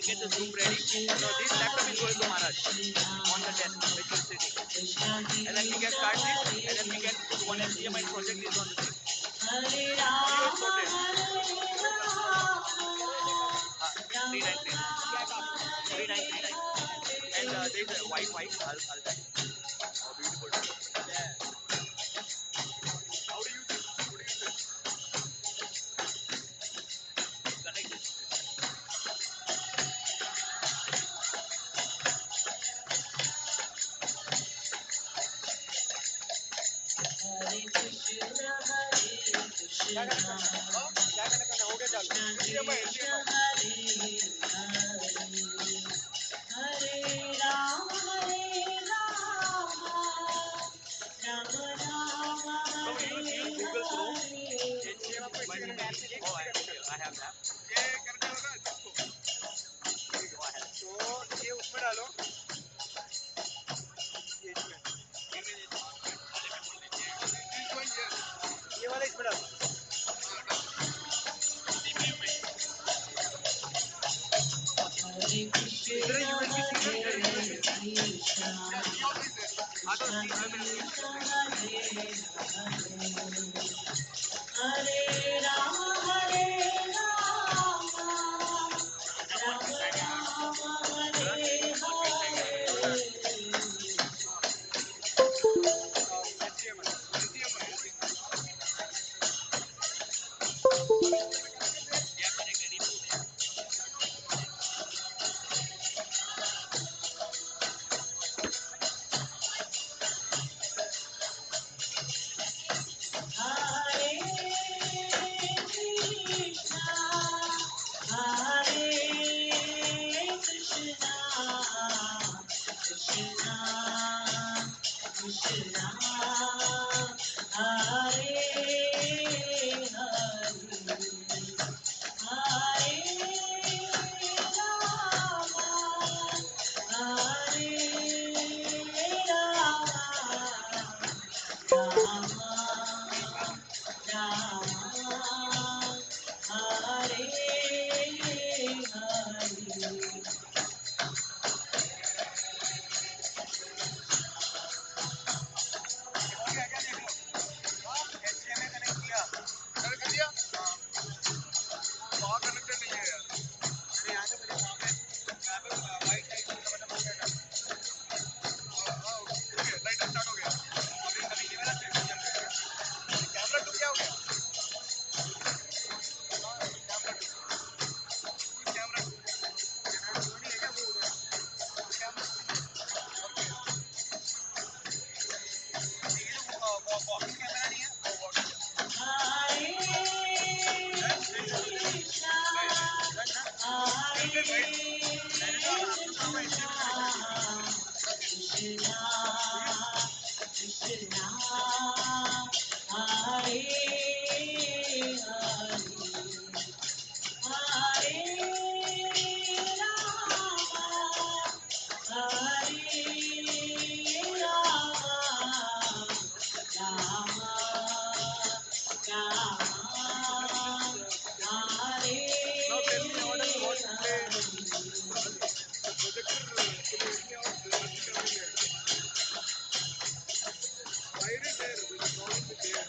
Get the Zoom ready. So this laptop is going to Maharaj on the desk, which is sitting. And then we can start this, and then we can put one HDMI project is on the thing. Audio is sorted. 3939. And there is a Wi-Fi. I'll that. Oh, beautiful. Yeah. How do you do? What do you do? Connect this. क्या करना हो गया चालू HDMI Google Chrome HDMI I have that ये करना होगा इसको तो ये उसमें डालो ये वाला इसमें डालो इधर USB Yeah, project ready. HDMI connect किया कनेक्ट कर दिया हाँ वहाँ कनेक्टेड नहीं है यार अरे यहाँ से मुझे वहाँ पे वाइट लाइट का मतलब हो गया था हाँ हो गया लाइट स्टार्ट हो गया अभी अभी ये वाला चल रहा है कैमरा टू क्या हो गया हाँ कैमरा टू कैमरा टू नहीं है क्या वो उधर कैमरा ओके ये जो वॉकिंग कैमरा नहीं है वो walking Now tell me what to play. The projector can help me out searching everywhere. I did there. There's a problem with there.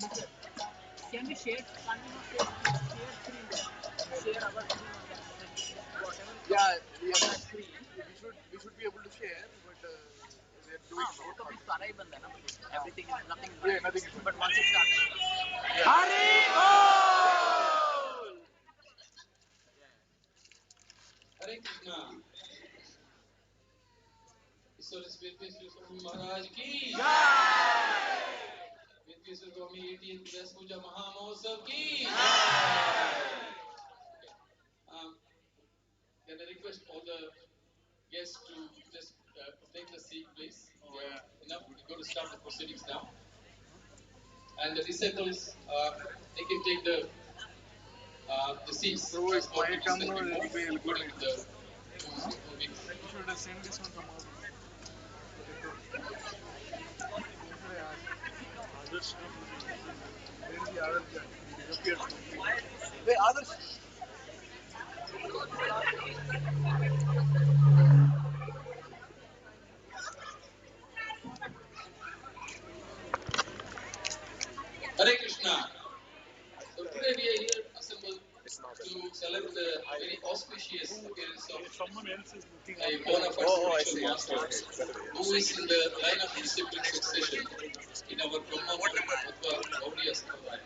Can we share? Can we not share screen then? Share our screen on that. Whatever. Yeah, on that screen. We should be able to share, but we are doing वो तो भी सारा ही बंद है ना everything is nothing is yeah, nothing is but once it starts Hare Krishna. Vedavyasapriya Swami Maharaj ki Jai. Vedavyasapriya Swami 18th VyasaPuja Mahamahotsav ki Jai. Can I request all the guests to just take the seat, please? Enough. We're going to start the proceedings now. And the disciples, they can take the seats. So as if what my we discussed camera before, will be according to the rules huh? before we You should have sent this one somehow. Who should I ask? Others. Where is the other guy? He disappeared completely. Hey, others. Hare Krishna. So today we are here assembled to celebrate the very auspicious appearance of Someone else is looking a bona fide spiritual master who is in the line of disciplic succession in our Brahman Tattva Gaudiya Sampradaya.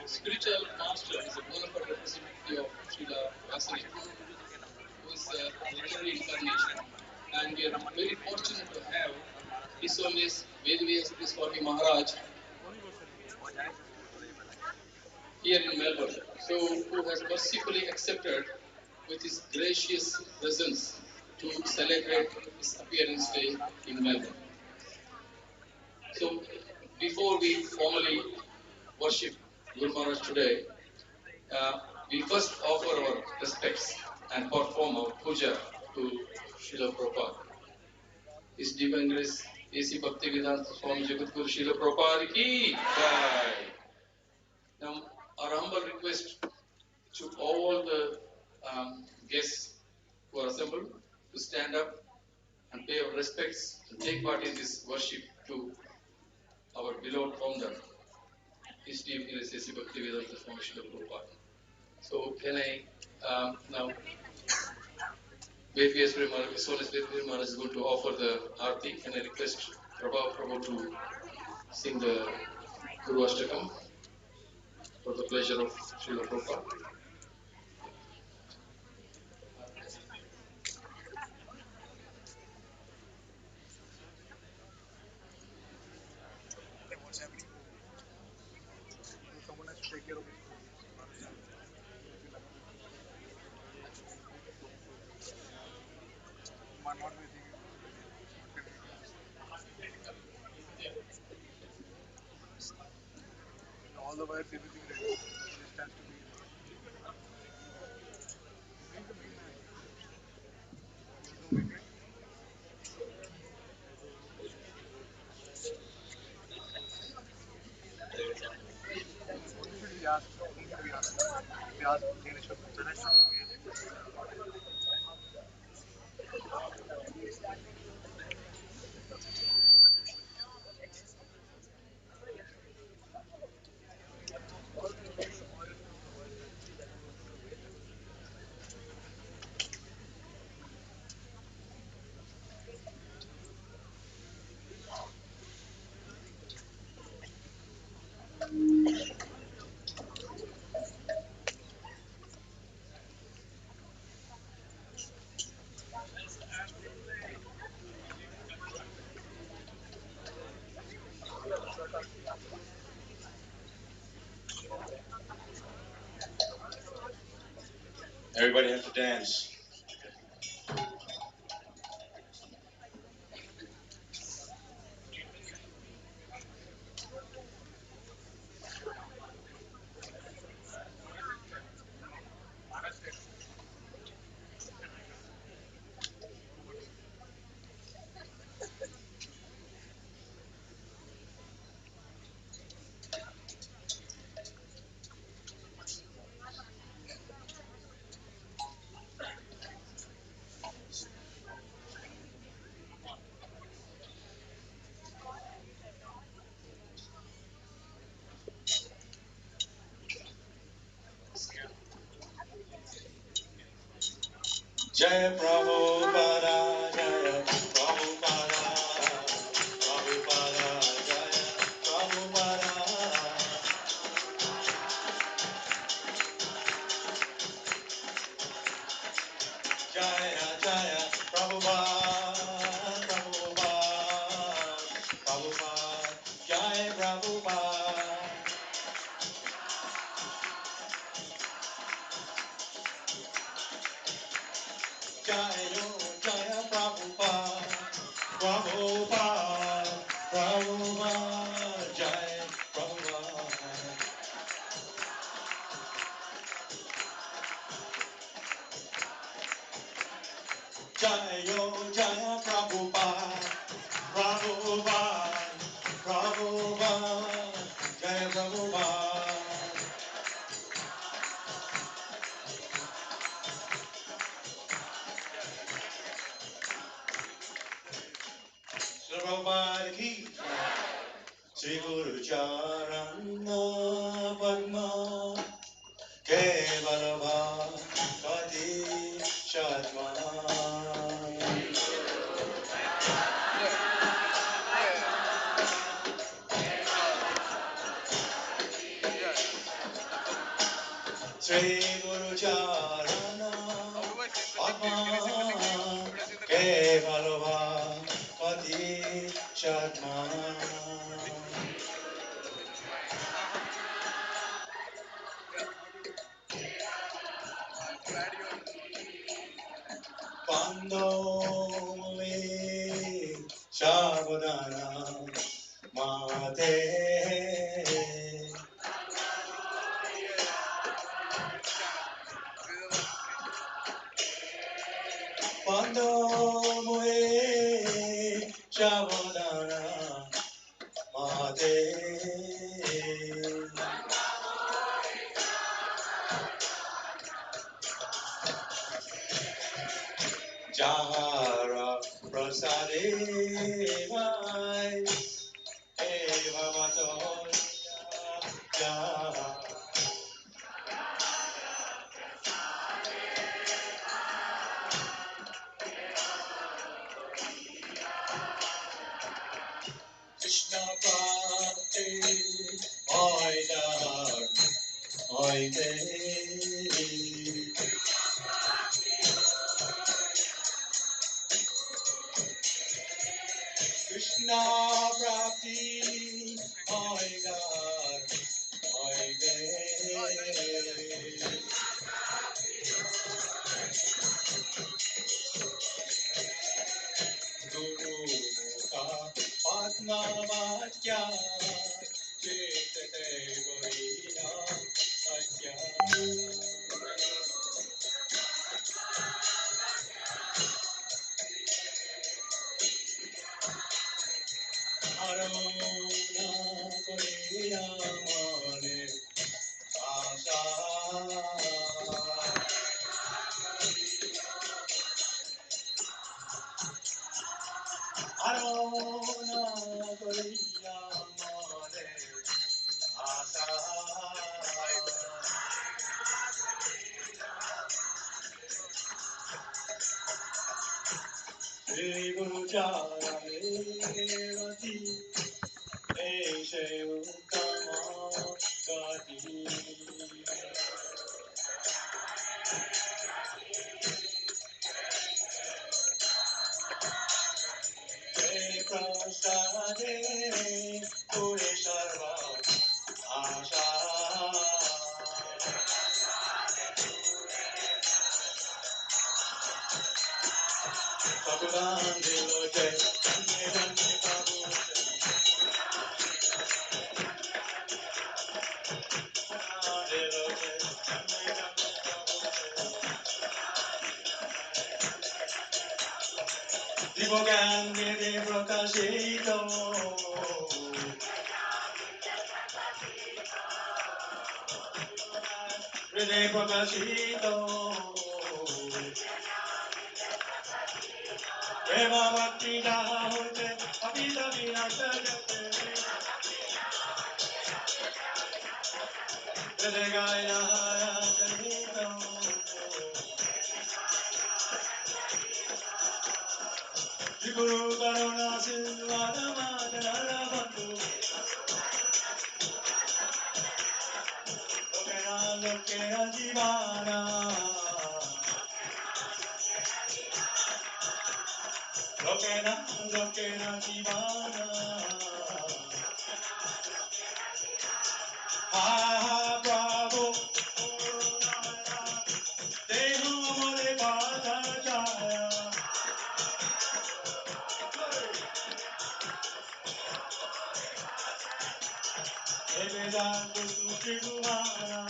Spiritual master is a bona fide representative of Srila Vyasadeva, who is a literary incarnation. And we are very fortunate to have His Holiness Vedavyasapriya Swami Maharaj here in Melbourne, so who has mercifully accepted with his gracious presence to celebrate his appearance day in Melbourne. So before we formally worship Guru Maharaj today, we first offer our respects and perform our puja to Srila Prabhupada. His Divine Grace A.C. Bhaktivedanta Swami Jagadguru Srila Prabhupada ki Jai. Now, our humble request to all the guests who are assembled to stand up and pay our respects and take part in this worship to our beloved founder, His Divine Grace A.C. Bhaktivedanta Swami Srila Prabhupada. So, can I now, Vedavyasapriya Maharaj, His Holiness Vedavyasapriya Maharaj is going to offer the Arati. Can I request Prabhu to sing the Guru Ashtakam for the pleasure of Srila Prabhupada? what's happening. Someone has to take care of his food. Not waiting. All the wires, everything ready. Just has to be. He's the main man. There's no main man. What should we ask? Whom should we ask? We ask Ganesh. Everybody has to dance. Jai Prabhupada, Jai Prabhupada, Prabhupada, Jai Prabhupada. Jaya Jaya Prabhupada, Prabhupada, Prabhupada, Jai Prabhupada. Jaya Jaya Prabhupada, Prabhupada, Prabhupada, Jai Prabhupada. Jaya Jaya Prabhupada, Prabhupada, Prabhupada, Jaya Prabhupada. Prabhupada ki Sri Guru Charana Padma Kevalava Kati Shatma. Sri Guru Charana Padma Kevalava Kati Shatma. Pando me Shabodana Mate. Pando me Shabodana Mate. Jahara Prasade Vai Eva Mato Jahara Krishna Bhakti Oidar Oide Krishna Bhakti Oidar Oide Guru Mukha Padma Vatya Chitete Gorina Vatya Aruna Koriya Mane Asa Aruna Koriya Mane Asa Shri Guru Charati Eshe Uttama Gati Prasade Pure Sarva Asha Sakudan Diloche Janye Janye Prabhu Diloche Janye Janye Prabhu Divo Gange De Prakashito Rene Prakashito Prema Bhakti Dahute Abhida Vinata Jate Rene Gaya Janito Guru Karuna Silvana Madhara Bandhu Lokena Lokena Jivana Lokena Lokena Jivana Ha Prabhu Deho Mole Pada Jaya Evedanta Sutri Gumara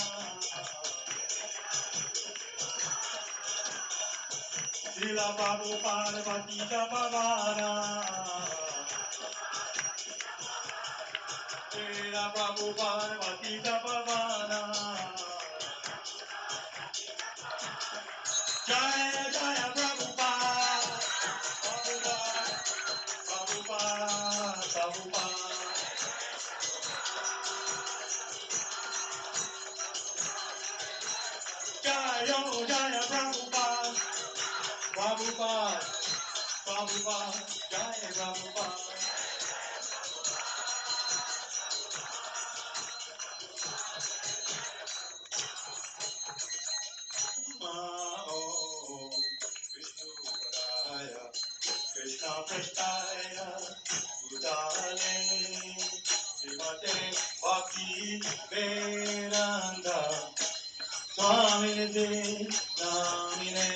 Srila Prabhupada Patita Pavana Srila Prabhupada Patita Pavana Jaya Jaya Prabhupada Prabhupada Prabhupada Prabhupada Jaya Jaya Prabhupada Prabhupada Prabhupada Jaya Prabhupada Om Vishnu Padaya Krishna Prasthaya Bhutale Srimate Bhakti Vedanta Swamine Namine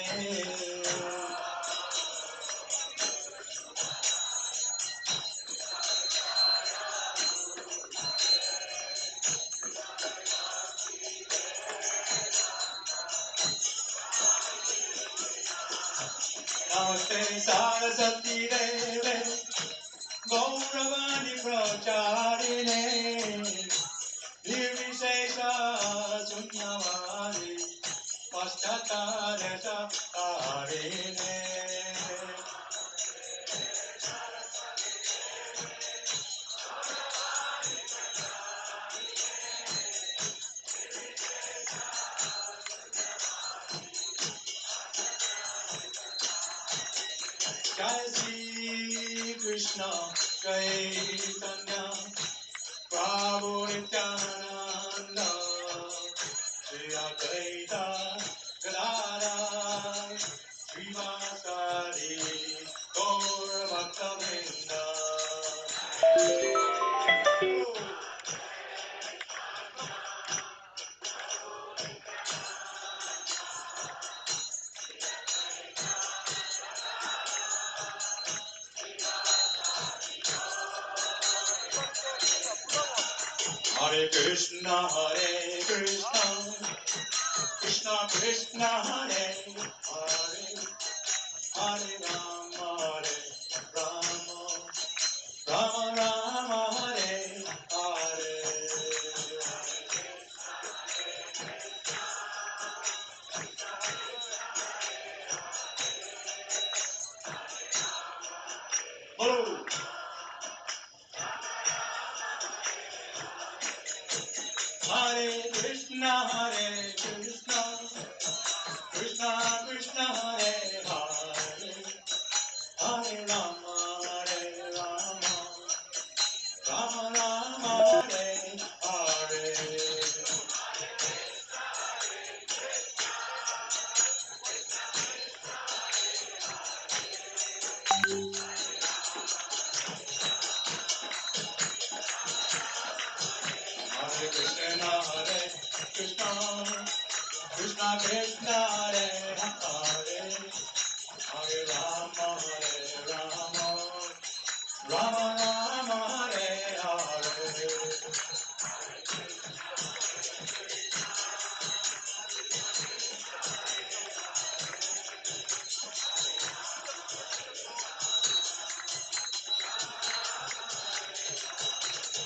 Namaste Saraswati Deve Gauravani Pracharine Nirvishesha Sunyavadi Paschatadesha Tarine Jai Shri Krishna Chaitanya Prabhu Nityananda Shri Advaita Gadadhara Srivasadi Gaur Bhakta-vrinda Hare Krishna Krishna Krishna Hare Hare Hare Rama Rama Rama Hare Hare Bolo Hare Krishna Krishna Krishna Hare Hare Hare Rama Rama Rama Hare Hare Hare Krishna Krishna Krishna Hare Hare Hare Rama Rama Rama Hare Hare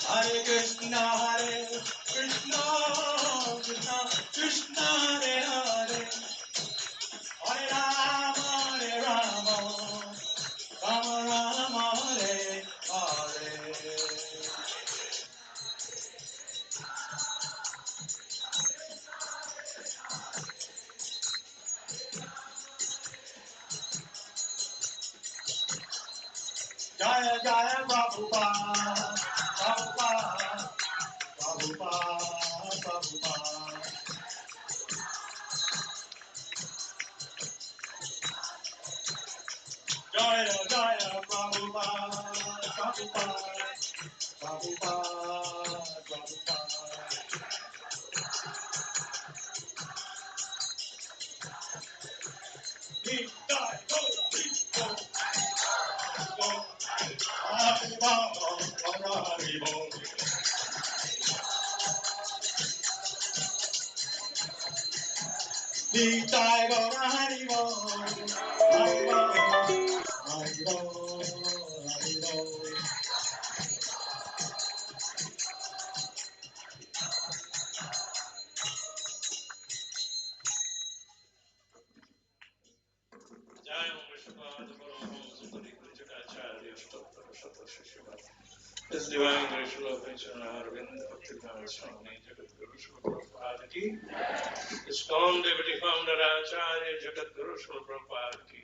Hare Krishna Krishna Krishna Hare Hare Hare Rama Rama Rama Hare Hare Jaya Prabhupada, Prabhupada, Prabhupada, Prabhupada. Jaya Jaya Prabhupada, Prabhupada, Prabhupada, Prabhupada. Jai Gaura, Hari Bol, Hari Bol. Jai Gaura, Hari Bol, Hari Bol, Hari Bol, Hari Bol. His Divine Grace Location Arvind Bhaktivedanta Swami Jagadguru Srila Prabhupada Ki. ISKCON Devotee Founder Acharya Jagadguru Srila Prabhupada Ki.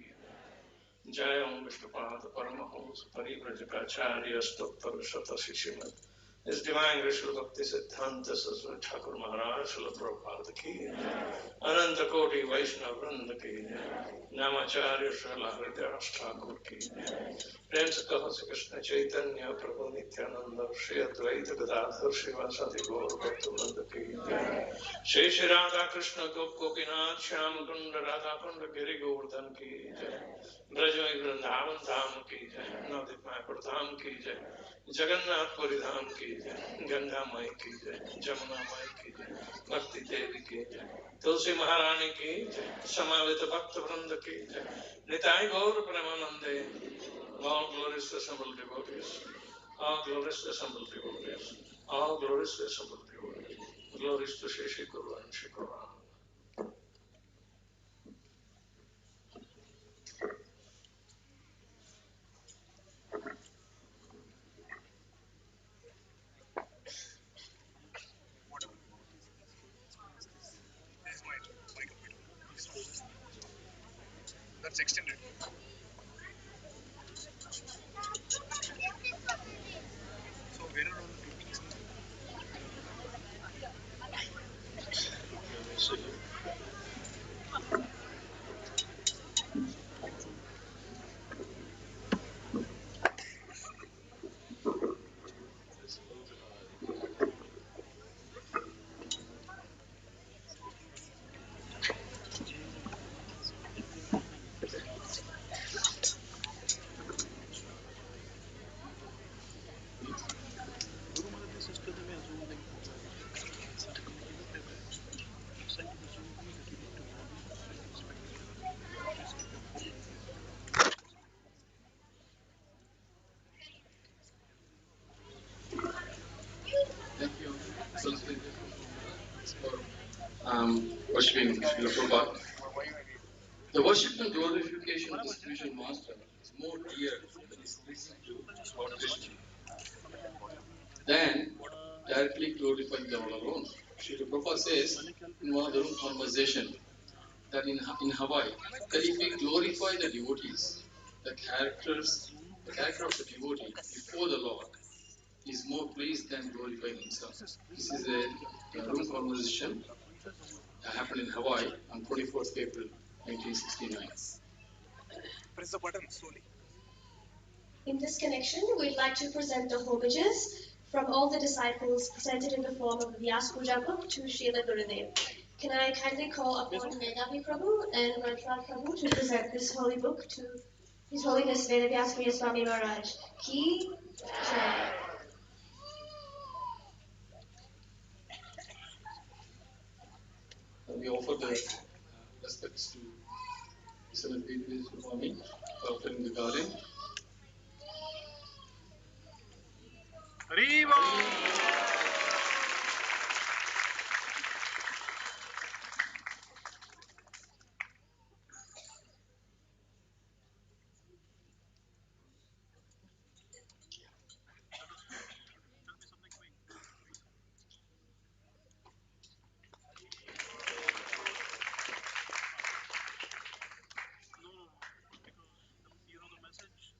Jai Om Vishnupada Paramahamsa Parivrajakacharya Stottar Shata Shishimat. His Divine Grace Srila Bhakti Siddhanta Saraswati Thakur Maharaj Srila Prabhupada Ki. Ananta Koti Vaishnava Vrinda Ki. Namacharya Srila Hridaras Thakur Ki. प्रेम से कहो श्री कृष्ण चैतन्य प्रभु नित्यानंद श्री अद्वैत गदाधर श्रीवासादि गौर भक्तवृंद की जय श्री राधा कृष्ण गोपीनाथ श्याम कुंड राधा कुंड गिरि गोवर्धन की जय ब्रज वृंदावन धाम की जय नवदीप धाम की जय जगन्नाथपुरी धाम की जय गंगा माई की जय जमुना माई की जय भक्ति देवी की जय तुलसी महारानी की जय समावित भक्त वृंद की जय निताई गौर प्रेमानंदे. All glories to assembled devotees. All glories to assembled devotees. All glories to assembled devotees. Glories to Shri Shri Guru and Shri Guru. That's extended. So where are all the teachings? Guru Maharaj sister में Zoom link होगा. Send to the Zoom link that you need to log in. Thank you, Celestine, for worshipping Srila Prabhupada. The worship and glorification of the spiritual master is more dear when it is listened to Lord Krishna than directly glorifying the Lord alone. Srila Prabhupada says in one of the room conversation that in Hawaii, that if we glorify the devotees, the character of the devotee before the Lord is more pleased than glorifying himself. This is a room conversation that happened in Hawaii on 24th April 1969. Press the button slowly. In this connection, we'd like to present the homages from all the disciples presented in the form of the VyasaPuja book to Srila Gurudev. Can I kindly call upon Vedavyasapriya Prabhu and Rajrat Prabhu to present this holy book to His Holiness Vedavyasapriya Swami Maharaj. Ki Jai. We offer the respects to Excellent Vedavyasapriya Swami for offering the garland. Haribo! No, because you know the message.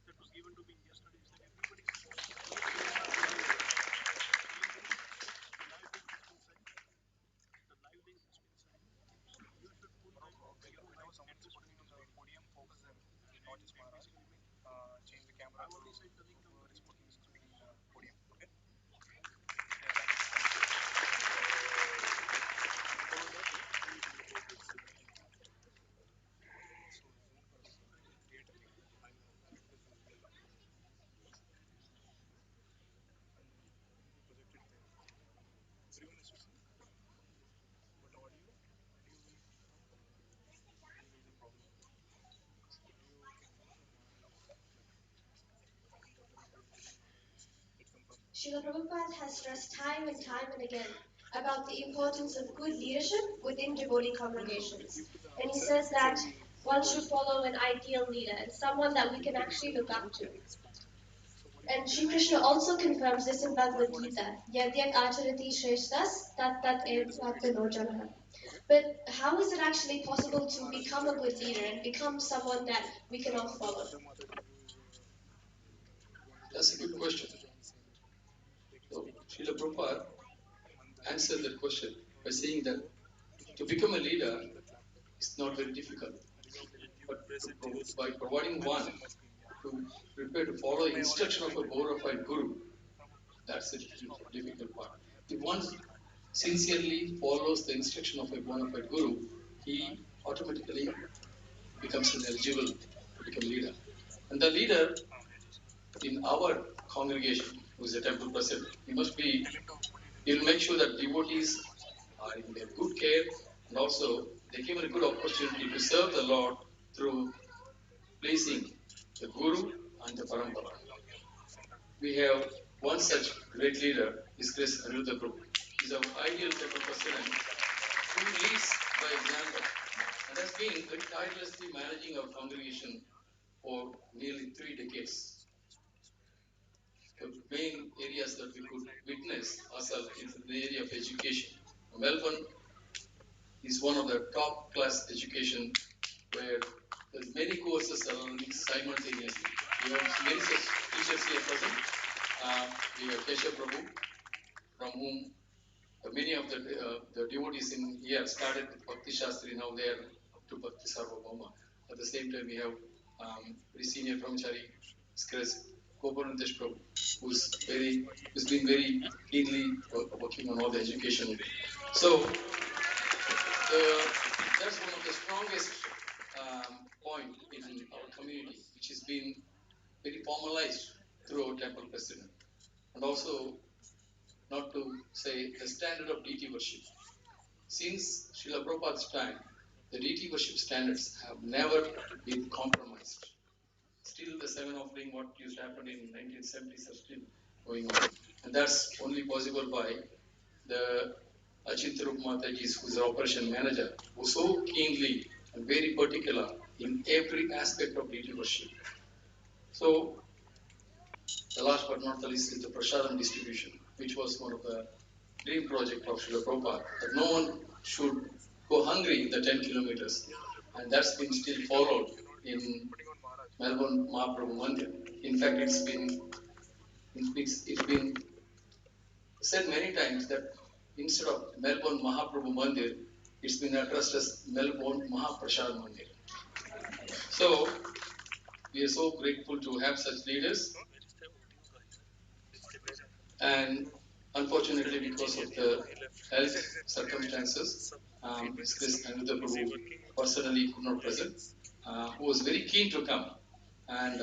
Srila Prabhupada has stressed time and time and again about the importance of good leadership within devotee congregations. And he says that one should follow an ideal leader and someone that we can actually look up to. And Sri Krishna also confirms this in Bhagavad Gita, Yadyak acharati shreshtas tat tat ev atmanojana. But how is it actually possible to become a good leader and become someone that we can all follow? That's a good question. So, Srila Prabhupada answered that question by saying that to become a leader is not very difficult, but by providing one to prepare to follow the instruction of a bona fide guru, that's the difficult part. If one sincerely follows the instruction of a bona fide guru, he automatically becomes eligible to become leader. And the leader in our congregation, who is a temple president, he'll make sure that devotees are in their good care, and also they given a good opportunity to serve the Lord through pleasing the Guru and the Parampara. We have one such great leader, His Grace Aniruddha Prabhu. He's our ideal temple president who leads by example and has been very tirelessly managing our congregation for nearly 3 decades. The main areas that we could witness ourselves is in the area of education. Melbourne is one of the top class education where there's many courses are running simultaneously. We have many such teachers here present. We have Kesha Prabhu, from whom many of the devotees in here started with Bhakti Shastri, now they are up to Bhakti Sarvabhauma. At the same time, we have very senior brahmachari, Skres Gopalantesh Prabhu, who's been very keenly working on all the education. So that's one of the strongest point in our community, which has been very formalized through our temple president. And also, not to say the standard of deity worship. Since Srila Prabhupada's time, the deity worship standards have never been compromised. Still, the 7 offering, what used to happen in 1970s, are still going on. And that's only possible by the Achintya Mataji, who is the operation manager, who so keenly and very particular in every aspect of deity worship. So, the last but not the least is the Prasadam distribution, which was one of the dream project of Srila Prabhupada, that no one should go hungry in the 10 kilometers. And that's been still followed in Melbourne Mahaprabhu Mandir. In fact, it's been said many times that instead of Melbourne Mahaprabhu Mandir, it's been addressed as Melbourne Mahaprasad Mandir. So, we are so grateful to have such leaders. And unfortunately, because of the health circumstances, His Grace Aniruddha Prabhu personally could not present, who was very keen to come. And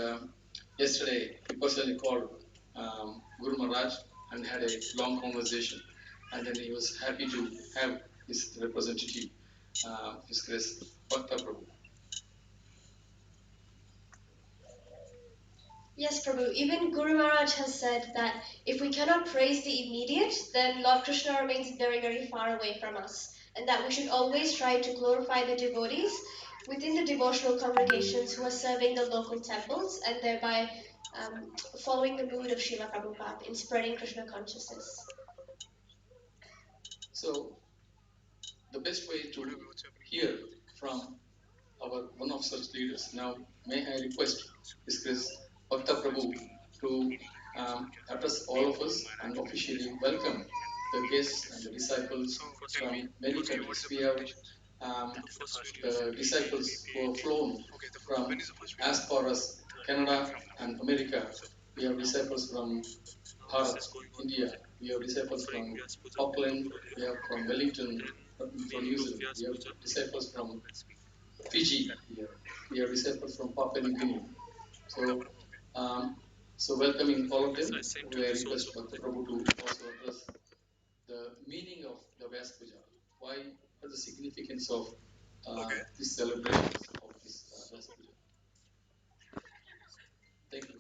yesterday, he personally called Guru Maharaj and had a long conversation. And then he was happy to have his representative, His Grace Bhakta Prabhu. Yes, Prabhu. Even Guru Maharaj has said that if we cannot praise the immediate, then Lord Krishna remains very, very far away from us. And that we should always try to glorify the devotees within the devotional congregations who are serving the local temples and thereby following the mood of Srila Prabhupada in spreading Krishna consciousness. So, the best way to hear from our one of such leaders. Now, may I request His Grace Bhakta Prabhu to address all of us and officially welcome the guests and the disciples from many countries. We have the disciples who have flown from as far as Canada and America. We have disciples from Bharat, India. We have disciples from Auckland. We have from Wellington, from New Zealand. We have disciples from Fiji here. We have disciples from Papua New Guinea. So welcoming all of them, we request Bhakta Prabhu to also address the meaning of the VyasaPuja. Why the significance of these celebrations of this VyasaPuja? Thank you.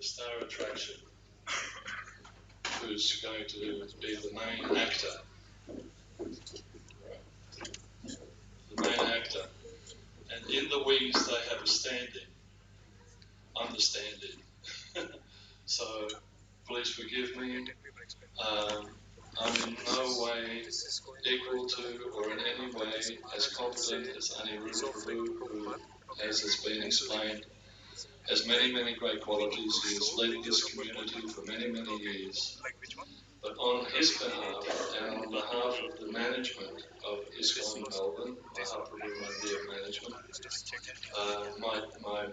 the star attraction, who's going to be the main actor. The main actor. And in the wings they have a stand-in. I'm the stand-in. So please forgive me. I'm in no way equal to or in any way as competent as Anirudh Prabhu, who, as has been explained, has many, many great qualities. He has led this community for many, many years. But on his behalf and on behalf of the management of ISKCON Melbourne, Mahaprabhu Mandir Management, my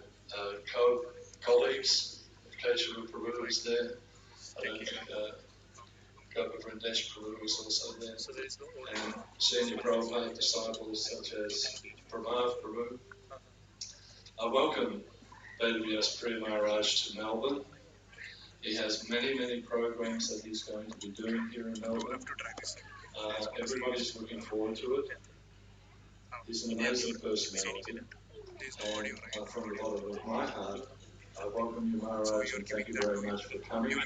colleagues, Keshavu Prabhu is there. I don't think Gopa Vrindesh Prabhu is also there. And senior Prabhupada disciples such as Prabhav Prabhu. I welcome Vedavyasapriya Maharaj to Melbourne. He has many, many programs that he's going to be doing here in Melbourne. Everybody's looking forward to it. He's an amazing personality. And from the bottom of my heart, I welcome you, Maharaj, and thank you very much for coming.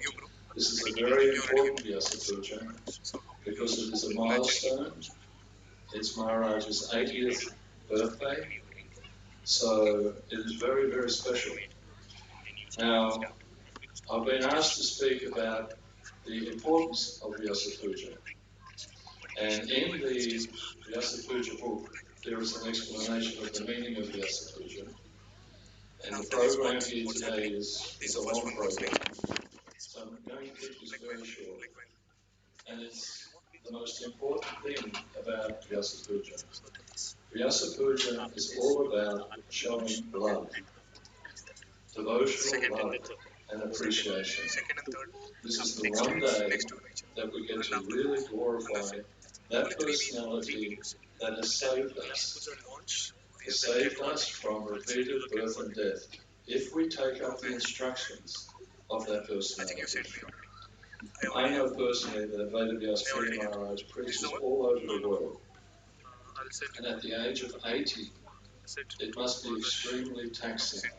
This is a very important VyasaPuja because it is a milestone. It's Maharaj's 80th birthday, so it is very, very special. Now, I've been asked to speak about the importance of VyasaPuja. And in the VyasaPuja book, there is an explanation of the meaning of VyasaPuja. And the program here today is a long program. So I'm going to keep this very short. And it's the most important thing about VyasaPuja. VyasaPuja is all about showing love, devotional love and appreciation. This is the one day that we get to really glorify that personality that has saved us from repeated birth and death. If we take up the instructions of that personality. I know personally that Vedavyasapriya Maharaj preaches all over the world. And at the age of 80, it must be extremely taxing.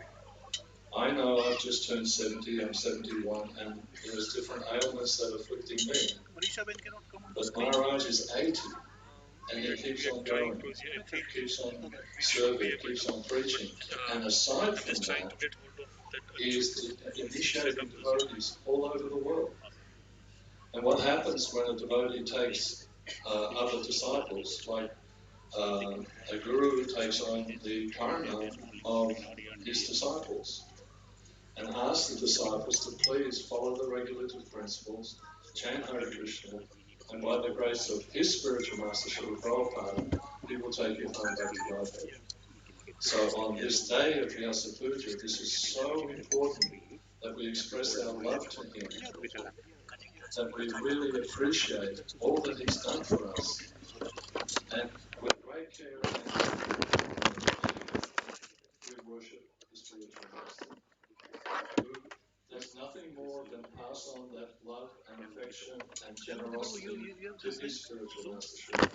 I know I've just turned 70, I'm 71, and there's different ailments that are afflicting me. But Maharaj is 80, and he keeps on going, keeps on serving, keeps on preaching. And aside from that, he is initiating devotees all over the world. And what happens when a devotee takes other disciples, like a guru takes on the karma of his disciples and asks the disciples to please follow the regulative principles, chant Hare Krishna, and by the grace of his spiritual master, Srila Prabhupada, he will take you home back to Godhead. So on this day of VyasaPuja, this is so important that we express our love to him, that we really appreciate all that he's done for us. And with great care and we worship the spiritual master, who does nothing more than pass on that love and affection and generosity to his spiritual master, Srila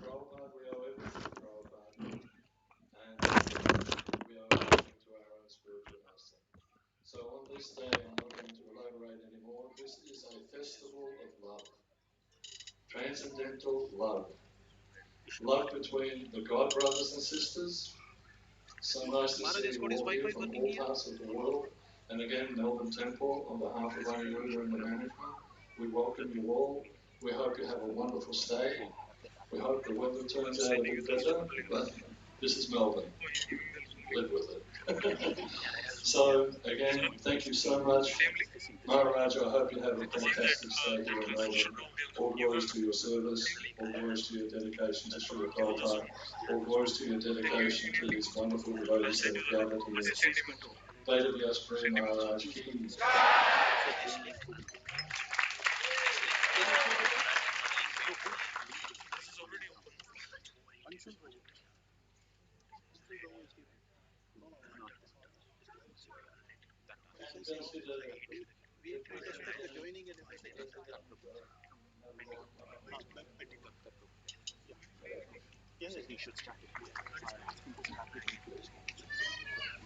Prabhupada. We owe everything to Prabhupada, and we owe everything to our own spiritual master. So on this day, I'm not going to elaborate anymore. This is a festival of love, transcendental love. Love between the God brothers and sisters. So nice to see you all here from all parts of the world. And again, Melbourne Temple, on behalf of Aniruddha and the management, we welcome you all. We hope you have a wonderful stay. We hope the weather turns out a bit better, but this is Melbourne. Live with it. So again, thank you so much. Maharaj, I hope you have a fantastic stay here in Melbourne. All glories to your service, all glories to your dedication to Srila Prabhupada, all glories to your dedication to these wonderful devotees that have gathered here. Vedavyasapriya Maharaj ki.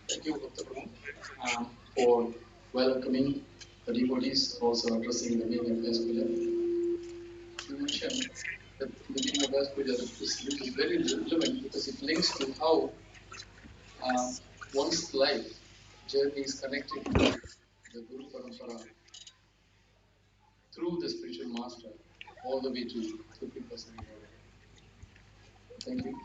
Thank you, Dr. Prabhu. for welcoming the devotees, also addressing the meaning of VyasaPuja. You mentioned that the meaning of VyasaPuja, which is very relevant because it links to how one's life journey is connected to the Guru Parampara through the spiritual master all the way to 50%. Thank you.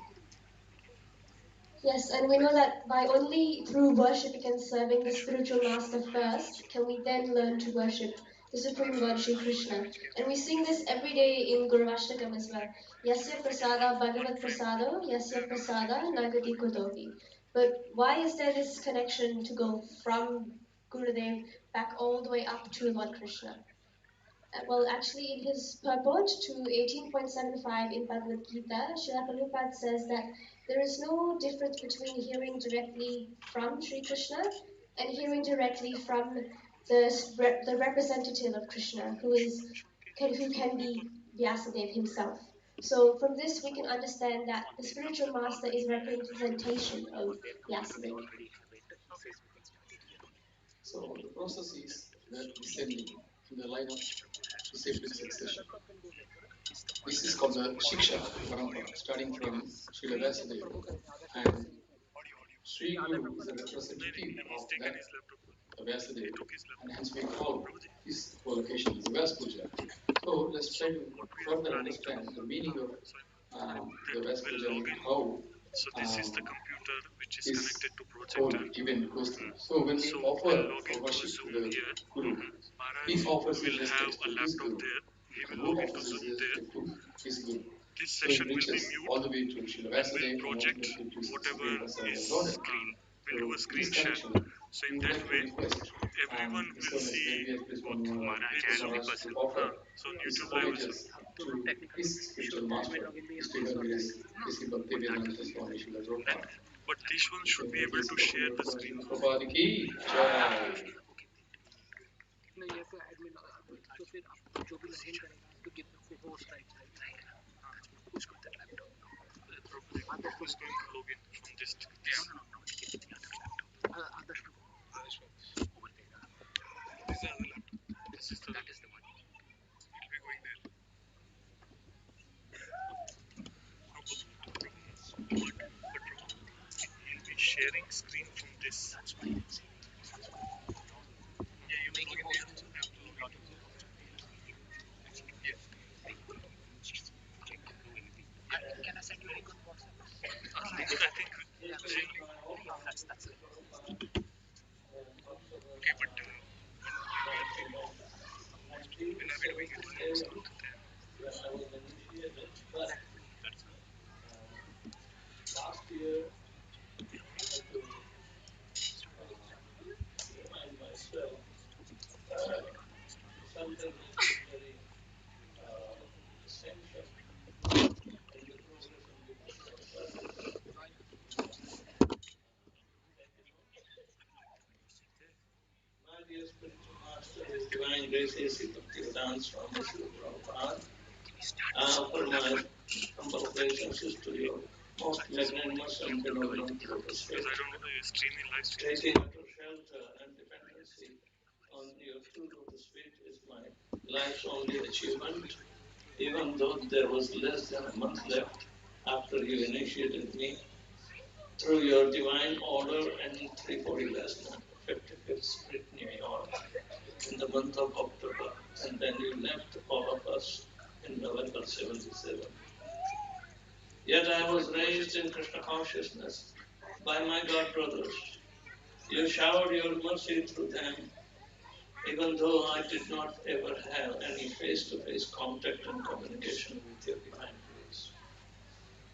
Yes, and we know that by only through worshipping and serving the spiritual master first can we then learn to worship the Supreme Lord Shri Krishna. And we sing this every day in Guru Ashtakam as well. Yasya prasada bhagavat prasado, yasya prasada nagati kotopi. But why is there this connection to go from Gurudev back all the way up to Lord Krishna? Well, actually, in his purport to 18.75 in Bhagavad Gita, Srila Prabhupada says that there is no difference between hearing directly from Sri Krishna and hearing directly from the representative of Krishna, who can be Vyasadeva himself. So from this, we can understand that the spiritual master is representation of Vyasadeva. So the process is that descending in the line of disciplic succession. This is called the Shiksha Parampara, starting from Srila Vyasadeva. And Sri Guru is a representative of that Vyasadeva, and hence we call this location as VyasaPuja. So let's try to further understand the meaning of the VyasaPuja and how this whole event goes through. So when we offer our worship to the Guru, he offers his respects to his Guru, and who offers his respect to his Guru. So it reaches all the way to Srila Vyasadeva and ultimately to Supreme Personality of Godhead. So this connection, we would like to request His Holiness Devotee Maharaj to offer his homages to his spiritual master, His Divine Grace, Sri Bhaktivedanta Swami Srila Prabhupada. But this one should be able to share the screen. Prabhupada ki jai. नहीं ये तो admin तो फिर आप जो भी login करेगा तो गिव द होस्ट राइट उसको the laptop Prabhupada is going to log in from this. आदर्श को Over there. This is the other laptop. That is the one. He'll be going there. No problem. But he'll be sharing screen from this. That's why. Yeah, you make it host. I have to log in. Yeah. Can I send you a link on WhatsApp? I think really. That's it. Okay, but when are we doing it? It's not there. That's Last year, I had to remind myself something which is very essential in the progress of devotional service. My dear spiritual master, His Divine Grace, Sri Bhaktivedanta Swami Srila Prabhupada, I offer my humble obeisances to your most magnanimous and benevolent Lotus feet, because I don't know the stream in live stream. taking utter shelter and dependency on your two Lotus feet is my life's only achievement, even though there was less than a month left after you initiated me through your divine order and 340 lesson, 55th Sprit New York in the month of October, and then you left all of us in November 77. Yet I was raised in Krishna consciousness by my God brothers. You showered your mercy through them, even though I did not ever have any face-to-face contact and communication with your divine grace.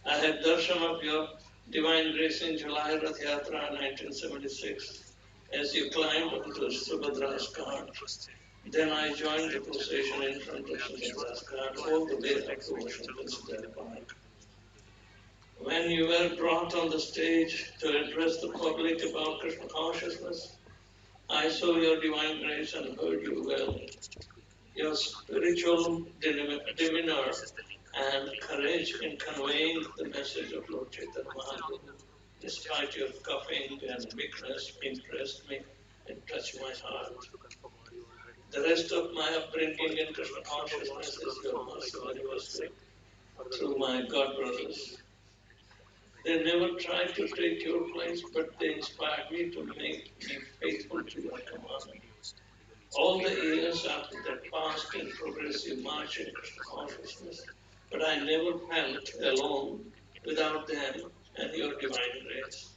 I had darshan of your divine grace in July Rath Yatra 1976 as you climbed onto Subhadra's cart. Then I joined the procession in front of Subhadra's cart all the way up to Ocean Consider Park. When you were brought on the stage to address the public about Krishna consciousness, I saw your divine grace and heard you well. Your spiritual demeanor and courage in conveying the message of Lord Chaitanya Mahaprabhu, despite your coughing and weakness, impressed me and touch my heart. The rest of my upbringing in Krishna consciousness is your mercy manifested through my God brothers. They never tried to take your place, but they inspired me to make me faithful to your commandment. All the years after that passed in progressive march in Krishna consciousness, but I never felt alone without them and your divine grace.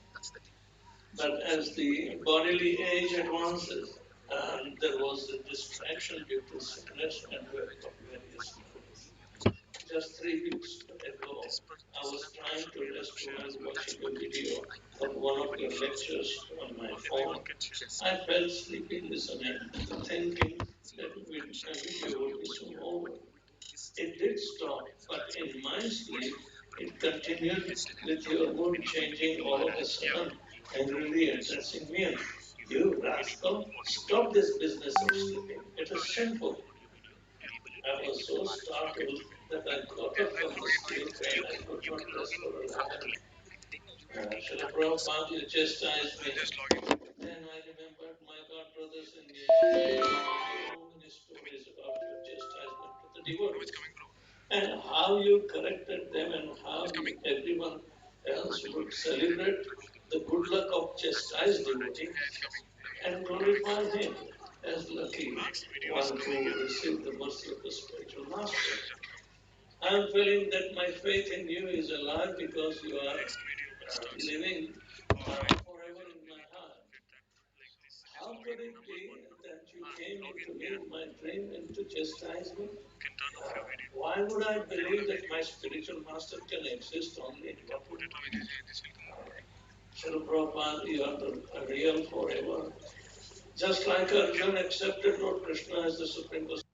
But as the bodily age advances, there was a distraction due to sickness and work of various kinds. Just 3 weeks ago, I was trying to rest while watching a video of one of your lectures on my phone. I fell sleepy listening, thinking that video would be soon over. It did stop, but in my sleep, it continued with your mood changing all of a sudden, angrily addressing me. You rascal, stop this business of sleeping. It is sinful. I was so startled that I got up from the sleep and I could not rest for a while. Srila Prabhupada, you chastised me. Then I remembered my God brothers engaged so many stories about your chastisement to the devotees and how you corrected them and how everyone else would celebrate the good luck of chastised devotee and glorify him as lucky one who received the mercy of the spiritual master. I am feeling that my faith in you is alive because you are living forever in my heart. How could it be that you came into me in my dream and to chastise me? Why would I believe that my spiritual master can exist only in your body? Srila Prabhupada, you are the real forever. Just like Arjuna accepted Lord Krishna as the Supreme Personality.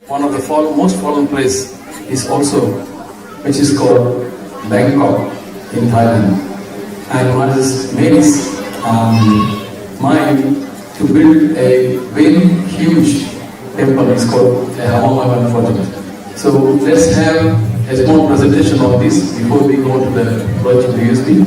one of the most fallen place is also, which is called Bangkok in Thailand. And what has made his mind to build a very huge temple is called a Hamagan project. So let's have a small presentation of this before we go to the project USB.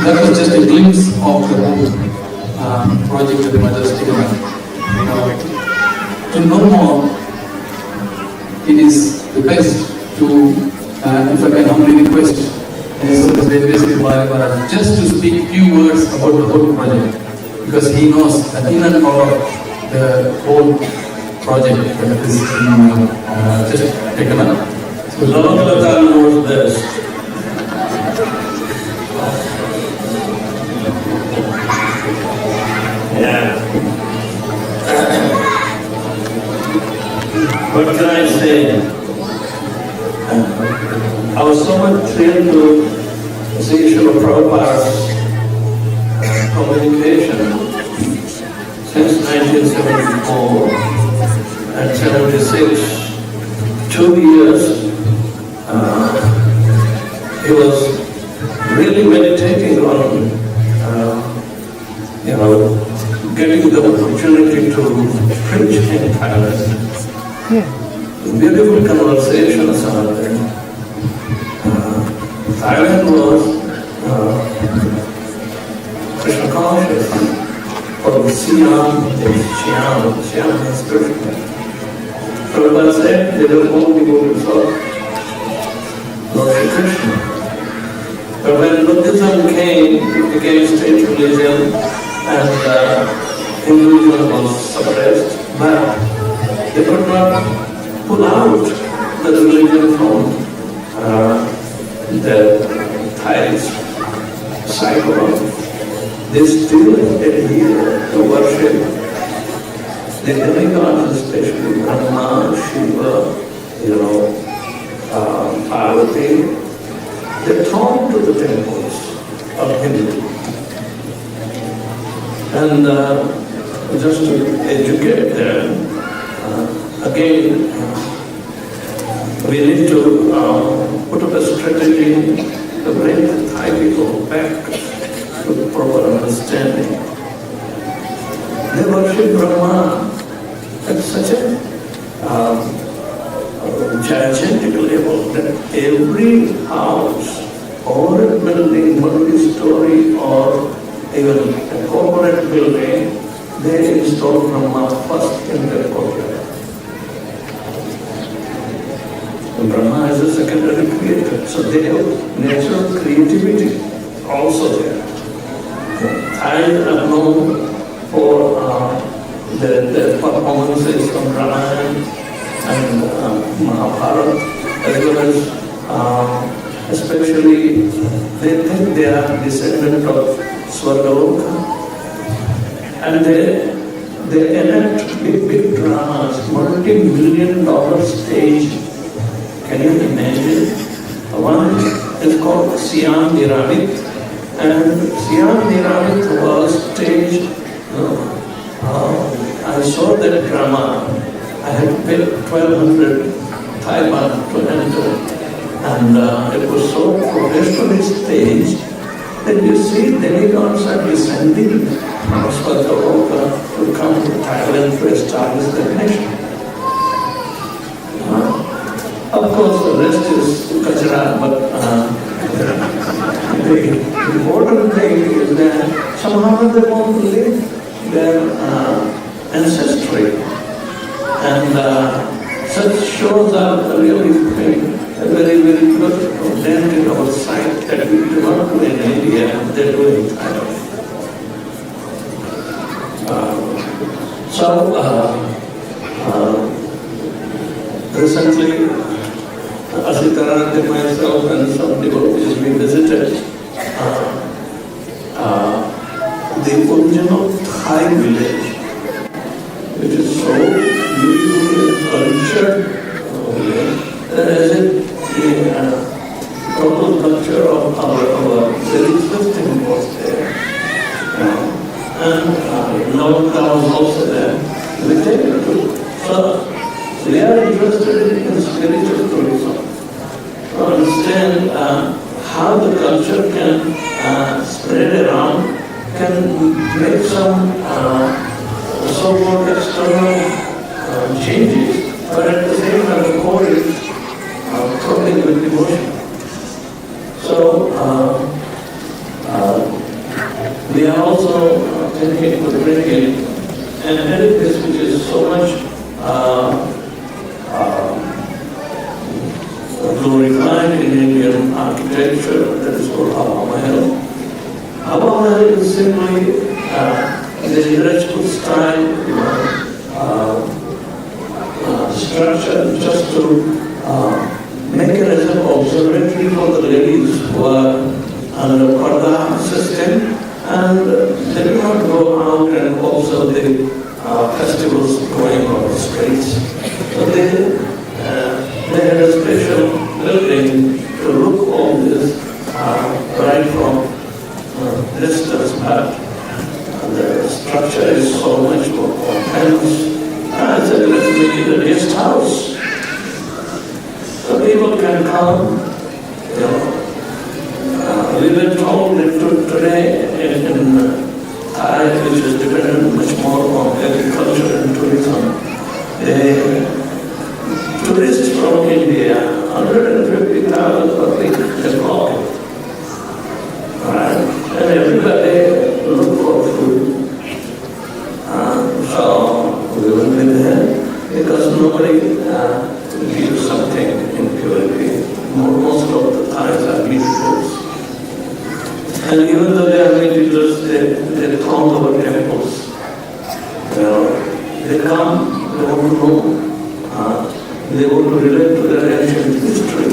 That was just a glimpse of the whole project that Majestic ran. To know more, it is the best to, if I can humbly request, Maharaj, just to speak few words about the whole project, because he knows that in and out of the whole project that is just taken up. So Lord Lata knows best. Yeah. What can I say? I was so much thrilled to see Srila Prabhupada's communication since 1974 and 76, 2 years. He was really meditating on getting the opportunity to preach in Thailand. Beautiful conversations are there. Thailand was Krishna conscious for the Siam is Krishna. Prabhupada said they were all devotees of Lord Krishna. But when Buddhism came, it became state religion and Hinduism was suppressed, but they could not pull out the religion from the Thai psychology. They still adhere to worship the demigods, especially Brahma, Shiva, Parvati. They throng to the temples of Hindu. And just to educate them, again, we need to put up a strategy to bring the Thai people back to proper understanding. They worship Brahma at such a gigantic level that every house or a building, multi-story or even a corporate building, they install Brahma first in their courtyard. Brahma is a secondary creator, so they have natural creativity also there. Thai are known for their performances from Ramayana and Mahabharata, as well as especially they think they are descendant of Swargaloka, and they enact big dramas, multi-million-dollar stage. Can you imagine? One is called Siam Niramit, and Siam Niramit was staged. I saw that drama. I had to pay 1,200 Thai baht to enter, and it was so professionally staged that you see demigods are descending from Swargaloka to come to Thailand to establish their nation. Of course, the rest is kachara, but the important thing is that somehow they want to live their ancestry. And such shows are really very, very good content in our sight that we do not do in India, they do in Thailand. Recently, Asitarand and myself and some devotees, we visited the original Thai village, which is so beautifully cultured, as if the total culture of our very existing was there. And Navaka was also there. We take it to, so we are interested in spiritual tourism to understand how the culture can spread around, can make some so-called external changes, but at the same time the core is throbbing with devotion. So we are also thinking to bring in an edifice which is so much glorified in Indian architecture, that is called Hava Mahal. Hava Mahal is simply the Rajput style structure just to make it as an observatory for the ladies who are under Parda system, and they do not go out and observe the festivals going on the streets. So they had a special building to look all this right from distance, but the structure is so much more intense. I said, let's make it a guest house. So people can come, we were told that today in Thai Thailand, which is dependent much more on agriculture and tourism, tourists from India, 150,000 public employed. Right? And everybody look for food. So we will be there because nobody gives something impurely. Most of the Thais are meat eaters. And even though they are meat eaters, they come to our temples. They come, they want to know, they want to relate to their ancient history.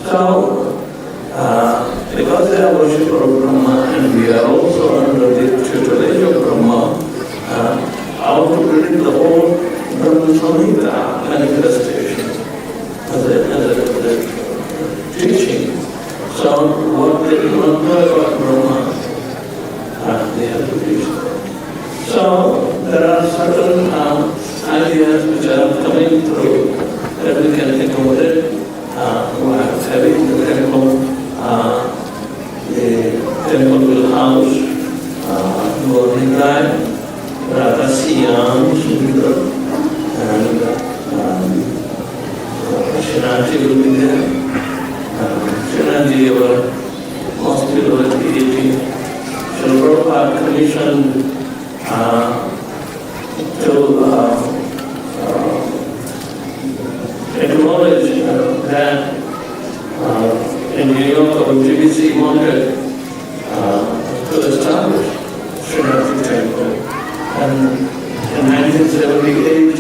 So, because they are worshippers of Brahma and we are also under the tutelage of Brahma, how to predict the whole Brahma Samhita manifestation as a teaching. So what they do not know about Brahma, they have to teach. So there are certain ideas which are coming through that we can accommodate while having the temple. The temple will house Gaurnikai, Radha Siyam, Sundar, and Shinaji will be there. Shinaji, our most beloved deity, Srila Prabhupada commissioned to acknowledge that in New York, our GBC wanted to establish Shinaji Temple. And in 1978,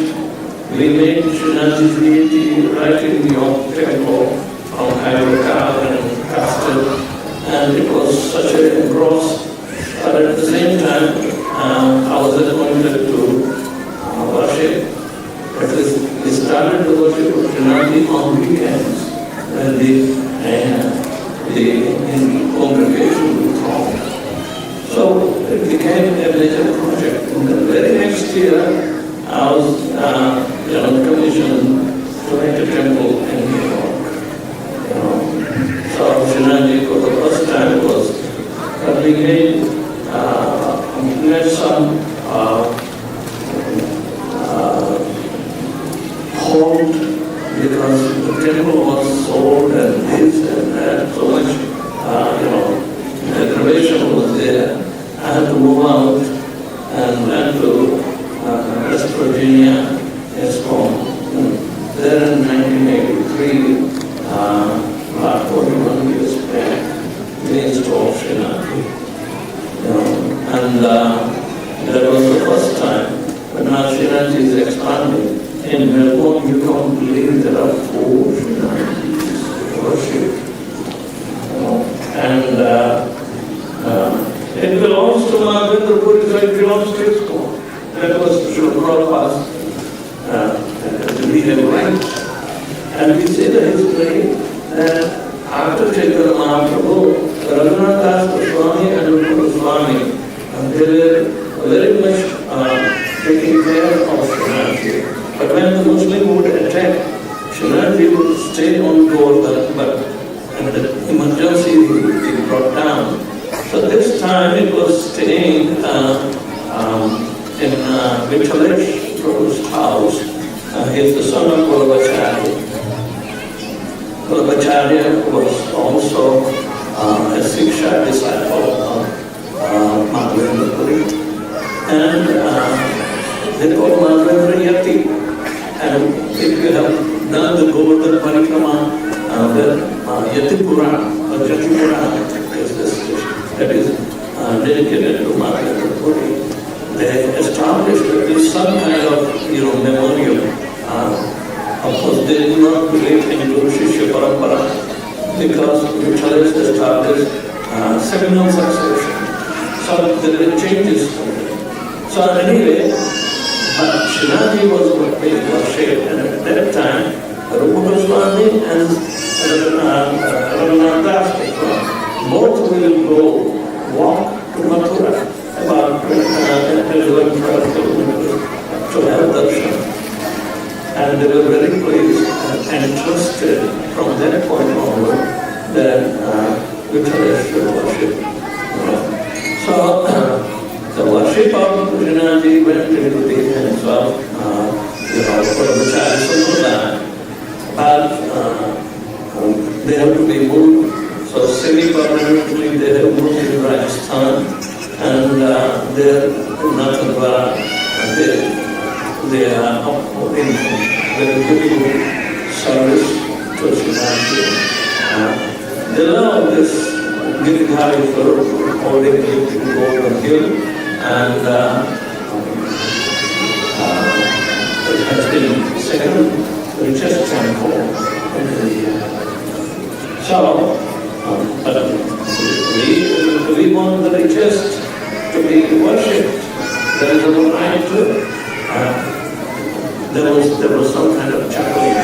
we made Shinaji's deity right in New York Temple from hydrocarbon and casted, and it was such a gross. But at the same time, I was appointed to worship. At least we started the worship of Shinaji on weekends when the congregation would come. So it became a major project. In the very next year, I was commissioned to make a temple in New York. So Shinaji for the first time was we made some hold because the temple was sold and this and that, so much aggravation was there. I had to move out and went to West Virginia, ESCOM. There in 1983, about 41 years back, we installed Shinaji. And that was the first time. But now Shinaji is expanding. In Melbourne, you can't believe there are 4 Shinajis worship. And it belongs to Mahavendra Puri, so it belongs to ESCOM. That was Srila Prabhupada's we have right. And we see the history that after Chaitanya Mahaprabhu, Raghunath Das Goswami and Rupa Goswami, they were very much taking care of Shinaji. But when the Muslim would attack, Shinaji would stay on Govardhan, but in the emergency he would be brought down. So this time it was staying in Vitalesh Prabhu's house. He is the son of Devotee. Devotee was also a Siksha disciple of Mahavendra Puri. And they called Mahavendra Yati. And if you have done the Govardhan Parikrama, Yati Purana, or Jati Purana is this that is dedicated to Mahavendra Puri. They established that there is some kind of memorial. Of course, they do not believe in Guru Shishya Parampara because Vitalesh established seminal succession. So there were changes. So anyway, Shinaji was being worshipped, and at that time, Rupa Goswami and Raghunath Das Goswami both will go walk to Mathura about 11-12 kilometers to have darshan. And they were very pleased and trusted from that point onward that Vitalesh should worship. So the Srinaji went into the hands of, for the child Sampradaya, but they have to be moved. So semi-permanently they have moved to Rajasthan, and they are nothing but they are in very good service to Srinaji. They love this Giridhari for holding it to go on the hill, and it has been second richest temple in India. So, we want the richest to be worshipped. There is a right to there was some kind of chuckling.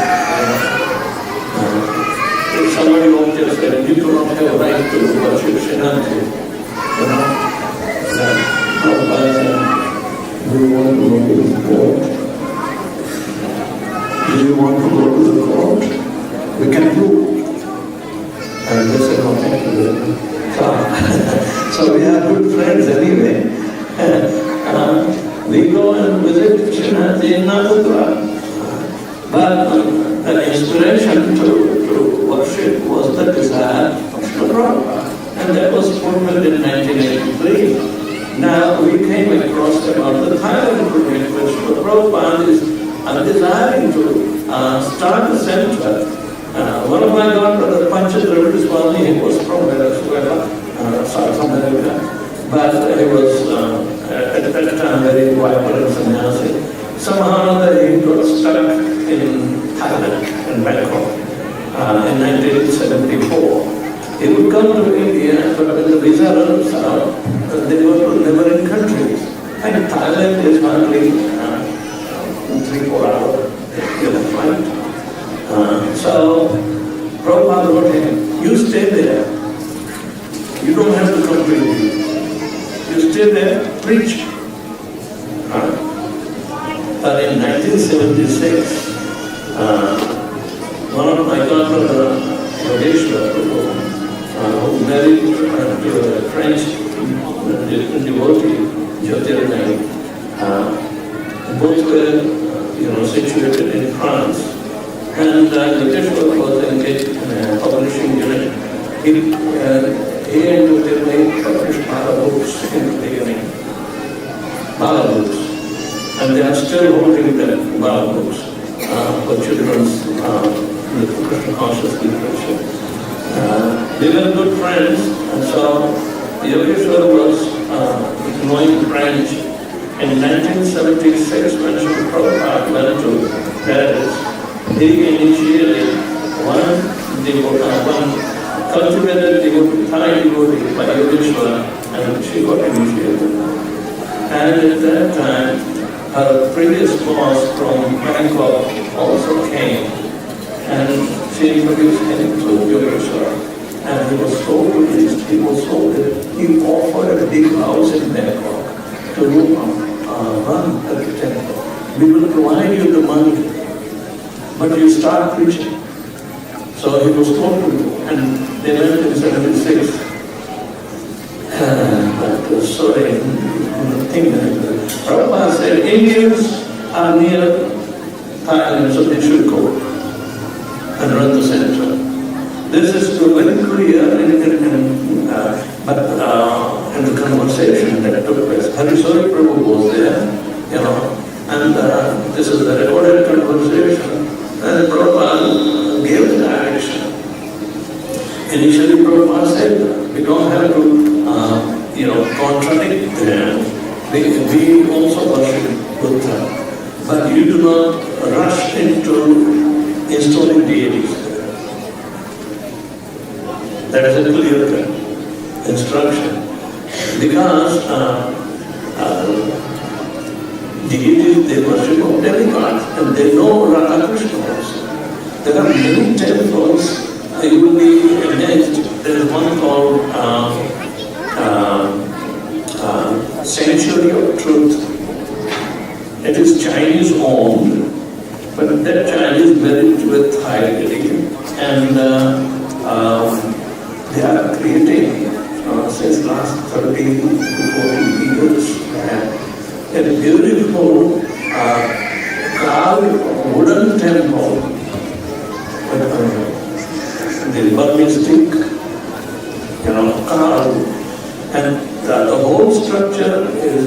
If somebody walked in and said, you do not have a right to worship Srinaji, do you want to go to the court? Do you want to go to the court? We can do. And they said, no, thank you. So we are good friends anyway. We go and visit Srinaji in Nagapura. But the inspiration to worship was the desire of Srila Prabhupada. And that was formed in 1983. Now we came across about the Thailand project, which Srila Prabhupada is desiring to start a center. One of my godbrothers, Panchadravida Swami, he was from Venezuela, South America, but he was at that time very vibrant sannyasi. Somehow he got stuck in Thailand, in Bangkok, in 1974. He would come to India, but when the visa runs out, they go to neighboring countries. And Thailand is hardly 3-4 hours flight. So Prabhupada wrote him, you stay there. You don't have to come to India. You stay there, preach. But in 1976, one of my godbrothers, who married to a French devotee, both were situated in France. And Yogeshwar was engaged in a publishing unit. He and Jyotirmay published Bala books in the beginning. Bala books. And they are still holding the Bala books for children's Krishna conscious literature. They were good friends, and so Yogeshwar was knowing French. In 1976, when Srila Prabhupada went to Paris, he initiated one cultivated Thai devotee by Yogeshwar, and she got initiated. And at that time, her previous boss from Bangkok also came, and she introduced him to Yogeshwar. And he was so pleased, he offered a big house in Bangkok to run at the temple. We will provide you the money, but you start preaching. So he was told to do, and they went in 76. But sorry, Prabhupada said Indians are near Thailand, so they should go and run the center. This is very clear in the conversation that took place. Harisori Prabhu was there, and this is the recorded conversation. And Prabhupada gave the direction. Initially, Prabhupada said, we don't have to, contradict them. We also worship Buddha. But you do not rush into installing deities. That is a clear instruction. Because deities, they worship of demigods, and they know Radha Krishna also. There are many temples, you will be amazed. There is one called Sanctuary of Truth. It is Chinese owned, but that Chinese married to a Thai lady, and they are creating since last 30 to 40 years a beautiful carved wooden temple with the burning stick, carved, and the whole structure is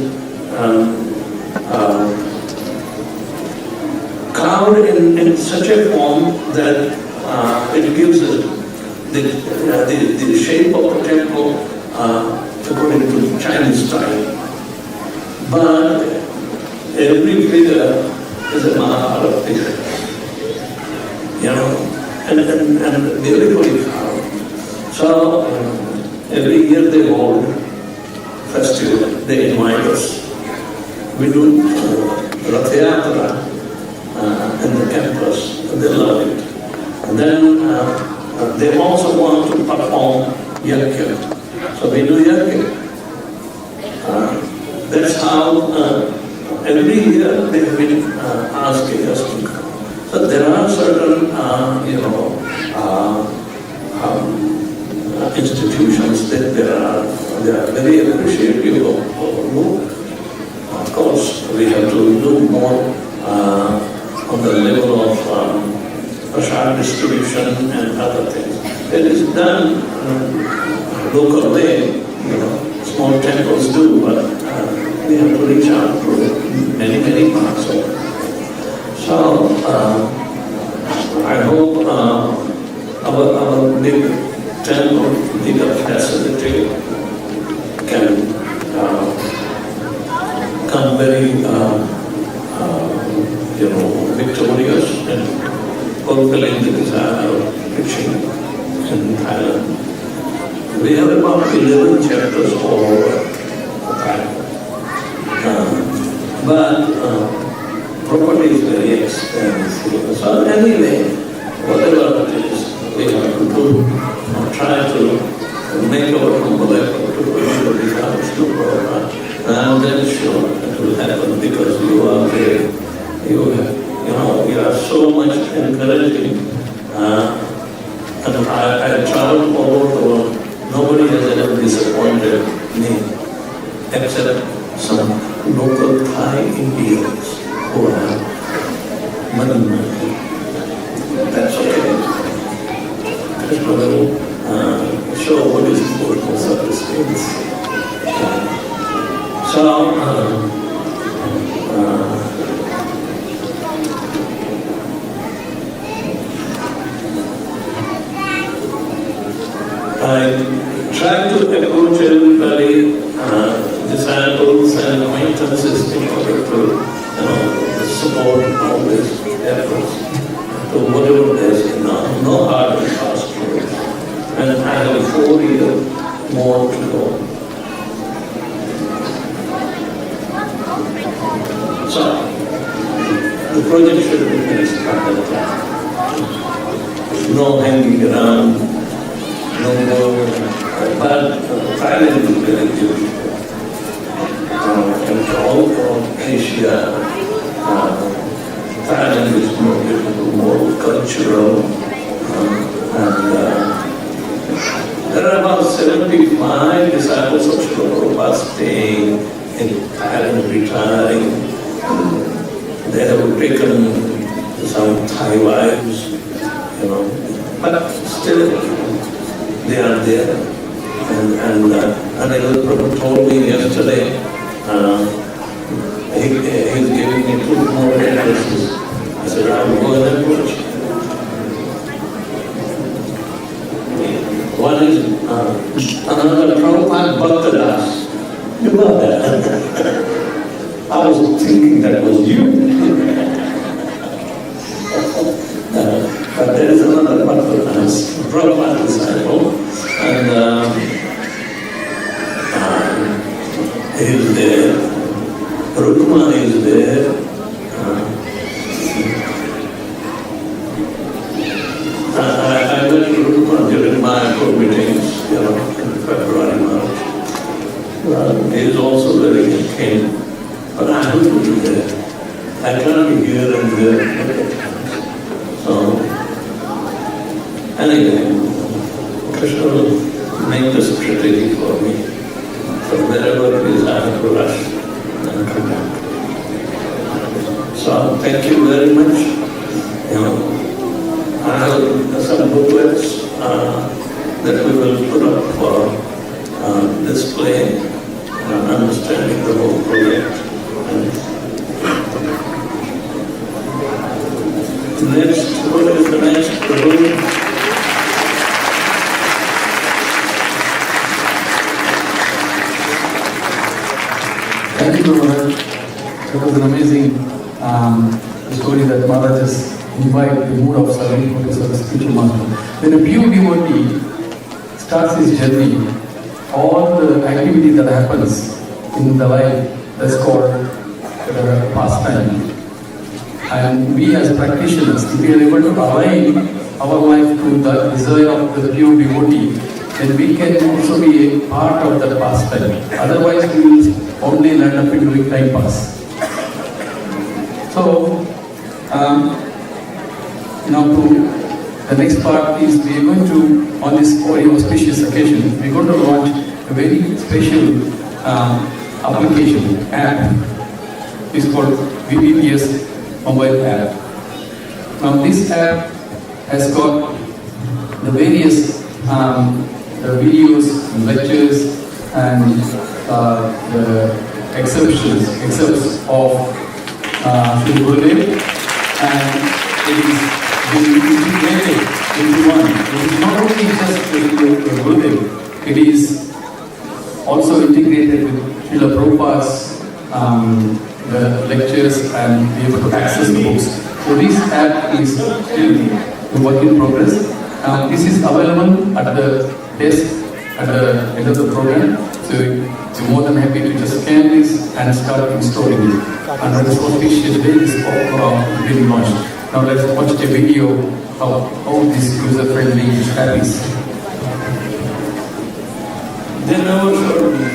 carved in such a form that it gives the shape of the temple according to Chinese style. But every figure is a Maharaj figure, and beautifully carved. So every year they hold festival, they invite us. We do Rathayatra in the campus, and they love it. And then they also want to perform yajna. So we do yajna. That's how every year they've been asking us to come. So there are certain, institutions that they are very appreciative of our work. Of course, we have to do more on the level of prasad distribution and other things. It is done local way, small temples do, but we have to reach out to many, many parts of it. So I hope our big temple, bigger facility can come very victorious and fulfilling the desire of preaching in Thailand. We have about 11 chapters all over Thailand. But property is very expensive. So anyway, whatever it is, we have to do, try to make our humble effort to pursue the desires to Prabhupada. And I'm very sure it will happen because you are there. You are so much encouraging. And I traveled all over the world. Nobody has ever disappointed me except some local Thai Indians who are money. That's okay. Krishna will show what is important of these things. So, I try to approach everybody, disciples and acquaintances in order to support all these efforts. So whatever there is, no hard and fast rules. And I have 4 years more to go. So the project should be finished at that time. No hanging around. No more, but Thailand is very beautiful. And all of Asia, Thailand is more beautiful, more cultural, and there are about 75 disciples of Srila Prabhupada staying in Thailand, retiring. They have taken some Thai wives, but still they are there. And Anil Prabhu told me yesterday, he's giving me 2 more addresses. I said, I will go and approach. One is another Prabhupada Bhaktadas. You know that? I was thinking that was you. But there is another Bhaktadas, Prabhupada disciple, and he is there. Rukma is there. I went to Rukma during my board meetings, in February, March. He is also very keen, but I have to be there. I cannot be here and there. So, anyway, Krishna will make this strategy for me. So wherever it is, I have to rush and come back. So thank you very much. You know, I have some booklets that we will put up for display and understanding the whole project. Next, what is the next program? Thank you, Maharaj. It was an amazing story that Maharaj has imbibed the mood of serving Lotus as a spiritual master. When a pure devotee starts his journey, all the activity that happens in the life, that's called pastime. And we as practitioners, if we are able to align our life to the desire of the pure devotee, then we can also be a part of the pastime. Otherwise, we will only end up in doing time pass. So, now to the next part is we are going to, on this very auspicious occasion, we are going to launch a very special application, app. It's called VBPS mobile app. Now this app has got the various the videos, lectures, and the excerpts of Sri Gurudev, and it is integrated into one. It is not only just the Gurudev, it is also integrated with Srila Prabhupada's the lectures and be able to access the books. So this app is still a work in progress. This is available at the desk at the end of the program. So you're more than happy to just scan this and start installing it. And that is auspicious day is being launched. Now let's watch the video of how this user-friendly app is. They never showed me.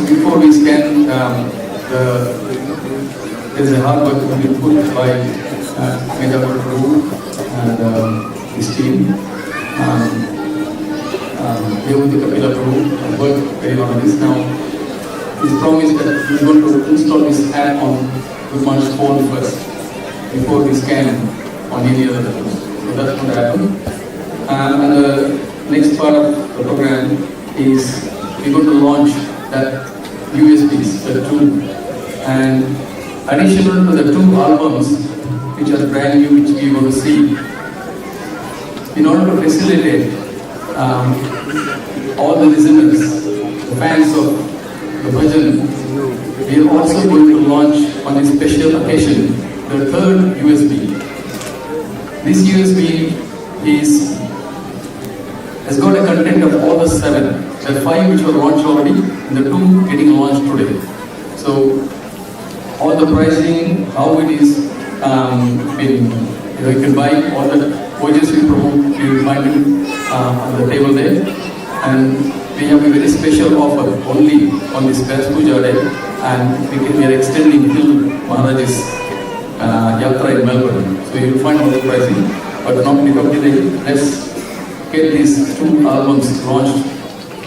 Before we scan, there's a hard work to be put by Vedavyasapriya and his team. Devotee worked very hard on this. Now, he's promised that he's going to install this app on Pushpanjali's phone first before we scan on any other level. So that's going to happen. And the next part of the program is we're going to launch that USBs, the two, and additional to the two albums which are brand new, which we want to see, in order to facilitate all the listeners, the fans of the bhajan, we are also going to launch on a special occasion the third USB. This USB has got a content of all the 7. There are 5 which were launched already, and the 2 getting launched today. So all the pricing, how it is, you can buy all the voyages we promote, you will find it on the table there. And we have a very special offer only on this VyasaPuja day, and we are extending till Maharaj's Yatra in Melbourne. So you will find all the pricing, but not without delay. Let's get these 2 albums launched,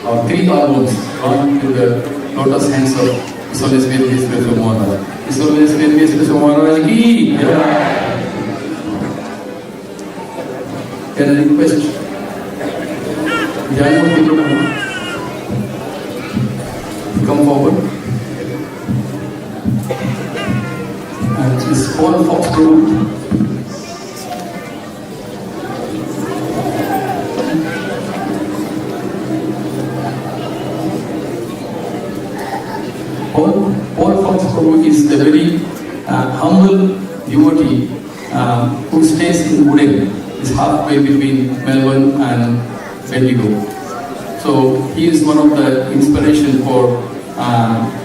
or 3 albums launched to the Lotus hands of His Holiness Vedavyasapriya Maharaj. His Holiness Vedavyasapriya Maharaj ki jai. Can I request Jai people come forward? And this Paul Fox group. Paul Fox group is the very humble devotee who stays in Woodend. Is halfway between Melbourne and Bendigo. So he is one of the inspiration for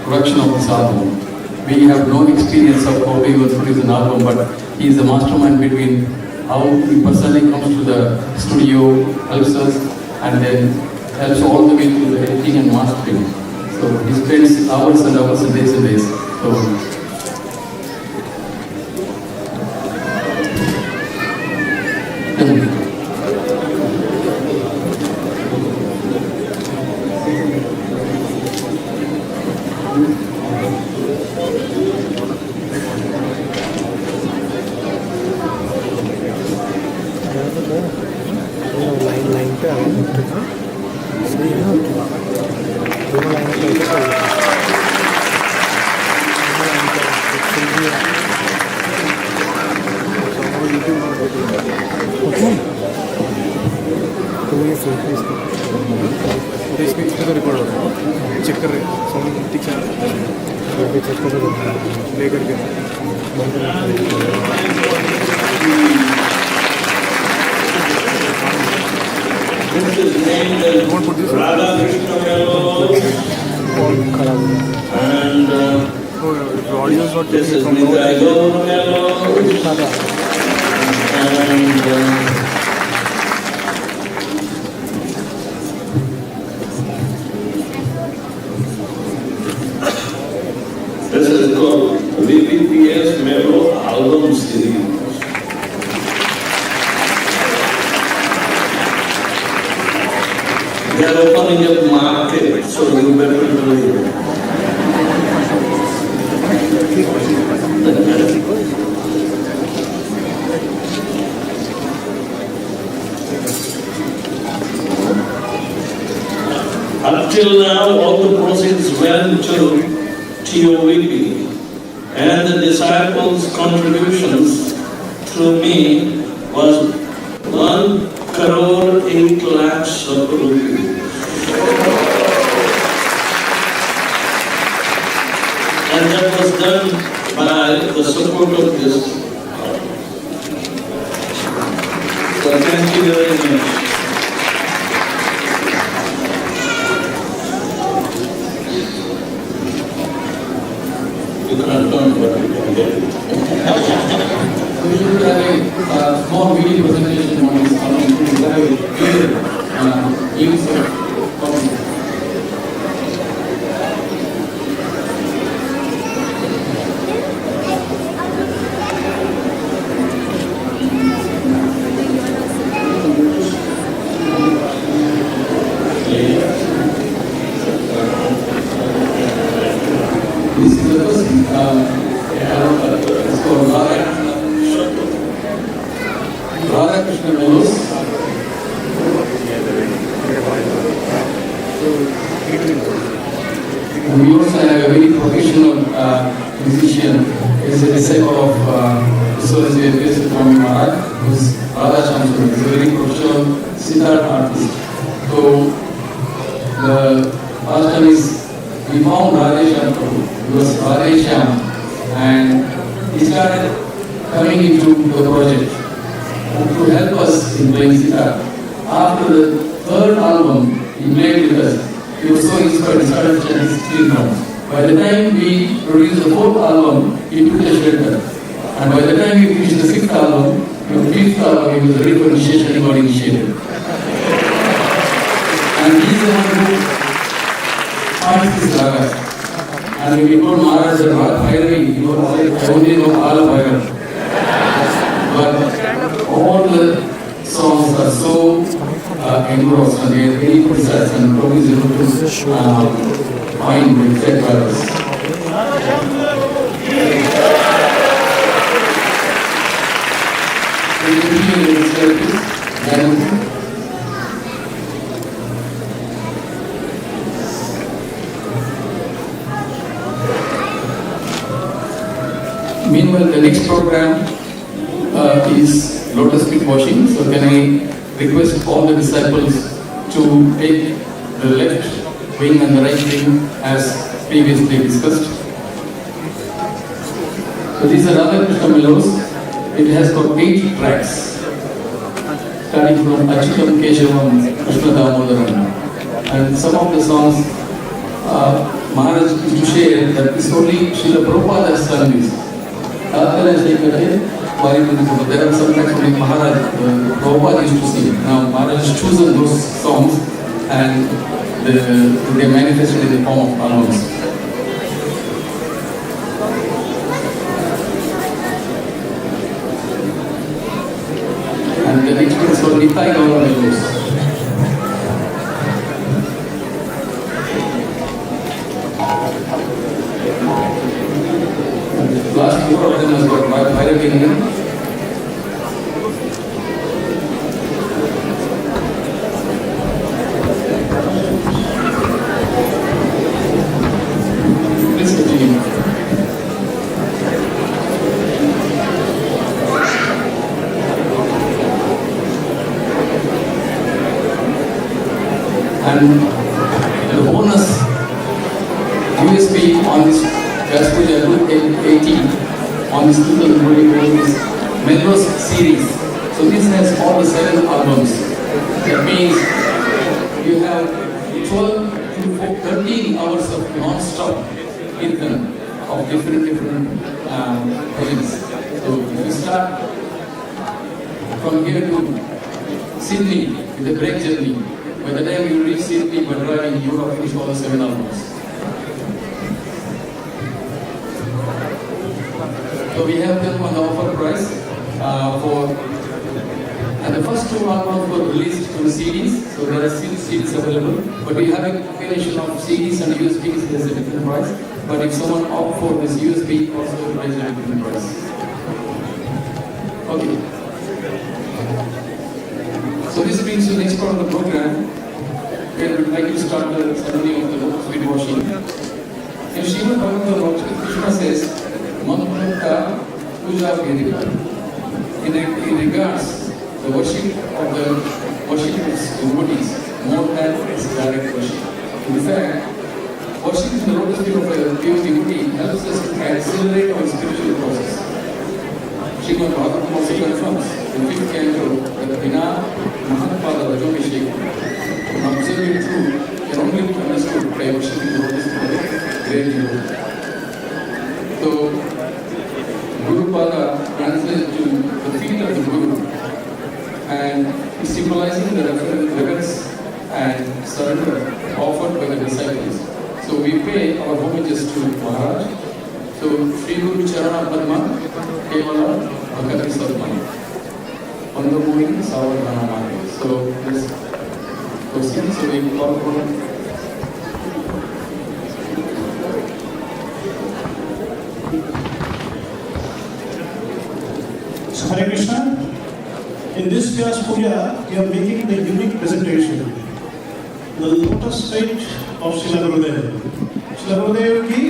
production of this album. We have no experience of how we will produce an album, but he is the mastermind between how he personally comes to the studio, helps us, and then helps all the way to the editing and mastering. So he spends hours and hours and days and days. So this is called VPPS Melo Album Series. They are opening up market, so you better do it. Until now, all the proceeds went to TOVP, and the disciples' contributions through me was 1 crore 8 lakhs of rupees. And that was done by the support of this. So thank you very much. You can't learn, but you can get it. We should have a small video presentation on this album to have a clear use of content. Radha Krishna melodies. We also have a very professional musician. He's a disciple of Vedavyasapriya Maharaj, who's Radha Shamsuri. He's a very professional sitar artist. So the last time is we found Radhesham Prabhu. He was Radhesham, and he started coming into the project to help us in playing sitar. After the third album he played with us, he was so inspired, he started chanting 16 rounds. By the time we produced the fourth album, he took the shelter. And by the time we finished the sixth album, the fifth album, he was ready for initiation, he got initiated. And he is the one who finds this ragas. And when we told Maharaj that Bhairavi, he was like, I only know all of Bhairavi. But all the songs are so engrossed and they are very precise, and Prabhu is able to find the exact values. Meanwhile, the next program is Lotus feet washing. So can I request all the disciples to take the left wing and the right wing as previously discussed. So these are other Krishna melodies. It has got 8 tracks, starting from Achyutam Keshavam Krishna Damodaram. And some of the songs Maharaj used to share that it's only Srila Prabhupada has done this. There are some tracks with Maharaj, Prabhupada used to sing. Now Maharaj has chosen those songs and they manifested in the form of albums. And the next one is called Nitai Gaura Melodies. Last 4 of them has got Bhairavi. And the bonus USP on this VyasaPuja 2018 on this 2024 is Melrose series. So this has all the 7 albums. That means you have 12 to 13 hours of non-stop Kirtan of different things. So if you start from here to Sydney with a break journey, by the time you reach Sydney by driving, you have finished all the 7 albums. So we have them on the offer price and the first 2 albums were released on CDs, so there are still CDs available. But we have a combination of CDs and USBs, there's a different price. But if someone opts for this USB, also there is a different price. Okay. So this brings to the next part of the program, where we would like to start the ceremony of the Lotus feet washing. In Srimad Bhagavatam, Krishna says, Mantra Puja Ceremony. In regards the worship of the worshippers, devotees, more than its direct worship. In fact, worship the Lotus feet of a pure devotee helps us to accelerate our spiritual process. Srimad Bhagavatam also confirms in 5th canto that Vina Mahapada Rajobhishek, an observing truth, can only be understood by worshiping the Lotus feet of a great devotee. So, Guru Pada translates to the feet of the Guru, and is symbolizing the reverence and surrender offered by the disciples. So we pay our homages to Maharaj. So Sri Guru Charana Padma, Kevala, Bhakati Sarvana, Pandamuri, Savardhana Mani. So let's proceed. So we call for Hare Krishna. In this VyasaPuja, we are making the unique presentation. The Lotus feet of Srila Gurudev. Srila Gurudev ki.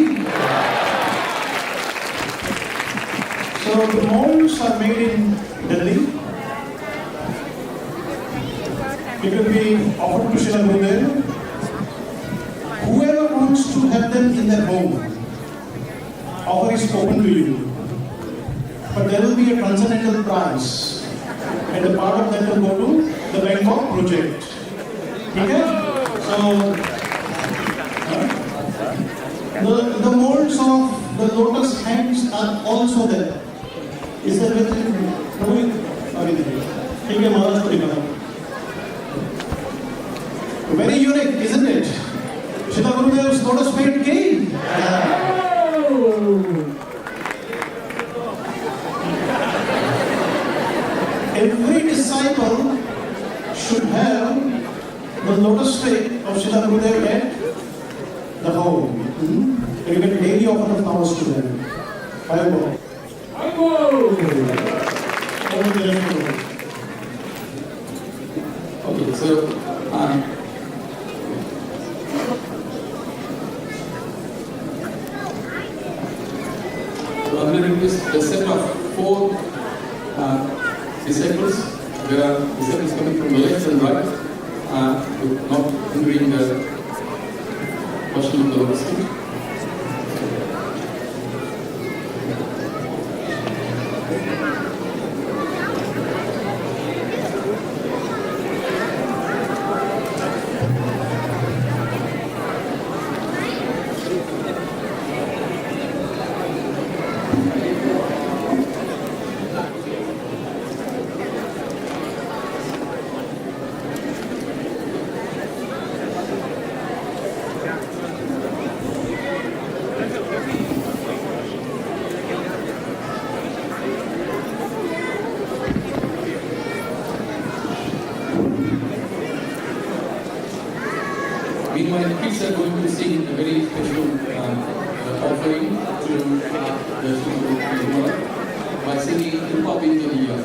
So the molds are made in Delhi. It will be offered to Srila Gurudev. Whoever wants to have them in their home, offer is open to you. But there will be a transcendental price. And a part of that will go to the Bangkok project. Okay? So, the molds of the lotus hands are also there. Is there anything doing? Okay, Maharaj, very unique, isn't it? Srila Gurudev's lotus feet came. Every disciple should have the lotus feet of Srila Gurudev at the home. And you can daily offer the flowers to them. I will. Okay, so I'm going to request a set of 4 disciples. There are disciples coming from the left and right, not hindering the question of the lotus feet. Meanwhile, kids are going to sing a very special offering to the Sri by singing Hip-Hop into the Year.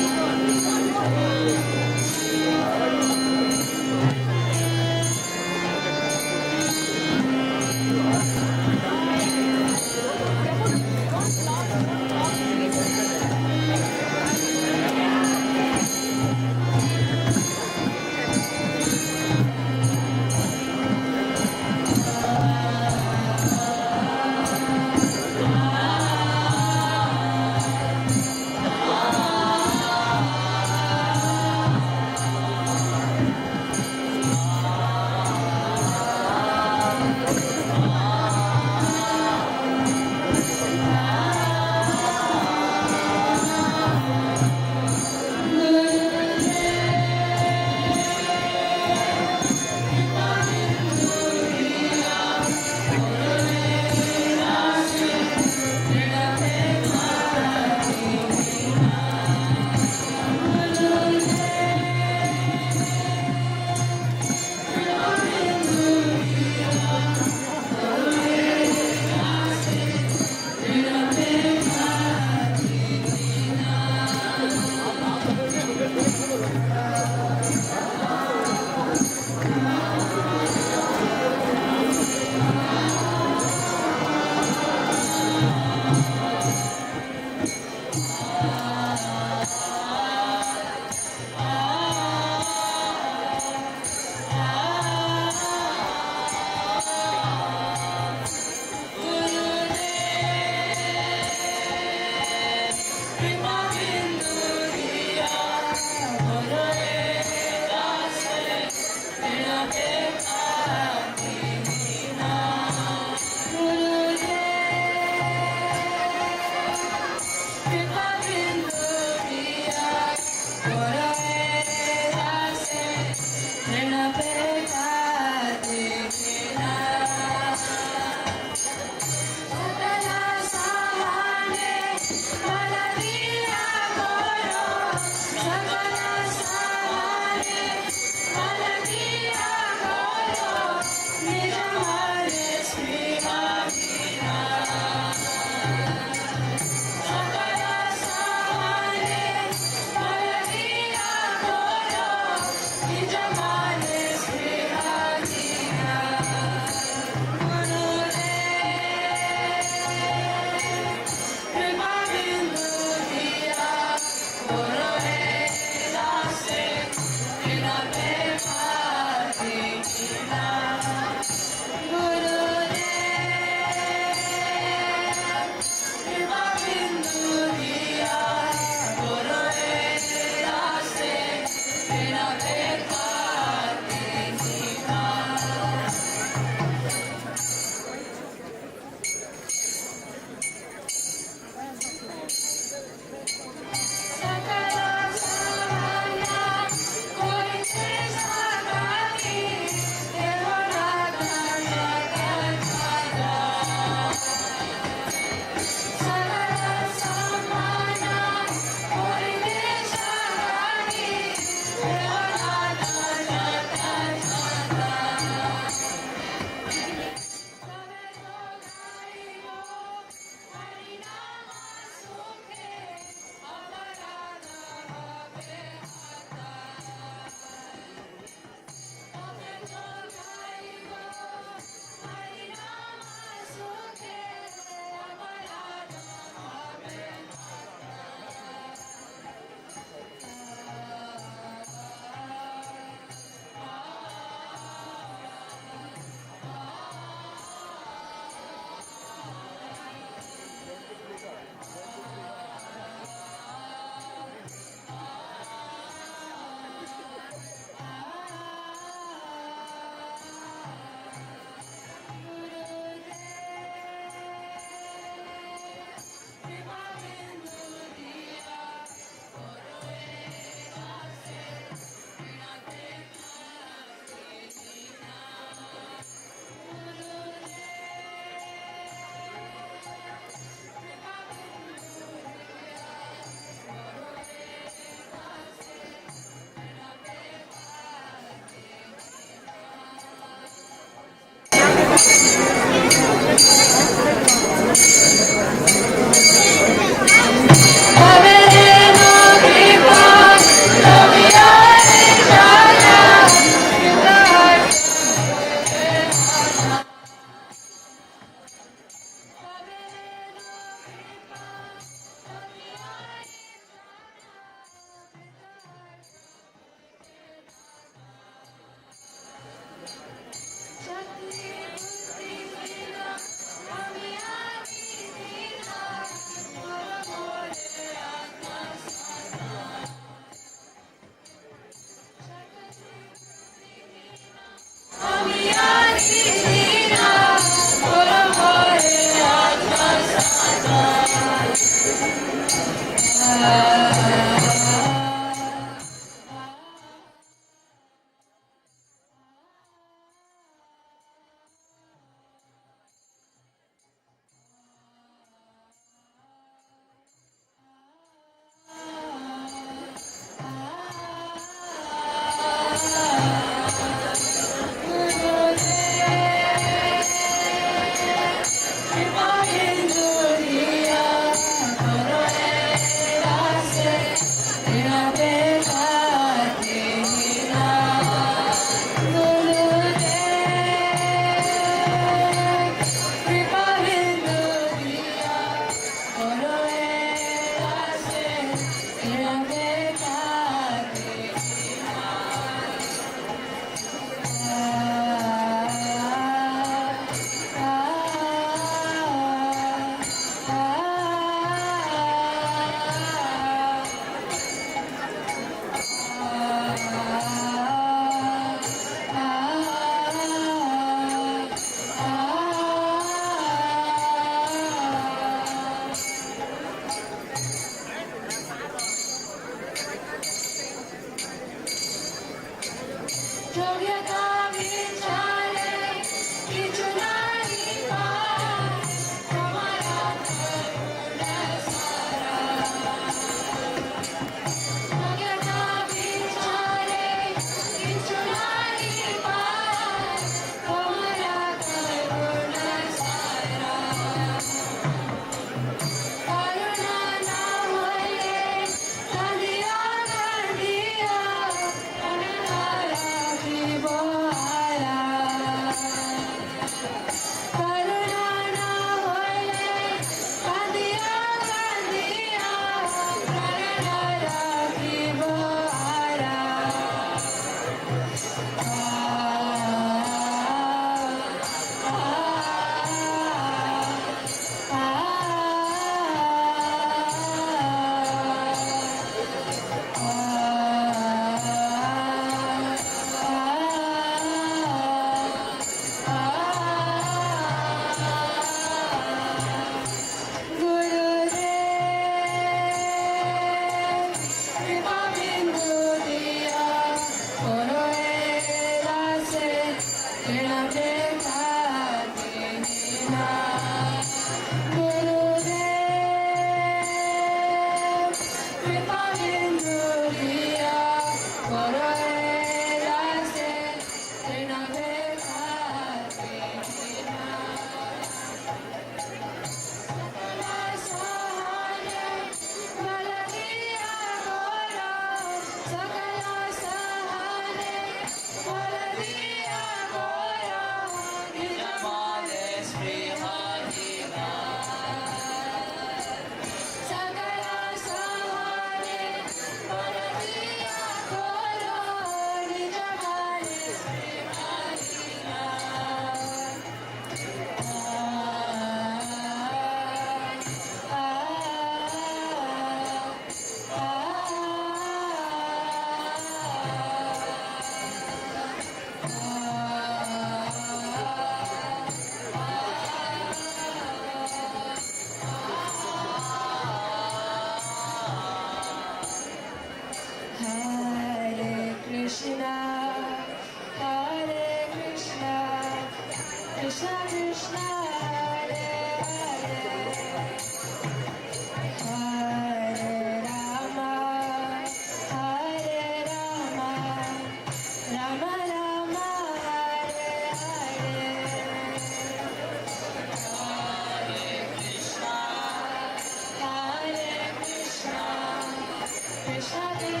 Hare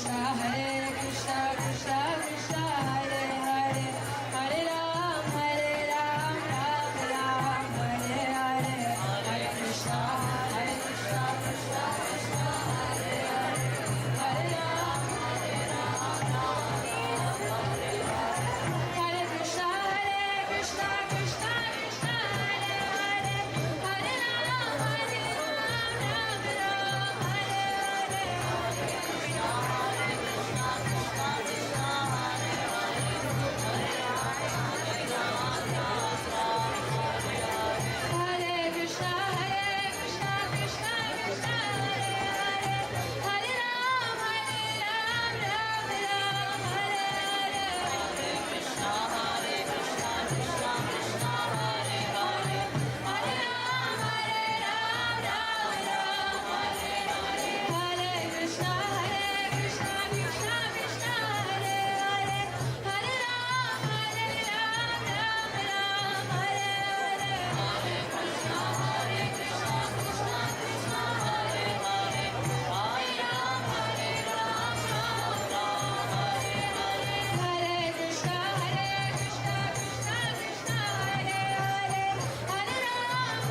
Krishna, Hare Krishna, Krishna Krishna, Hare Hare, Hare Ram, Ram Ram, Hare Hare, Hare Krishna, Krishna Krishna, Hare Hare, Hare Ram, Ram Hare Krishna, Krishna Krishna, Krishna Hare Hare, Hare Ram, Ram Ram, Hare Hare, Hare Krishna, Krishna Krishna, Krishna Hare Hare, Hare Ram, Hare Krishna, Krishna Krishna, Krishna Hare Hare, Hare Ram, Ram Ram, Hare Hare, Hare Krishna, Krishna Krishna, Krishna Hare Hare, Hare Ram, Ram Hare Krishna, Krishna Krishna, Krishna Hare Hare, Hare Ram, Ram Hare Hare, Hare Krishna, Krishna Krishna, Krishna Hare Hare, Hare Ram,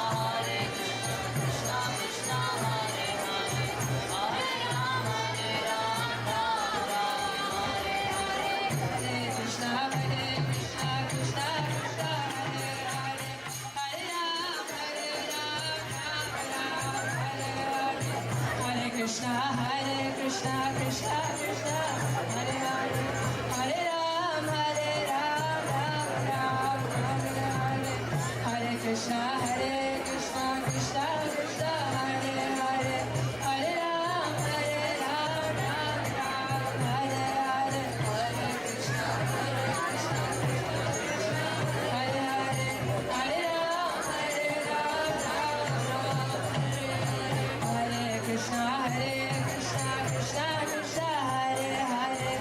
Hare Krishna, Krishna Krishna, Krishna Hare Hare, Hare Ram, Hare Krishna, Krishna Krishna, Hare Hare, Hare Ram, Hare Krishna, Krishna Krishna, Krishna Hare Hare, Hare Ram, Hare Krishna, Krishna Krishna, Krishna Hare Hare, Hare Ram, Ram Hare Krishna, Krishna Krishna, Krishna Hare Hare, Hare Ram, Ram Hare Hare, Hare Krishna, Krishna Hare Hare, Hare Ram, Hare Krishna, Krishna Krishna, Krishna Hare Hare,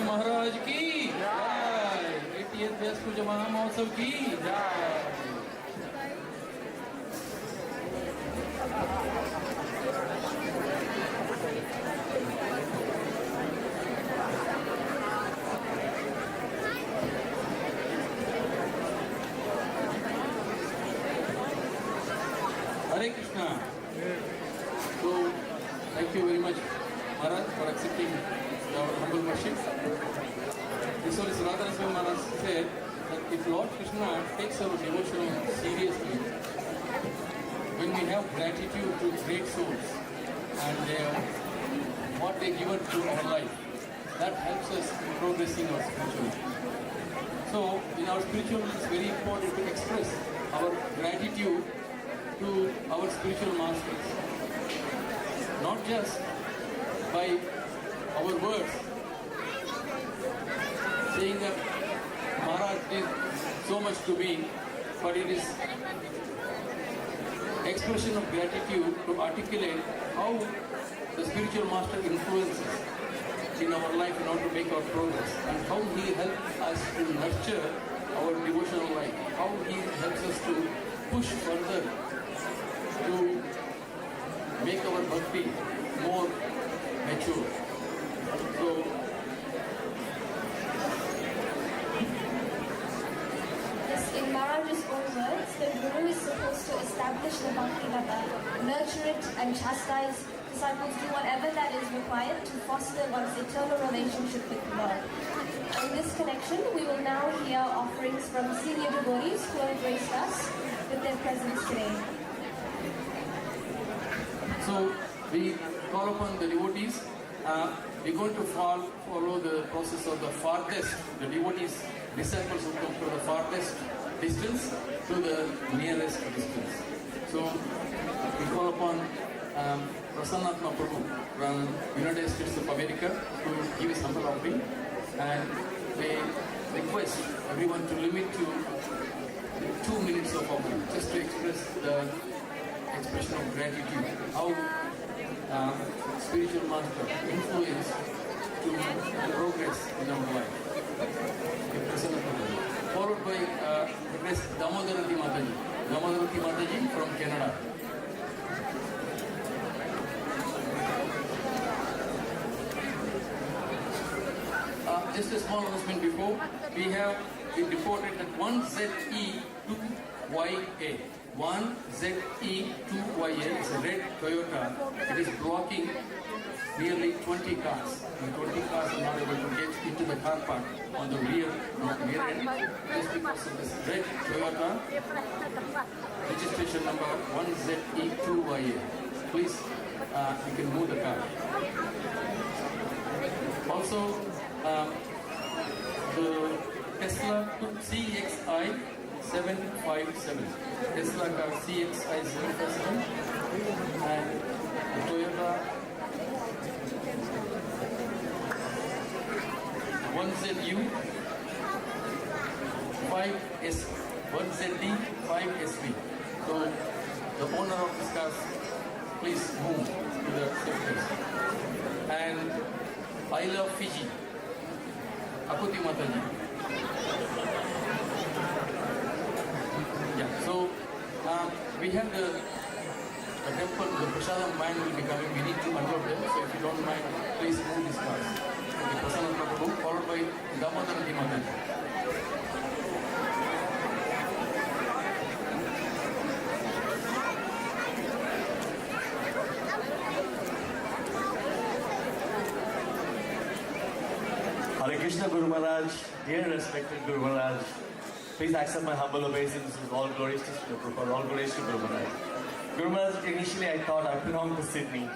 महाराज की जय। 80th व्यासपूजा महामहोत्सव की जय। Hare Krishna. So, thank you very much, Maharaj, for accepting our humble worship. This was Radha Swami Maharaj said that if Lord Krishna takes our devotion seriously, when we have gratitude to great souls and what they give us to our life, that helps us in progressing our spirituality. So, in our spirituality, it's very important to express our gratitude to our spiritual masters, not just by our words, saying that Maharaj did so much to me, but it is expression of gratitude to articulate how the spiritual master influences in our life in order to make our progress, and how he helps us to nurture our devotional life, how he helps us to push further to make our bhakti more mature. So, yes, in Maharaj's own words, the Guru is supposed to establish the bhakti lata, nurture it and chastise disciples, do whatever that is required to foster one's eternal relationship with the Lord. In this connection, we will now hear offerings from senior devotees who have graced us with their presence today. So we call upon the devotees. We're going to follow the process of the farthest, the devotees, disciples who come from the farthest distance to the nearest distance. So we call upon Prasannatma Prabhu from United States of America to give his humble offering, and we request everyone to limit to 2 minutes of offering, just to express the expression of gratitude, how spiritual master influence to progress in our life. by Request Damodarati Mataji. Damodarati Mataji from Canada. Just a small announcement before. We have been reported that 1ZE2YA. 1ZE2YA is a red Toyota. It is blocking nearly 20 cars. The 20 cars are not able to get into the car park on the rear end just because of this red Toyota registration number 1ZE2YA. Please, you can move the car. Also, the Tesla CXI 757. Tesla car CXI 757 and the Toyota 1ZU 5S 1ZD 5SV. So the owner of this car, please move to the safe place. And I love Fiji. Akuti Mataji. Yeah, so we have the temple, the Prasadam man will be coming. We need to unload them. So if you don't mind, please move these cars. The Prasadam Prabhu followed by Damodarati Mataji. Hare Krishna Guru Maharaj, dear respected Guru Maharaj, please accept my humble obeisance with all glories to Srila Prabhupada, all glories to Guru Maharaj. Guru Maharaj, initially I thought I belonged to Sydney,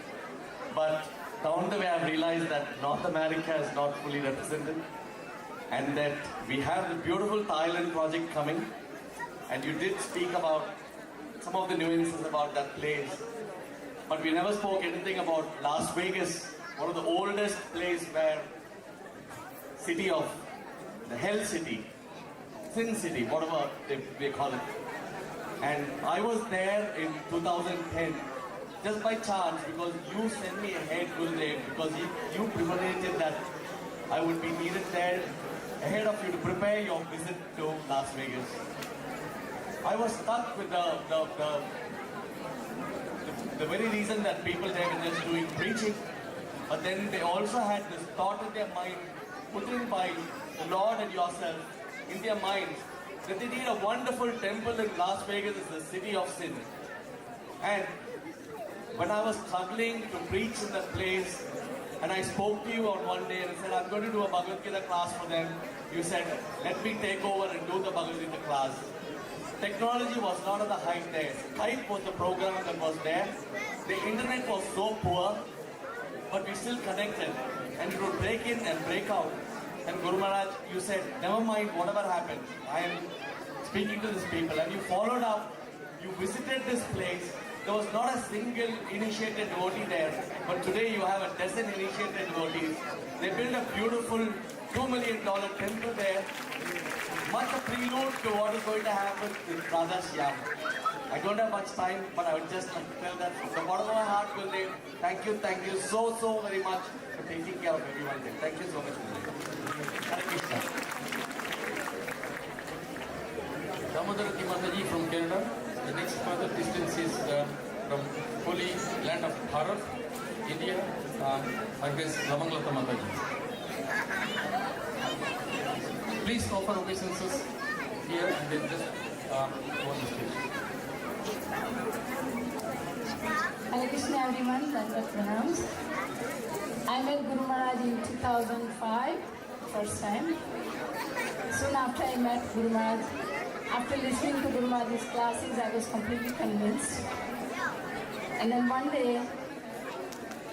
but down the way I've realized that North America is not fully represented and that we have the beautiful Thailand project coming, and you did speak about some of the nuances about that place, but we never spoke anything about Las Vegas, one of the oldest places where city of the Hell City, Sin City, whatever they call it. And I was there in 2010 just by chance because you sent me ahead, Gurudev, because you premeditated that I would be needed there ahead of you to prepare your visit to Las Vegas. I was stuck with the very reason that people there were just doing preaching, but then they also had this thought in their mind, put in by the Lord and yourself in their minds, that they need a wonderful temple in Las Vegas, is the city of sin. And when I was struggling to preach in that place, and I spoke to you on one day and said, I'm going to do a Bhagavad Gita class for them, you said, let me take over and do the Bhagavad Gita class. Technology was not at the height there. Skype was the program that was there. The internet was so poor, but we still connected. And it would break in and break out. And Guru Maharaj, you said, never mind whatever happened. I am speaking to these people. And you followed up. You visited this place. There was not a single initiated devotee there. But today you have a dozen initiated devotees. They built a beautiful $2 million temple there. Much a prelude to what is going to happen with Radha Shyam. I don't have much time, but I would just like to tell that from the bottom of my heart, Gurudev, thank you so very much for taking care of everyone there. Thank you so much, Gurudev. Hare Krishna. Damodarati Mataji from Canada. The next further distance is from holy land of Bharat, India, I guess Lamanglata Mataji. Please offer obeisances here and then just go on the stage. Hare Krishna everyone, Dandavat Pranams. I met Guru Maharaj in 2005, first time. Soon after I met Guru Maharaj, after listening to Guru Maharaj's classes, I was completely convinced. And then one day,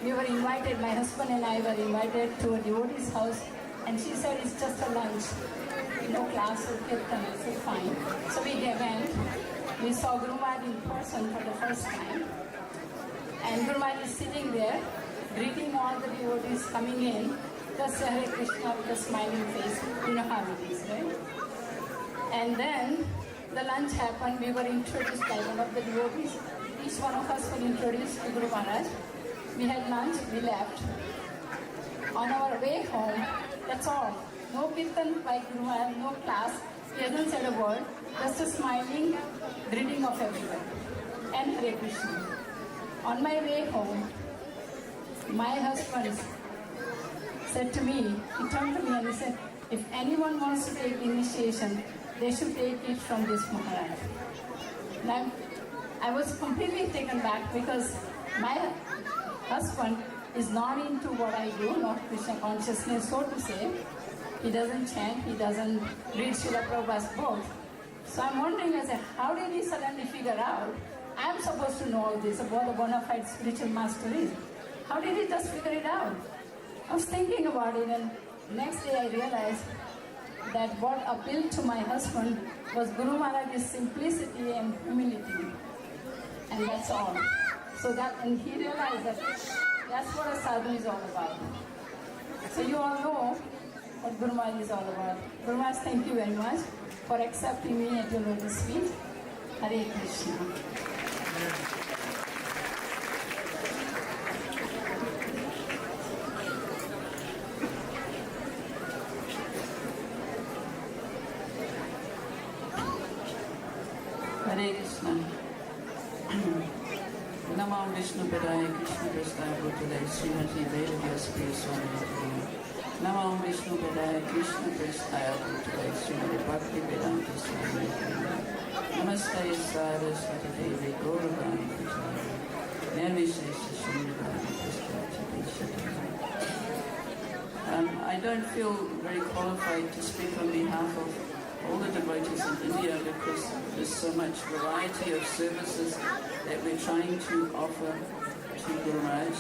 we were invited, my husband and I were invited to a devotee's house, and she said it's just a lunch, no class or Kirtan. I said fine. So we went. We saw Guru Maharaj in person for the first time. And Guru Maharaj is sitting there, greeting all the devotees coming in, just Hare Krishna with a smiling face. You know how it is, right? And then the lunch happened. We were introduced by one of the devotees. Each one of us were introduced to Guru Maharaj. We had lunch, we left. On our way home, that's all. No Kirtan by Guru Maharaj, no class. He hasn't said a word, just a smiling greeting of everyone. And Hare Krishna. On my way home, my husband said to me, he turned to me and he said, if anyone wants to take initiation, they should take it from this Maharaj. And I was completely taken back because my husband is not into what I do, not Krishna consciousness, so to say. He doesn't chant, he doesn't read Srila Prabhupada's book. So I'm wondering, I said, how did he suddenly figure out I'm supposed to know all this about the bona fide spiritual master is? How did he just figure it out? I was thinking about it, and next day I realized that what appealed to my husband was Guru Maharaj's simplicity and humility. And that's all. So that, and he realized that that's what a sadhu is all about. So you all know what Guru Maharaj is all about. Guru Maharaj, thank you very much for accepting me at your lotus feet. Hare Krishna. Hare Krishna. Namo Vishnu Padaya Krishna Prasthaya Bhutale Srimati Vedavyasapriya Swami. Namo Vishnu Padaya Krishna Prasthaya Bhutale Srimati Bhakti Vedanta Swami. Namaste Saraswati Devi Gauravani Krishna. Nirvishesha Srimati I don't feel very qualified to speak on behalf of all the devotees in India because there's so much variety of services that we're trying to offer to Guru Maharaj.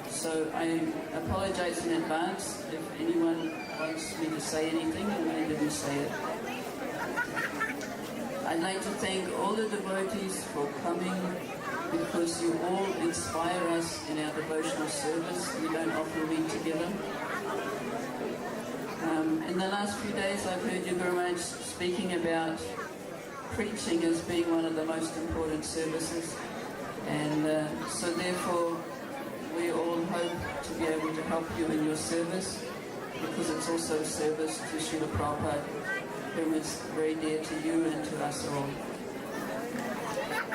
So I apologize in advance if anyone wants me to say anything and I didn't say it. I'd like to thank all the devotees for coming because you all inspire us in our devotional service. We don't often meet together. In the last few days I've heard you, Guru Maharaj, speaking about preaching as being one of the most important services, and so therefore we all hope to be able to help you in your service because it's also a service to Srila Prabhupada, whom is very dear to you and to us all.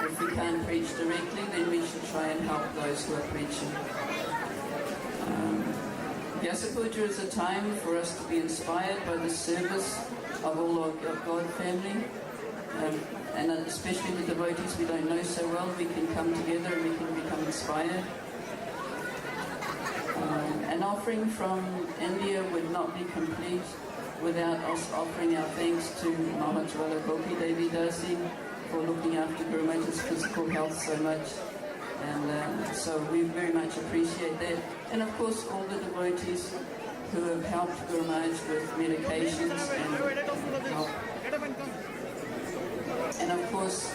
If we can't preach directly, then we should try and help those who are preaching. VyasaPuja is a time for us to be inspired by the service of all our God family, and especially the devotees we don't know so well. We can come together and we can become inspired. An offering from India would not be complete without us offering our thanks to Mahatwala Gopi Devi Dasi for looking after Guru Maharaj's physical health so much. And so we very much appreciate that. And of course all the devotees who have helped Guru Maharaj with medications and help. And of course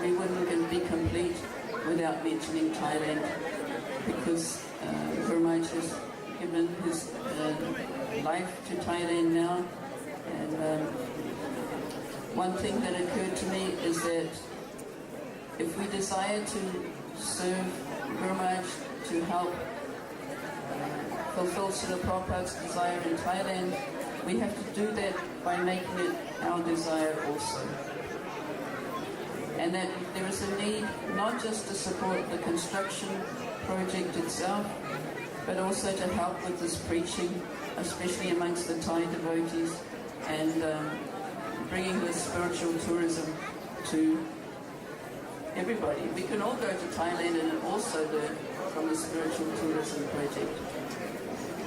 we wouldn't be complete without mentioning Thailand because Guru Maharaj has given his life to Thailand now. And one thing that occurred to me is that if we desire to serve Guru Maharaj to help fulfill Srila Prabhupada's desire in Thailand, we have to do that by making it our desire also. And that there is a need not just to support the construction project itself, but also to help with this preaching, especially amongst the Thai devotees, and bringing this spiritual tourism to everybody. We can all go to Thailand and also learn from the spiritual tourism project.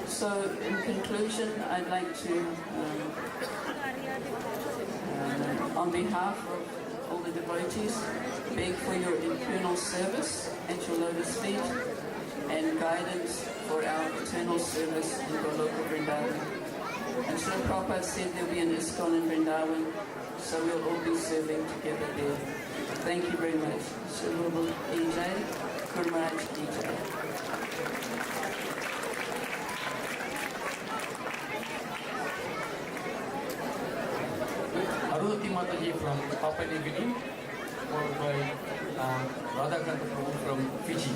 So in conclusion, I'd like to, on behalf of all the devotees, beg for your eternal service at your lotus feet and guidance for our eternal service in Goloka Vrindavan. And Srila Prabhupada said there'll be an ISKCON in Vrindavan, so we'll all be serving together there. Thank you very much. Srila Ejai, Guru Maharaj Ejai. Arati Mataji from Papua New Guinea, followed by Radhakanta Prabhu from Fiji.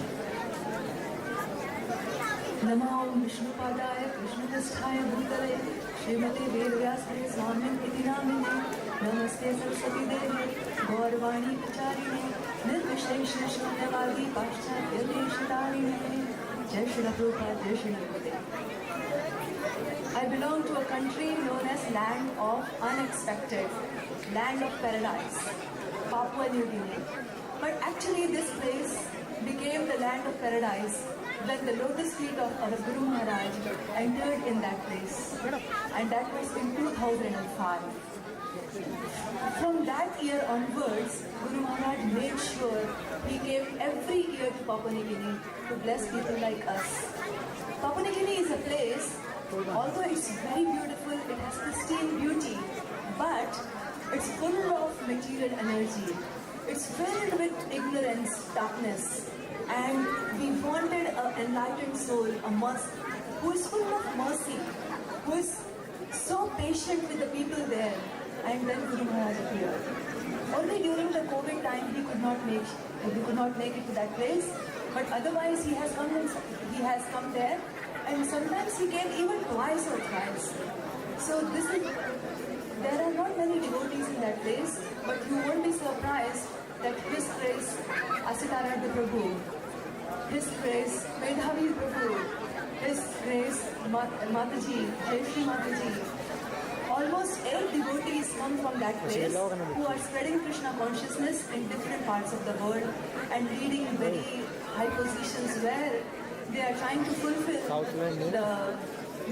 Namo Vishnu Padaya Krishna Prasthaya Bhutale Srimati Vedavyasapriya Swami Iti Namine नमस्ते सरस्वती देवी गौरवाणी प्रचारिणे निर्विशेष शून्यवादी पाश्चात्य देशतारिणे जय श्री प्रभुपाद जय Shri Gurudev. I belong to a country known as Land of Unexpected, Land of Paradise, Papua New Guinea. But actually this place became the land of paradise when the lotus feet of our Guru Maharaj entered in that place. And that was in 2005. From that year onwards, Guru Maharaj made sure he came every year to Papua New Guinea to bless people like us. Papua New Guinea is a place, although it's very beautiful, it has pristine beauty, but it's full of material energy. It's filled with ignorance, darkness, and we wanted an enlightened soul, who is full of mercy, who is so patient with the people there. And then Guru Maharaj appeared. Only during the COVID time we could not make it to that place, but otherwise he has come there, and sometimes he came even twice or thrice. So there are not many devotees in that place, but you won't be surprised that His Grace Asitarada Prabhu, His Grace Vedavyasapriya Prabhu, His Grace Mataji, Jayashree Mataji, almost 8 devotees come from that place who are spreading Krishna consciousness in different parts of the world and leading very high positions where they are trying to fulfill the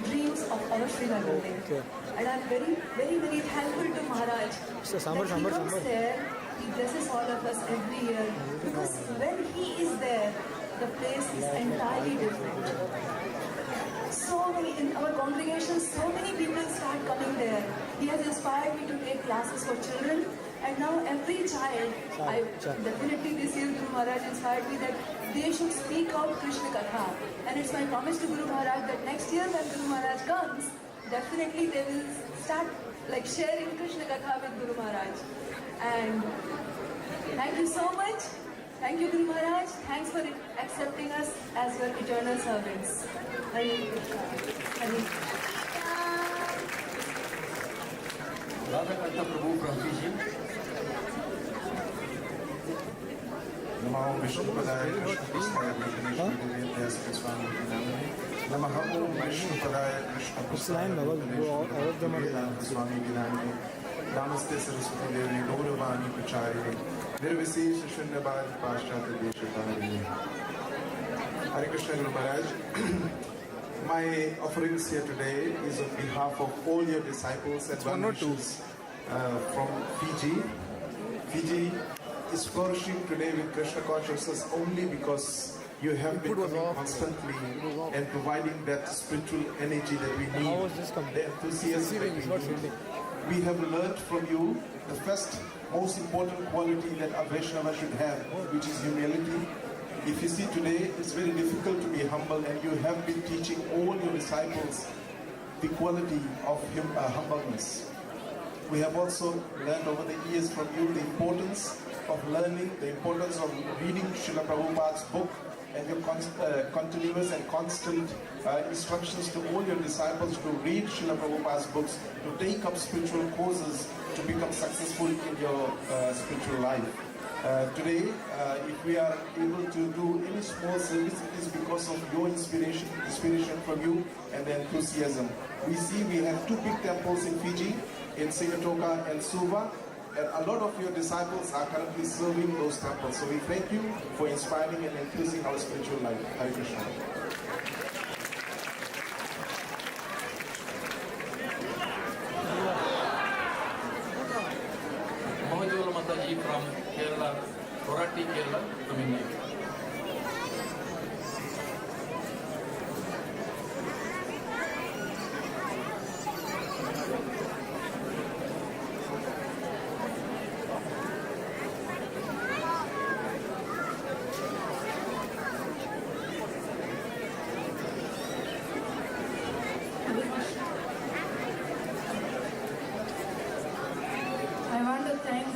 dreams of our Sri Gurudev. And I am very, very, very thankful to Maharaj that he comes there, he blesses all of us every year, because when he is there, the place is entirely different. So many, in our congregation, so many people start coming there. He has inspired me to take classes for children, and now every child, definitely this year Guru Maharaj inspired me that they should speak out Krishna Katha. And it's my promise to Guru Maharaj that next year when Guru Maharaj comes, definitely they will start sharing Krishna Katha with Guru Maharaj. And thank you so much. Thank you, Guru Maharaj. Thanks for accepting us as your eternal servants. Hare Krishna. Hare Radha Prabhu from Fiji. Namo Vishnu Padaya Krishna Prasthaya Vedavyasapriya Swami Vinamani. Namaha Om Vishnu Padaya Krishna Prasthaya Vedavyasapriya Swami Vinamani. Namaste Saraswati Devi Gauravani Pracharini. Nirvisesha Shunyabadi Paschata Deshatari. Hare Krishna Guru Maharaj. My offerings here today is on behalf of all your disciples and well-wishers from Fiji. Fiji is flourishing today with Krishna consciousness only because you have been coming constantly and providing that spiritual energy that we need, the enthusiasm that we need. We have learned from you the first most important quality that a Vaishnava should have, which is humility. If you see today, it's very difficult to be humble, and you have been teaching all your disciples the quality of humbleness. We have also learned over the years from you the importance of learning, the importance of reading Srila Prabhupada's book, and your continuous and constant instructions to all your disciples to read Srila Prabhupada's books, to take up spiritual courses, to become successful in your spiritual life. Today, if we are able to do any small service, it is because of your inspiration from you and the enthusiasm. We see we have 2 big temples in Fiji, in Sigatoka and Suva, and a lot of your disciples are currently serving those temples. So we thank you for inspiring and infusing our spiritual life. Hare Krishna. Mataji from Kerala, Arati, Kerala, from India. I want to thank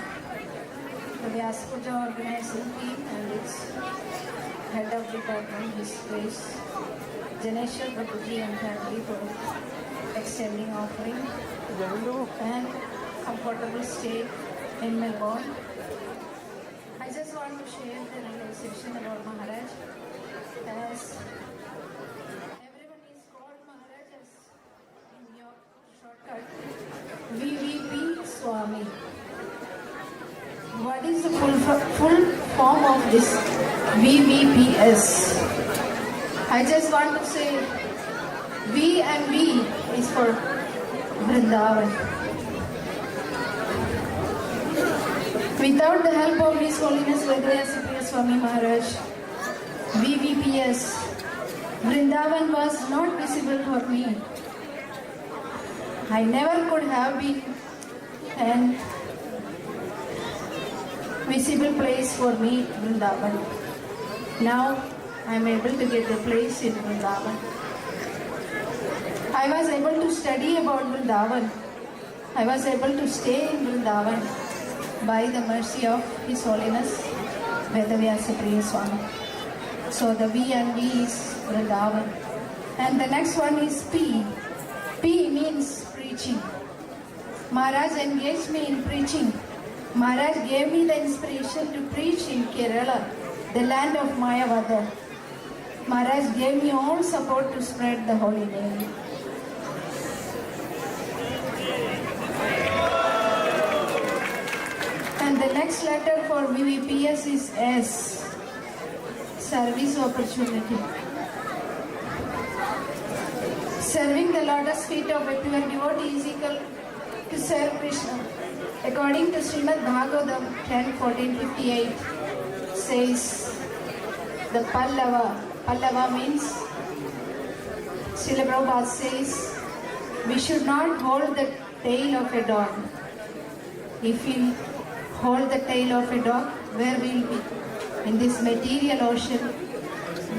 the VyasaPuja organizing team and its head of department, His Grace Janeshwar Prabhuji and family for extending offering. And comfortable stay in Melbourne. I just want to share the realization about Maharaj. As everyone is called Maharaj as in your shortcut, VVP Swami. What is the full form of this VVPS? I just want to say V and V is for Vrindavan. Without the help of His Holiness Vedavyasapriya Swami Maharaj, VVPS, Vrindavan was not visible for me. I never could have been an visible place for me, Vrindavan. Now I am able to get a place in Vrindavan. I was able to study about Vrindavan. I was able to stay in Vrindavan by the mercy of His Holiness Vedavyasapriya Swami. So the V and V is Vrindavan. And the next one is P. P means preaching. Maharaj engaged me in preaching. Maharaj gave me the inspiration to preach in Kerala, the land of Mayavada. Maharaj gave me all support to spread the holy name. And the next letter for VVPS is S. Service opportunity. Serving the lotus feet of a pure devotee is equal to serve Krishna. According to Srimad Bhagavatam 10:14-58 says the Pallava means, Srila Prabhupada says, we should not hold the tail of a dog. If we hold the tail of a dog, where will we be? In this material ocean,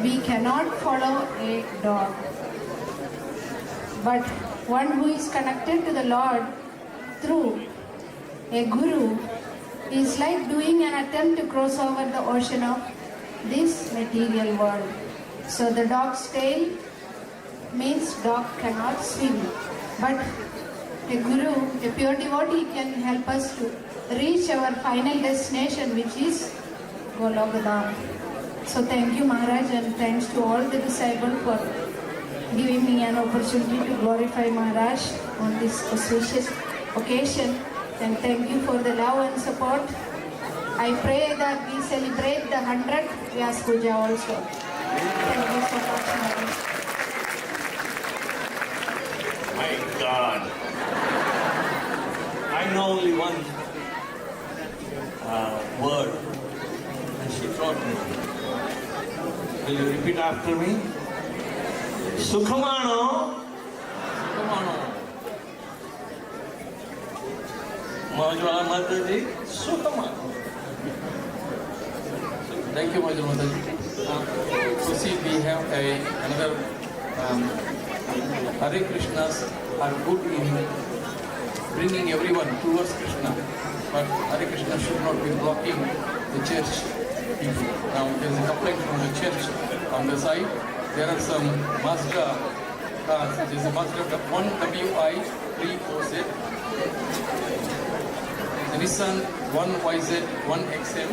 we cannot follow a dog. But one who is connected to the Lord through a guru is like doing an attempt to cross over the ocean of this material world. So the dog's tail means dog cannot swim. But a guru, a pure devotee, can help us to reach our final destination, which is Golokadam. So thank you, Maharaj, and thanks to all the disciples for giving me an opportunity to glorify Maharaj on this auspicious occasion. And thank you for the love and support. I pray that we celebrate the 100th VyasaPuja also. Thank you so much, Maharaj. My God. I know only one word, and she taught me. Will you repeat after me? Sukhamano. Sukhamano. Mahajwala Mataji, Sukhamano. Thank you, Mahajwala Mataji. Proceed, we have another Hare Krishnas are good in bringing everyone towards Krishna, but Hare Krishna should not be blocking the church people. Now there is a complaint from the church on the side. There are some Mazda cars. There is a Mazda 1WI 3OZ, the Nissan 1YZ 1XM,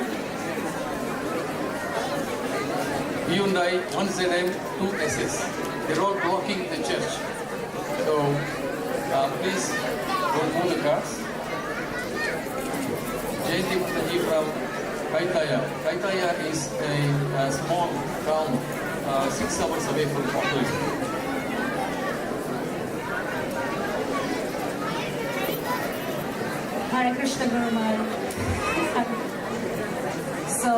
Hyundai 1ZM 2SS. They are all blocking the church. So please don't move the cars. Jayanti Mataji from Kaitaya. Kaitaya is a small town 6 hours away from Lotus. Hare Krishna Guru Maharaj. So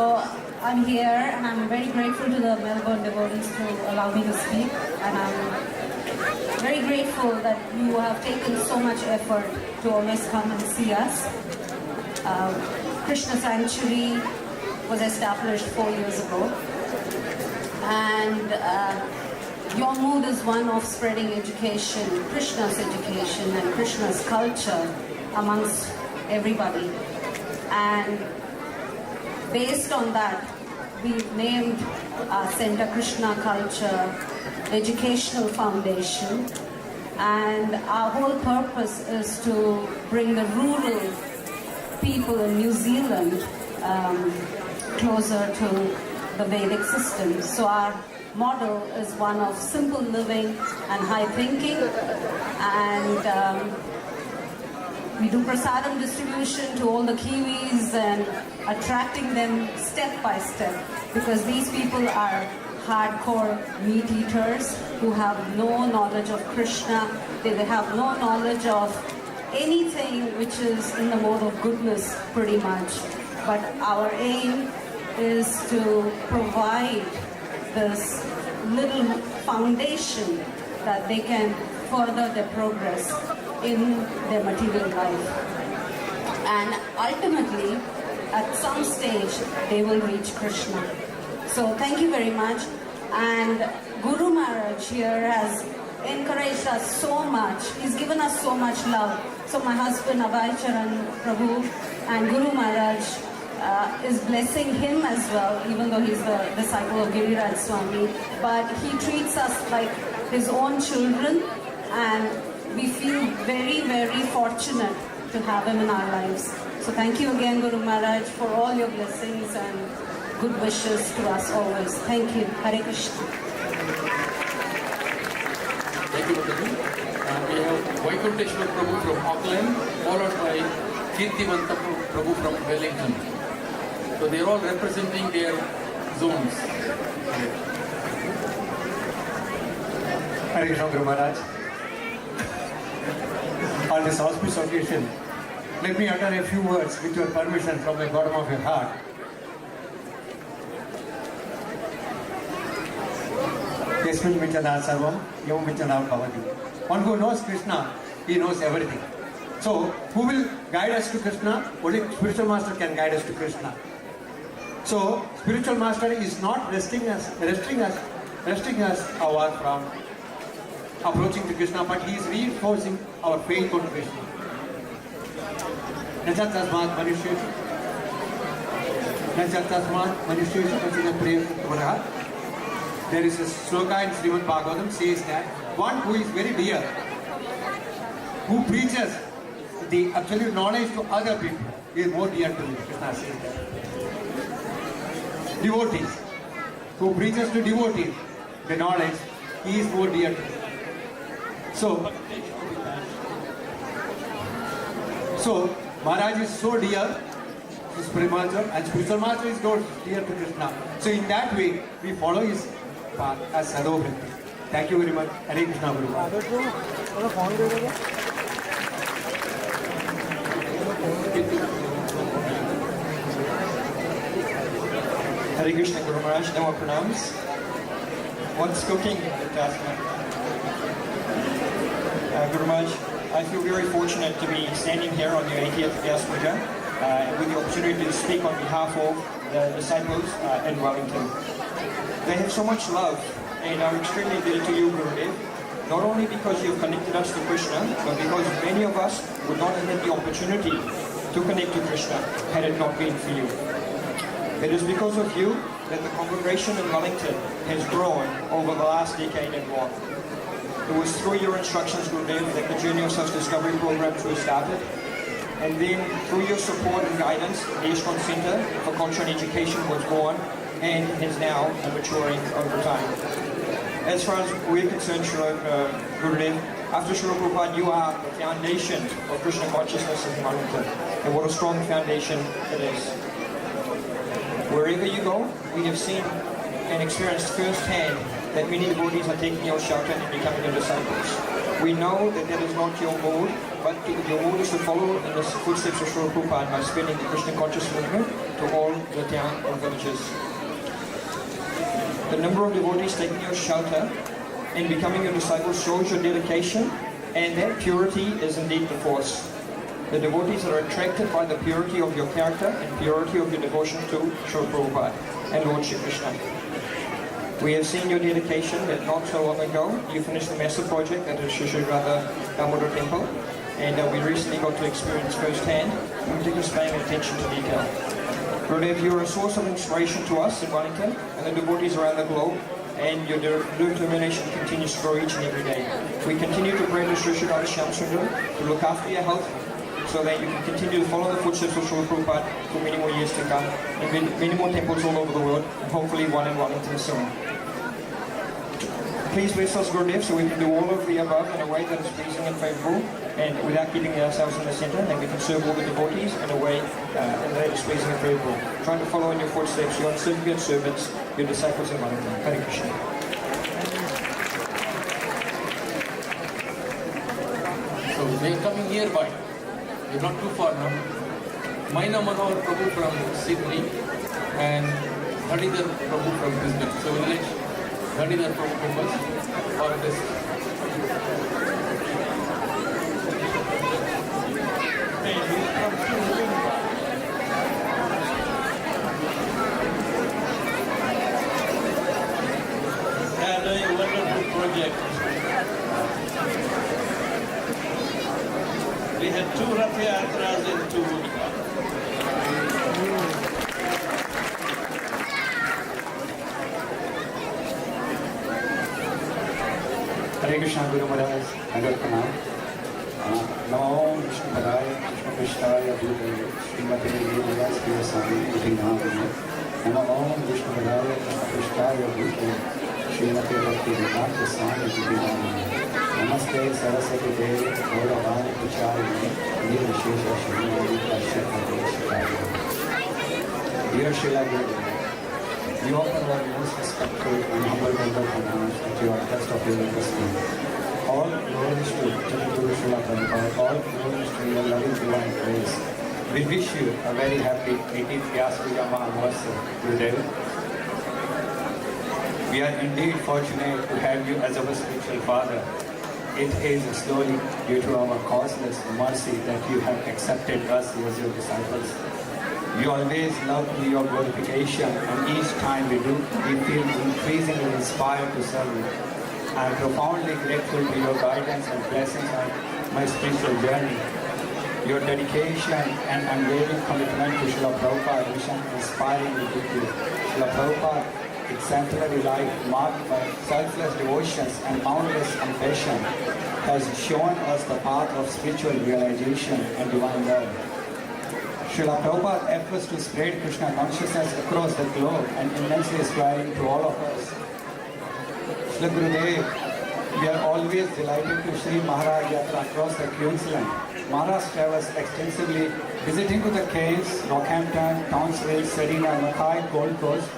I'm here and I'm very grateful to the Melbourne devotees to allow me to speak, and I'm very grateful that you have taken so much effort to always come and see us. Krishna Sanctuary was established 4 years ago, and your mood is one of spreading education, Krishna's education and Krishna's culture amongst everybody. And based on that, we've named our Center Krishna Culture Educational Foundation, And our whole purpose is to bring the rural people in New Zealand closer to the Vedic system. So our model is one of simple living and high thinking, and we do prasadam distribution to all the Kiwis and attracting them step by step, because these people are hardcore meat eaters who have no knowledge of Krishna. They have no knowledge of anything which is in the mode of goodness, pretty much. But our aim is to provide this little foundation that they can further their progress in their material life. And ultimately, at some stage, they will reach Krishna. So thank you very much. And Guru Maharaj here has encouraged us so much. He's given us so much love. So my husband Abhay Charan Prabhu and Guru Maharaj is blessing him as well, even though he's the disciple of Giriraj Swami. But he treats us like his own children, and we feel very, very fortunate to have him in our lives. So thank you again, Guru Maharaj, for all your blessings and good wishes to us always. Thank you. Hare Krishna. Thank you, Mataji. We have Vaikunteshwar Prabhu from Auckland, followed by Kirtivanta Prabhu from Wellington. So they are all representing their zones. Hare Krishna, Guru Maharaj. On this auspicious occasion, let me utter a few words with your permission from the bottom of your heart. Yasmin Vichana Sarvam, Yom Vichana Bhavati. One who knows Krishna, he knows everything. So, who will guide us to Krishna? Only spiritual master can guide us to Krishna. So, spiritual master is not restricting us our from approaching to Krishna, but he is reinforcing our faith on Krishna. Najat tasmat manusheshu. Najat tasmat manusheshu kachina prem varaha. There is a sloka in Srimad Bhagavatam says that one who is very dear, who preaches the absolute knowledge to other people, is more dear to me. Krishna says that. Devotees, who preaches to devotees the knowledge, he is more dear to me. So Maharaj is so dear to spiritual master, and spiritual master is so dear to Krishna. So in that way, we follow his path as Sadhobhriti. Thank you very much. Hare Krishna, Guru. Hare Krishna, Guru Maharaj. Now pranams. What's cooking? Guru Maharaj, I feel very fortunate to be standing here on the 80th VyasaPuja with the opportunity to speak on behalf of the disciples in Wellington. They have so much love, and I'm extremely indebted to you, Gurudev, not only because you've connected us to Krishna, but because many of us would not have had the opportunity to connect to Krishna had it not been for you. It is because of you that the congregation in Wellington has grown over the last decade and more. It was through your instructions, Gurudev, that the Journey of Self-Discovery programs were started. And then through your support and guidance, the ISKCON Center for Culture and Education was born and is now maturing over time. As far as we're concerned, Gurudev, after Srila Prabhupada, you are the foundation of Krishna consciousness in Wellington. And what a strong foundation it is. Wherever you go, we have seen and experienced firsthand that many devotees are taking your shelter and becoming your disciples. We know that that is not your mood, but your mood is to follow in the footsteps of Srila Prabhupada by spreading the Krishna conscious movement to all the town or villages. The number of devotees taking your shelter and becoming your disciples shows your dedication, and that purity is indeed the force. The devotees are attracted by the purity of your character and purity of your devotion to Srila Prabhupada and Lord Shri Krishna. We have seen your dedication that not so long ago you finished the massive project at the Sri Radha Damodar Temple, and we recently got to experience firsthand meticulous paying attention to detail. Gurudev, you are a source of inspiration to us in Wellington and the devotees around the globe and your determination continues to grow each and every day. We continue to pray to Sri Sri Radha Shyam Sundar to look after your health so that you can continue to follow the footsteps of Srila Prabhupada for many more years to come, and many more temples all over the world, and hopefully one in Wellington soon. Please bless us, Gurudev, so we can do all of the above in a way that is pleasing and favorable, and without keeping ourselves in the center, and we can serve all the devotees in a way that is pleasing and favorable. Trying to follow in your footsteps, your uncertain servants, your disciples in Wellington. Hare Krishna. So they are coming nearby. They're not too far now. Maina Manohar Prabhu from Sydney and Hadidhar Prabhu from Brisbane. So we'll let Hadidhar Prabhu come first for this. And a wonderful project. We had 2 Rath Yatras in 2 weeks. Hare Krishna Guru Maharaj, Nagar Pranam. Namo Vishnu Padaya, Krishna Krishnaya, Bhutale, Srimati Devotee, Swami Iti Namo. Namo Vishnu Padaya, Krishna Krishnaya, Bhutale, Srimati Devotee, Swami Iti Namo. Namaste Saraswati Devi, Gauravani Pucharine, Nirvishesha Shrimati Ashtakari Shikari. Dear Srila Gurudev, we offer our most respectful and humble pronouns at your test of your lotus feet. All glories to Jagadguru Srila Prabhupada, all glories to your loving divine grace. We wish you a very happy 18th VyasaPuja Mahamotsava, Gurudev. We are indeed fortunate to have you as our spiritual father. It is slowly due to our causeless mercy that you have accepted us as your disciples. We always love your glorification, and each time we do, we feel increasingly inspired to serve you. I am profoundly grateful to your guidance and blessings on my spiritual journey. Your dedication and unwavering commitment to Srila Prabhupada's mission inspiring me deeply. Srila Prabhupada's exemplary life marked by selfless devotions and boundless compassion has shown us the path of spiritual realization and divine love. Srila Prabhupada's efforts to spread Krishna consciousness across the globe and immensely inspiring to all of us. Srila Gurudev, we are always delighted to see Maharaj Yatra across the Queensland. Maharaj travels extensively, visiting to the caves, Rockhampton, Townsville, Serena, Mackay, Gold Coast,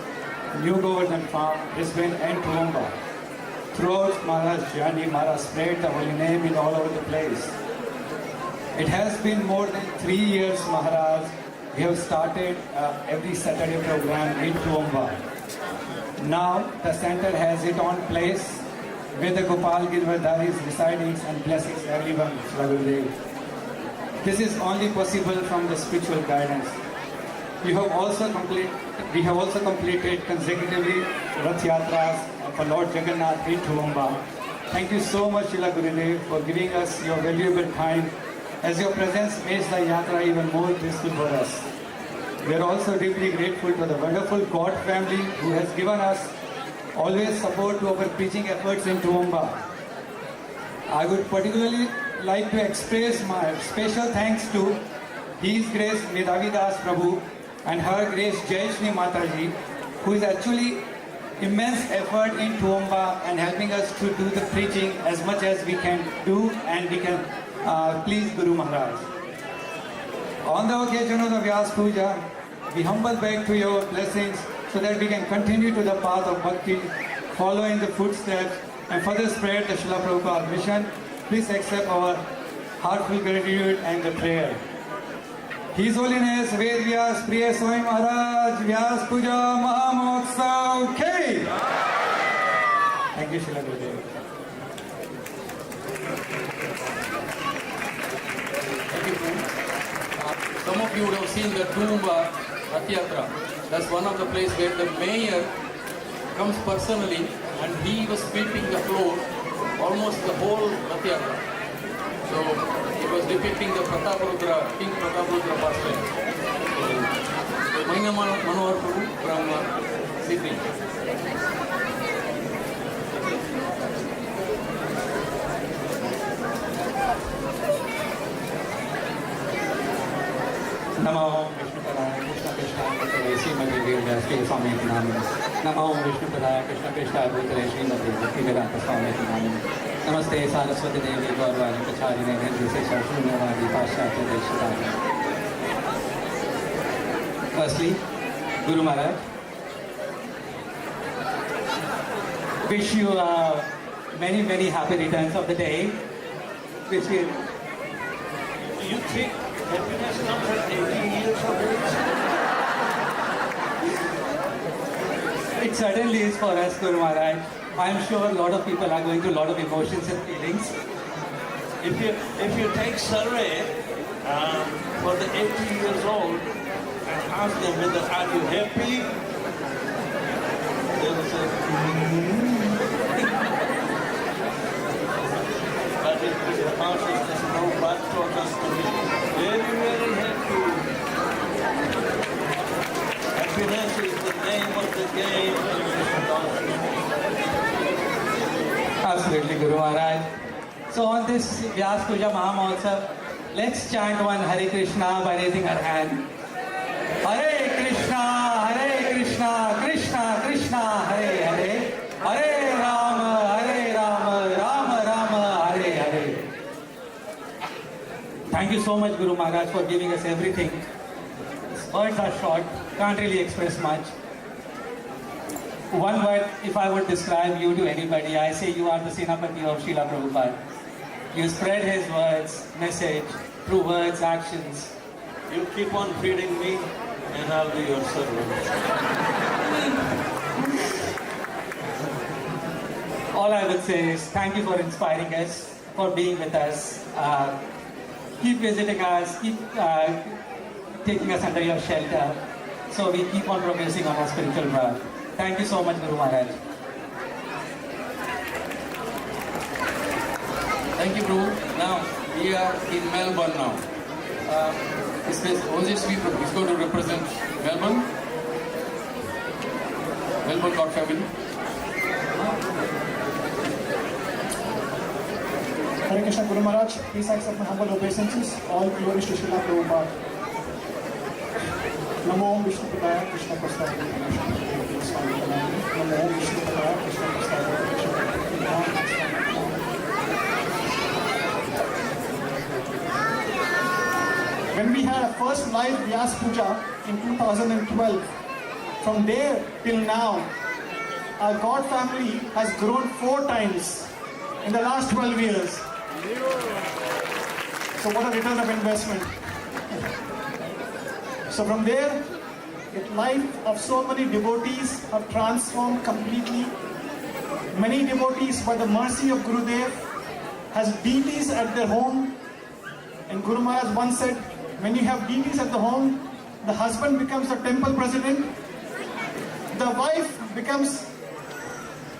New Government Farm, Brisbane and Toowoomba. Throughout Maharaj's journey, Maharaj spread the holy name in all over the place. It has been more than 3 years, Maharaj. We have started every Saturday program in Toowoomba. Now the center has its own place where the Gopal Girvardharis residing and blessings everyone, Gurudev. This is only possible from the spiritual guidance. We have also completed consecutively Rath Yatras for Lord Jagannath in Toowoomba. Thank you so much, Srila Gurudev, for giving us your valuable time, as your presence makes the Yatra even more peaceful for us. We are also deeply grateful to the wonderful God family who has given us always support to our preaching efforts in Toowoomba. I would particularly like to express my special thanks to His Grace Vedavyasapriya Prabhu and Her Grace Jayashri Mataji, who is actually immense effort in Toowoomba and helping us to do the preaching as much as we can do, and we can please Guru Maharaj. On the occasion of the VyasaPuja, we humble beg to your blessings so that we can continue to the path of bhakti, following the footsteps and further spread the Srila Prabhupada mission. Please accept our heartfelt gratitude and the prayer. His Holiness Vedavyasapriya Swami Maharaj, VyasaPuja Mahamotsav K. Thank you, Srila Gurudev. Thank you, friends. Some of you would have seen the Toowoomba Rath Yatra. That's one of the places where the mayor comes personally, and he was sweeping the floor almost the whole Rath Yatra. So it was depicting the Prataparudra, King Prataparudra pastime. Maina Manohar Prabhu from Sydney. Namo Vishnupadaya Krishna Krishna Bhutale Srimati Devotee Swami Namini. Namo Vishnupadaya Krishna Krishna Bhutale Srimati Devotee Swami Namini. Namaste Saraswati Devi Gaurvani Pacharine Nirvise Shunyavadi Paschatya Deshadaya. Firstly, Guru Maharaj, wish you many, many happy returns of the day. Wish you. Do you think happiness comes at 80 years of age? It certainly is for us, Guru Maharaj. I am sure a lot of people are going through a lot of emotions and feelings. If you take survey for the 80 years old and ask them whether are you happy, they will say, but if the consciousness no but taught us to be very, very happy. Happiness is the name of the game. Absolutely, Guru Maharaj. So on this VyasaPuja Mahamotsav, let's chant one Hare Krishna by raising our hand. Hare Krishna, Krishna Krishna, Hare Hare, Hare Rama, Rama Rama, Hare Hare. Thank you so much, Guru Maharaj, for giving us everything. Words are short, can't really express much. One word, if I would describe you to anybody, I say you are the Senapati of Srila Prabhupada. You spread his words, message, through words, actions. You keep on feeding me and I'll be your servant. All I would say is thank you for inspiring us, for being with us. Keep visiting us, keep taking us under your shelter, so we keep on progressing on our spiritual path. Thank you so much, Guru Maharaj. Thank you, Prabhu. Now, we are in Melbourne now. This is Ojasvi is going to represent Melbourne. Melbourne God family. Hare Krishna Guru Maharaj, please accept my humble obeisances. All glories to Srila Prabhupada. Namo Vishnupadaya Krishna Prasthaya Devotee Swami Namini. Namo Vishnupadaya Krishna Prasthaya Devotee When we had our first live VyasaPuja in 2012, from there till now, our God family has grown 4 times in the last 12 years. So what a return of investment. So from there, the life of so many devotees have transformed completely. Many devotees, by the mercy of Gurudev, has deities at their home. And Guru Maharaj once said, when you have deities at the home, the husband becomes the temple president, the wife becomes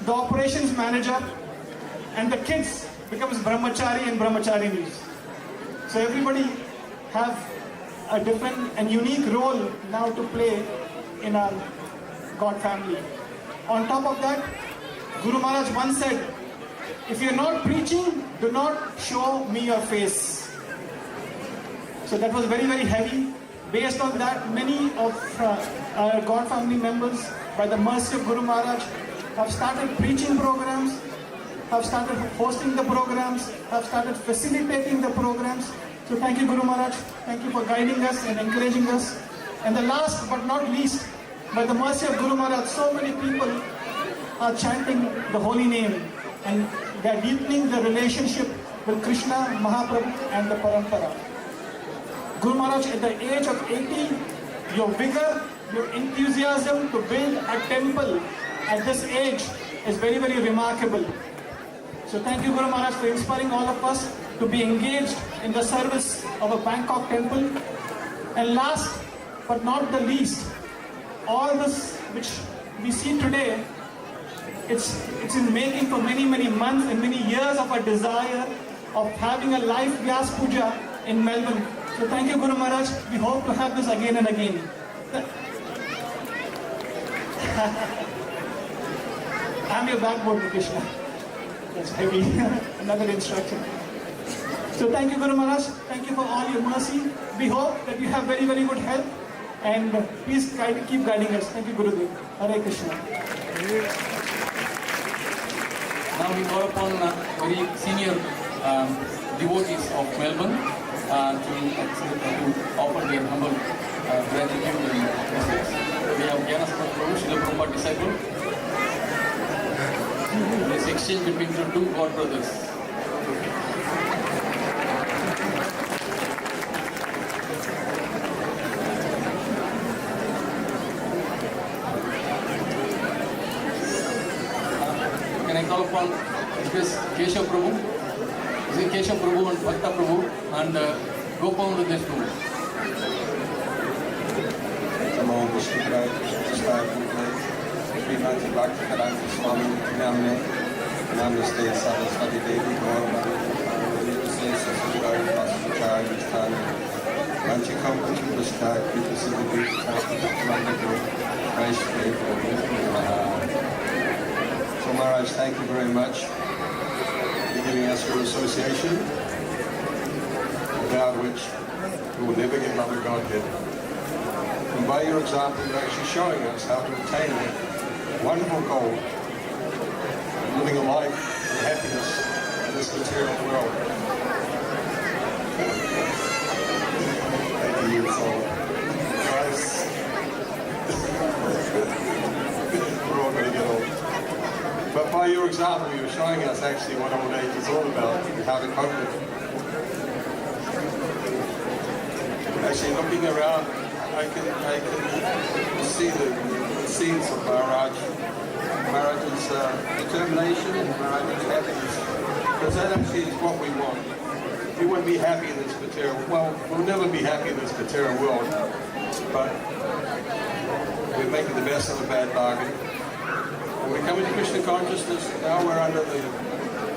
the operations manager, and the kids becomes brahmachari and brahmacharinis. So everybody have a different and unique role now to play in our God family. On top of that, Guru Maharaj once said, if you're not preaching, do not show me your face. So that was very, very heavy. Based on that, many of our God family members, by the mercy of Guru Maharaj, have started preaching programs, have started hosting the programs, have started facilitating the programs. So thank you, Guru Maharaj. Thank you for guiding us and encouraging us. And the last but not least, by the mercy of Guru Maharaj, so many people are chanting the holy name and they are deepening the relationship with Krishna, Mahaprabhu and the Parampara. Guru Maharaj, at the age of 80, your vigor, your enthusiasm to build a temple at this age is very, very remarkable. So thank you, Guru Maharaj, for inspiring all of us to be engaged in the service of a Bangkok temple. And last but not the least, all this which we see today, it's in making for many, many months and many years of a desire of having a live VyasaPuja in Melbourne. So thank you, Guru Maharaj. We hope to have this again and again. I'm your backbone, Krishna. That's heavy. Another instruction. So thank you, Guru Maharaj. Thank you for all your mercy. We hope that you have very, very good health. And please keep guiding us. Thank you, Gurudev. Hare Krishna. Now we call upon very senior devotees of Melbourne to offer their humble gratitude and respects. We have VyasaPuja, Srila Prabhupada disciple. This exchange between the two God brothers. Can I call upon Keshav Prabhu? Is it Keshav Prabhu and Bhakta Prabhu and Gopal Rajesh Prabhu? Namo Vishnupadaya Krishna Srimati Bhakti Swami Namne Namaste Saraswati Devi Gaurava Namaste Sasudari Vasudari Vistani Manchikam Krishna Krita Siddhi Krishna Vaishnavi So Maharaj, thank you very much for giving us your association, without which we will never get love of Godhead. And by your example, you're actually showing us how to attain that wonderful goal of living a life of happiness in this material world. Thank you, soul. Guys, we're all going to get old. But by your example, you're showing us actually what old age is all about and how to cope with it. Actually, looking around, I can see the scenes of Maharaj's determination and Maharaj's happiness. Because that actually is what we want. We wouldn't be happy in this material. Well, we'll never be happy in this material world. But we're making the best of a bad bargain. When we come into Krishna consciousness, now we're under the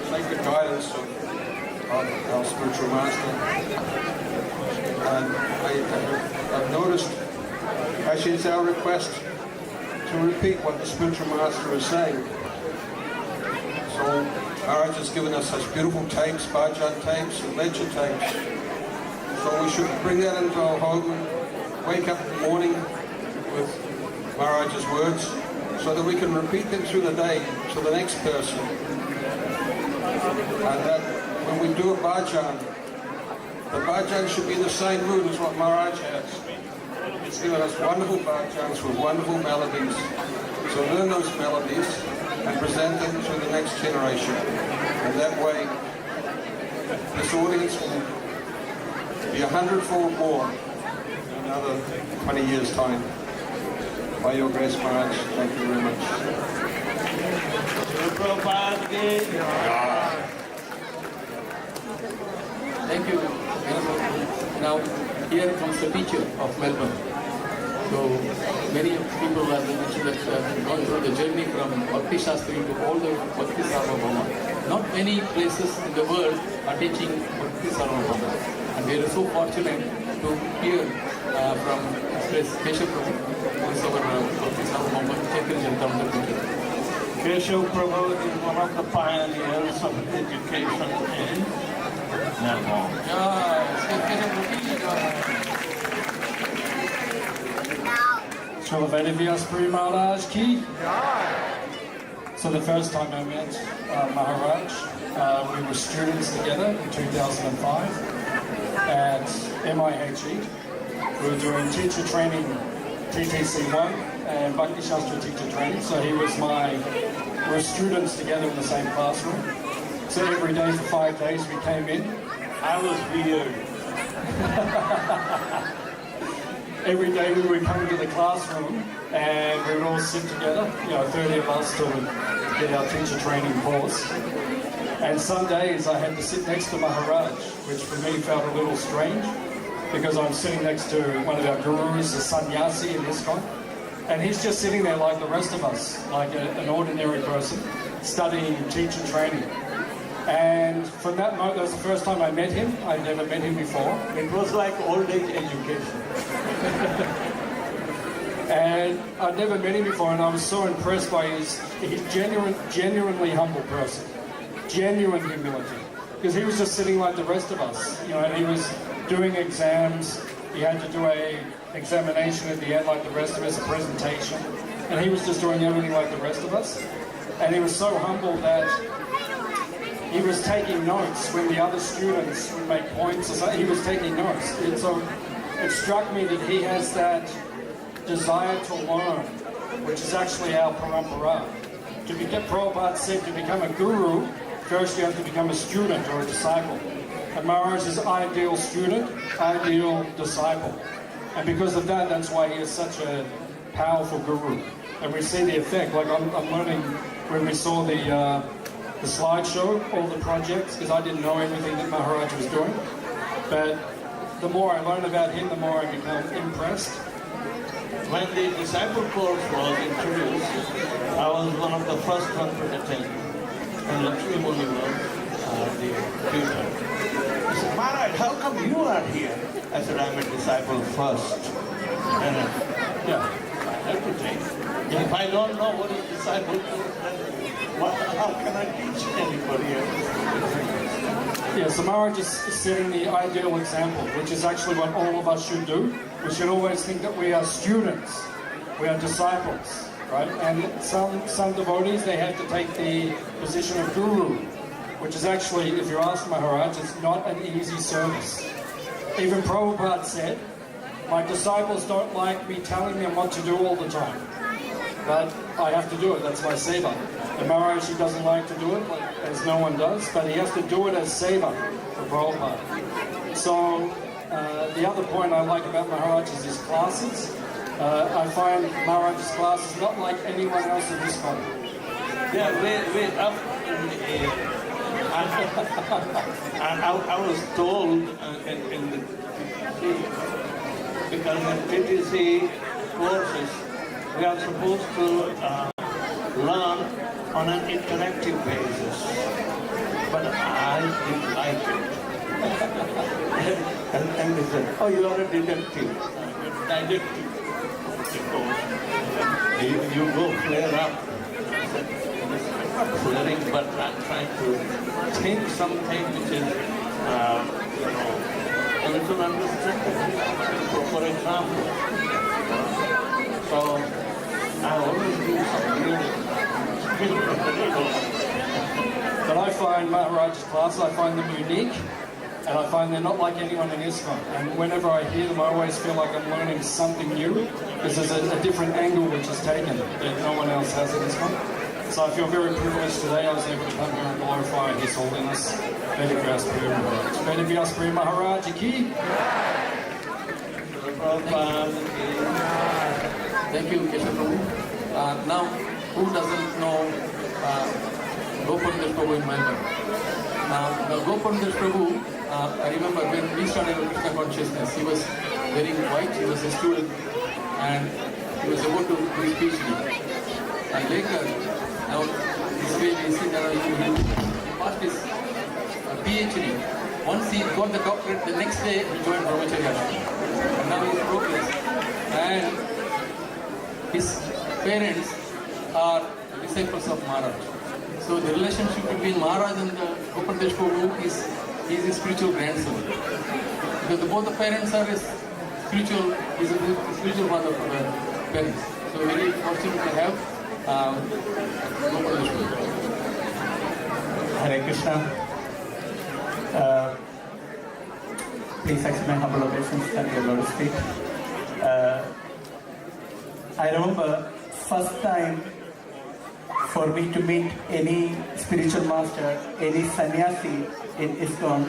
sacred guidance of our spiritual master. And I've noticed, actually it's our request to repeat what the spiritual master is saying. So Maharaj has given us such beautiful tapes, bhajan tapes and lecture tapes. So we should bring that into our home and wake up in the morning with Maharaj's words so that we can repeat them through the day to the next person. And that when we do a bhajan, the bhajan should be in the same mood as what Maharaj has. He's given us wonderful bhajans with wonderful melodies. So learn those melodies and present them to the next generation. And that way, this audience will be 100-fold more in another 20 years' time. By your grace, Maharaj, thank you very much. Thank you. Now, here comes the teacher of Melbourne. So, many people have mentioned that have gone through the journey from Bhakti Shastri to all the Bhakti Sarvabhauma. Not many places in the world are teaching Bhakti Sarvabhauma. And we are so fortunate to hear from Keshav Prabhu, who is our Bhakti Sarvabhauma Chaitanya Jantamdar teacher. Keshav Prabhu is one of the pioneers of education in Nepal. Srila Vedavyasapriya Maharaj ki. So the first time I met Maharaj, we were students together in 2005 at MIHE. We were doing teacher training, TTC1 and Bhakti Shastra teacher training. So we were students together in the same classroom. So every day for 5 days we came in. I was weird. Every day we would come into the classroom and we would all sit together, 30 of us to get our teacher training course. And some days I had to sit next to Maharaj, which for me felt a little strange because I'm sitting next to one of our gurus, a sannyasi in ISKCON, and he's just sitting there like the rest of us, like an ordinary person, studying teacher training. And from that moment, that was the first time I met him. I'd never met him before. It was like old age education. And I'd never met him before, and I was so impressed by his genuinely humble person, genuine humility. because he was just sitting like the rest of us, you know, and he was doing exams. He had to do a examination at the end like the rest of us, a presentation, and he was just doing everything like the rest of us. And he was so humble that he was taking notes when the other students would make points or something. He was taking notes. So it struck me that he has that desire to learn, which is actually our parampara. Prabhupada said to become a guru, first you have to become a student or a disciple. And Maharaj is ideal student, ideal disciple. And because of that, that's why he is such a powerful guru. And we see the effect. Like I'm learning when we saw the slideshow, all the projects, because I didn't know everything that Maharaj was doing. But the more I learn about him, the more I become impressed. When the disciple course was introduced, I was one of the first ones to attend. And Lakshmi Muni was the tutor. He said, Maharaj, how come you are here? I said, I'm a disciple first. And yeah, I have to take. If I don't know what is disciple course, then how can I teach anybody else? Yeah, so Maharaj is setting the ideal example, which is actually what all of us should do. We should always think that we are students, we are disciples, right? And some devotees, they have to take the position of guru, which is actually, if you ask Maharaj, it's not an easy service. Even Prabhupada said, my disciples don't like me telling them what to do all the time. But I have to do it, that's my seva. And Maharaj, he doesn't like to do it, as no one does, but he has to do it as seva for Prabhupada. So, the other point I like about Maharaj is his classes. I find Maharaj's classes not like anyone else in this country. Yeah, way up in the air. And I was told in the TTC, because in TTC courses, we are supposed to learn on an interactive basis. But I didn't like it. and they said, oh, you are a detective. Didactic. You go flare up. I'm not flaring, but I'm trying to think something which is, a little unrestricted. For example, so I always do some But I find Maharaj's classes, I find them unique, and I find they're not like anyone in ISKCON. And whenever I hear them, I always feel like I'm learning something new, because there's a different angle which is taken that no one else has in ISKCON. So I feel very privileged today I was able to come here and glorify His Holiness, Vedavyasapriya Maharaj. Vedavyasapriya Maharaj ki. Thank you, Keshav Prabhu. Now, who doesn't know Gopal Prabhu in Melbourne? Now Gopal Prabhu, I remember when we started Krishna consciousness, he was very white, he was a student, and he was about to do his PhD. And later, now this way we see that he passed his PhD. Once he got the doctorate, the next day he joined Brahmacharya. And now he is progress. And his parents are disciples of Maharaj. So the relationship between Maharaj and the Gopal Prabhu is his spiritual grandson. Because both the parents are his spiritual, he's a spiritual father for the parents. So very fortunate to have Gopal Prabhu. Hare Krishna. Please accept my humble obeisance at your Lotus feet. I remember first time for me to meet any spiritual master, any sannyasi in ISKCON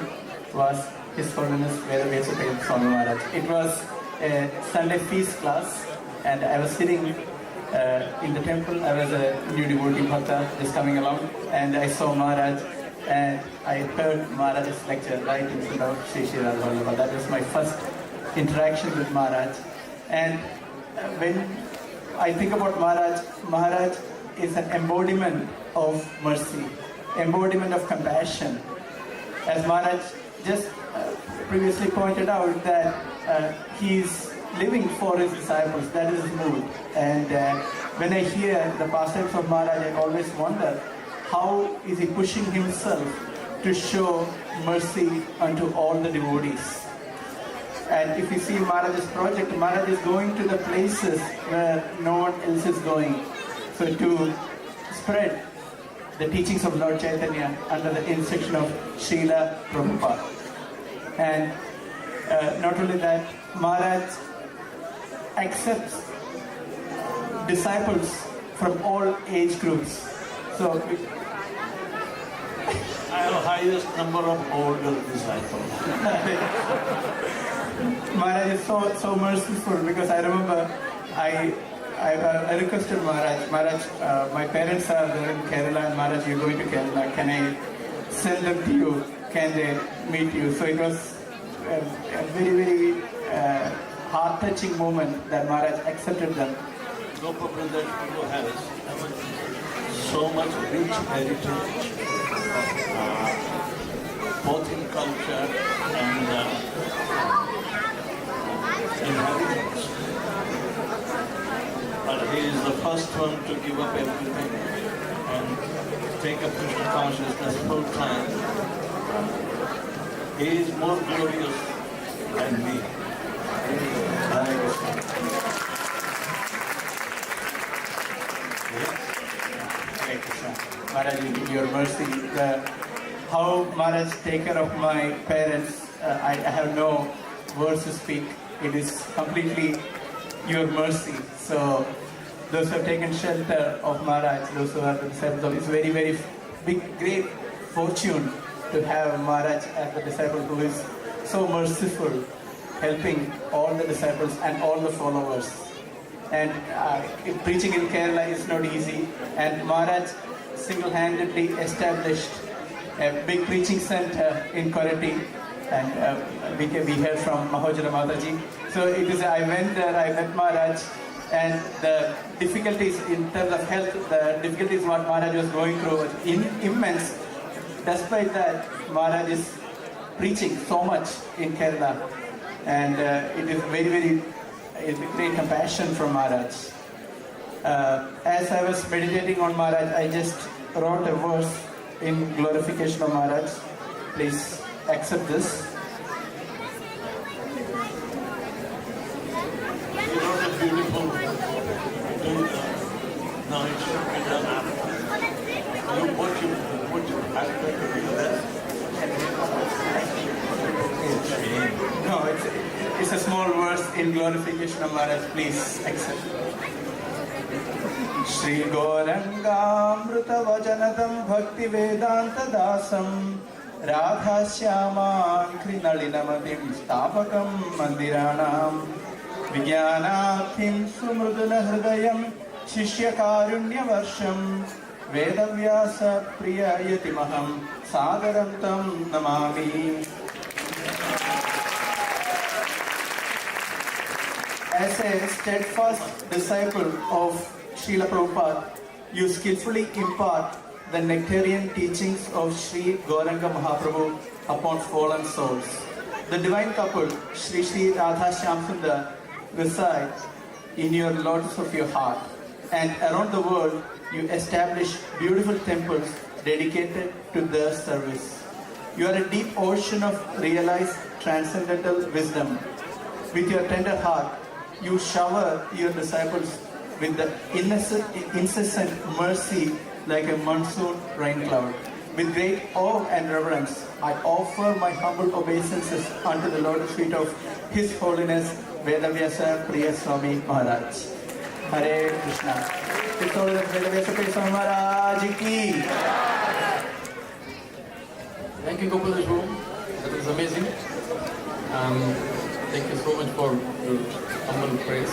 was His Holiness Vedavyasapriya Swami Maharaj. It was a Sunday feast class, and I was sitting in the temple. I was a new devotee bhakta just coming along, and I saw Maharaj, and I heard Maharaj's lecture right in front of Sri Sri Radha Vallabha. That was my first interaction with Maharaj. And when I think about Maharaj, Maharaj is an embodiment of mercy, embodiment of compassion. As Maharaj just previously pointed out, that he's living for his disciples, that is his mood. And when I hear the pastimes of Maharaj, I always wonder, how is he pushing himself to show mercy unto all the devotees. And if you see Maharaj's project, Maharaj is going to the places where no one else is going. So to spread the teachings of Lord Chaitanya under the instruction of Srila Prabhupada. And not only that, Maharaj accepts disciples from all age groups. So I have the highest number of older disciples. Maharaj is so merciful, because I remember I requested Maharaj, my parents are there in Kerala, and Maharaj, you're going to Kerala, can I send them to you? Can they meet you? So it was a very, very heart-touching moment that Maharaj accepted them. No problem that Guru has so much rich heritage, both in culture and inheritance. But he is the first one to give up everything and take up Krishna consciousness full time. He is more glorious than me. Hare Krishna. Maharaj, your mercy, how Maharaj take care of my parents, I have no words to speak. It is completely your mercy. So those who have taken shelter of Maharaj, those who are the disciples of, it's very, very big, great fortune to have Maharaj as the disciple who is so merciful, helping all the disciples and all the followers. And preaching in Kerala is not easy, and Maharaj single-handedly established a big preaching center in Korati, and we heard from Mahojana Mataji. So I went there, I met Maharaj, and the difficulties in terms of health, the difficulties what Maharaj was going through was immense. Despite that, Maharaj is preaching so much in Kerala, and it is very, very great compassion from Maharaj. As I was meditating on Maharaj, I just wrote a verse in glorification of Maharaj. Please accept this. You wrote a beautiful now it should be done after. What you aspect of that? No, it's a small verse in glorification of Maharaj. Please accept. Shri Gauranga Vajanadam Bhakti Vedanta Dasam Radha Shyaman Krinalinamadhim Stapakam Mandiranam Vijnanathim Sumrudana Hridayam Shishya Karunya Varsham Vedavyasapriya Yatimaham Sadarantam Namami. As a steadfast disciple of Srila Prabhupada, you skillfully impart the nectarian teachings of Sri Gauranga Mahaprabhu upon fallen souls. The divine couple, Sri Sri Radha Shyamsundar, reside in your lotus of your heart, and around the world you establish beautiful temples dedicated to their service. You are a deep ocean of realized transcendental wisdom. With your tender heart, you shower your disciples with the incessant mercy like a monsoon rain cloud. With great awe and reverence, I offer my humble obeisances unto the lotus feet of His Holiness Vedavyasapriya Swami Maharaj. Hare Krishna. His Holiness Vedavyasapriya Swami Maharaj ki. Thank you, Gopal Vishnu. That was amazing. Thank you so much for your humble praise.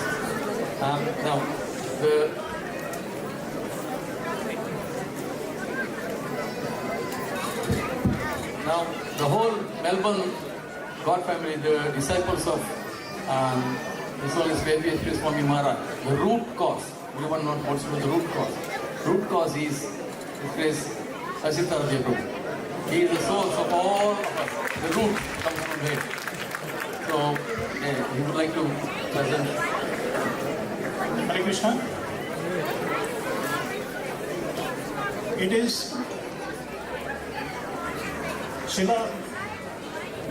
Now the whole Melbourne God family, the disciples of His Holiness Vedavyasapriya Swami Maharaj, the root cause, everyone knows what's the root cause. Root cause is Asita Radhya Prabhu. He is the source of all of us. The root comes from there. So he would like to present. Hare Krishna. It is Srila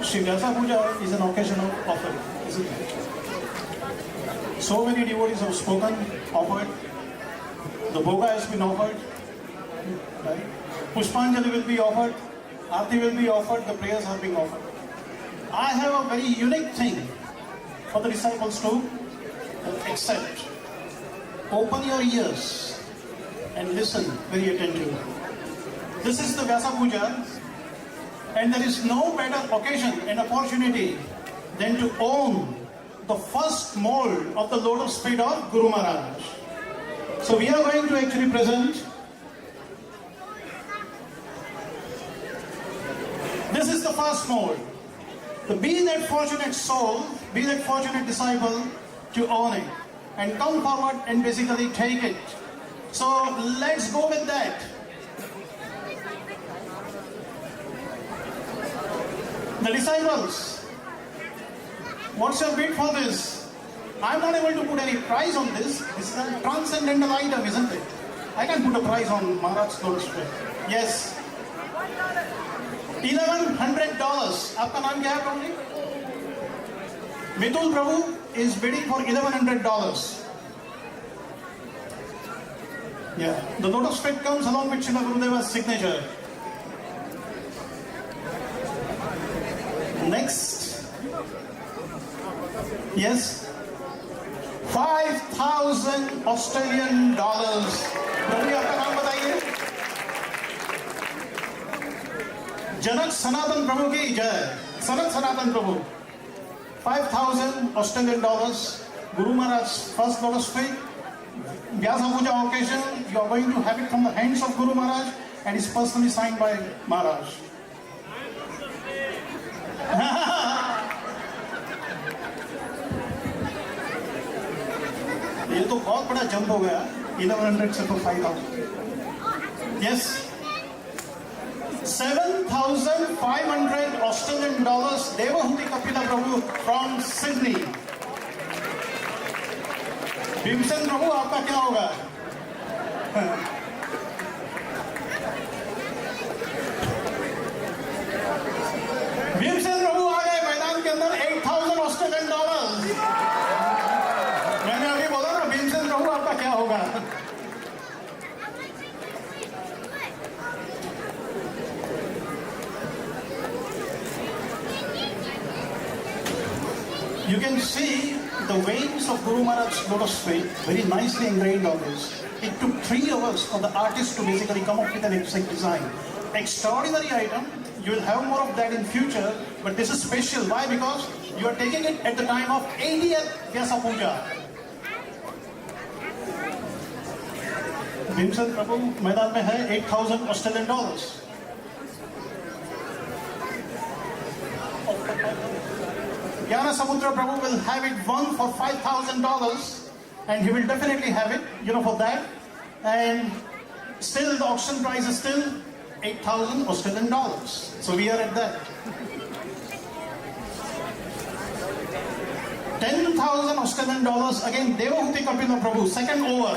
Shri VyasaPuja is an occasion of offering, isn't it? So many devotees have spoken, offered. The bhoga has been offered. Right? Pushpanjali will be offered. Arati will be offered. The prayers are being offered. I have a very unique thing for the disciples to accept. Open your ears and listen very attentively. This is the VyasaPuja, and there is no better occasion and opportunity than to own the first mold of the lotus feet of Guru Maharaj. So we are going to actually present. This is the first mold. So be that fortunate soul, be that fortunate disciple to own it and come forward and basically take it. So let's go with that. The disciples, what's your bid for this? I'm not able to put any price on this. This is a transcendental item, isn't it? I can put a price on Maharaj's lotus feet. Yes. $1,100. आपका नाम क्या है प्रभु जी? Mitul Prabhu is bidding for $1,100. Yeah, the lotus feet comes along with Srila Gurudeva's signature. Next. Yes. $5,000 Australian dollars. प्रभु जी आपका नाम बताइए. जनक सनातन प्रभु की जय. Sanat Sanatan Prabhu. 5,000 Australian dollars. Guru Maharaj's first lotus feet. VyasaPuja occasion. You are going to have it from the hands of Guru Maharaj, and it's personally signed by Maharaj. ये तो बहुत बड़ा jump हो गया. 1,100 से तो 5,000. Yes. 7,500 Australian dollars. Devotee Kapila Prabhu from Sydney. Bhimsen प्रभु आपका क्या होगा? भीमसेन प्रभु आ गए मैदान के अंदर. 8,000 Australian dollars. मैंने अभी बोला ना भीमसेन प्रभु आपका क्या होगा? You can see the veins of Guru Maharaj's lotus feet very nicely engraved on this. It took 3 hours for the artist to basically come up with an exact design. Extraordinary item. You will have more of that in future, but this is special. Why? Because you are taking it at the time of 80th VyasaPuja. Vincent Prabhu मैदान में है. 8,000 Australian dollars. Yana Samudra Prabhu will have it won for $5,000, and he will definitely have it, for that. And still the auction price is still 8,000 Australian dollars. So we are at that. 10,000 Australian dollars again. Devotee Kapila Prabhu, second over.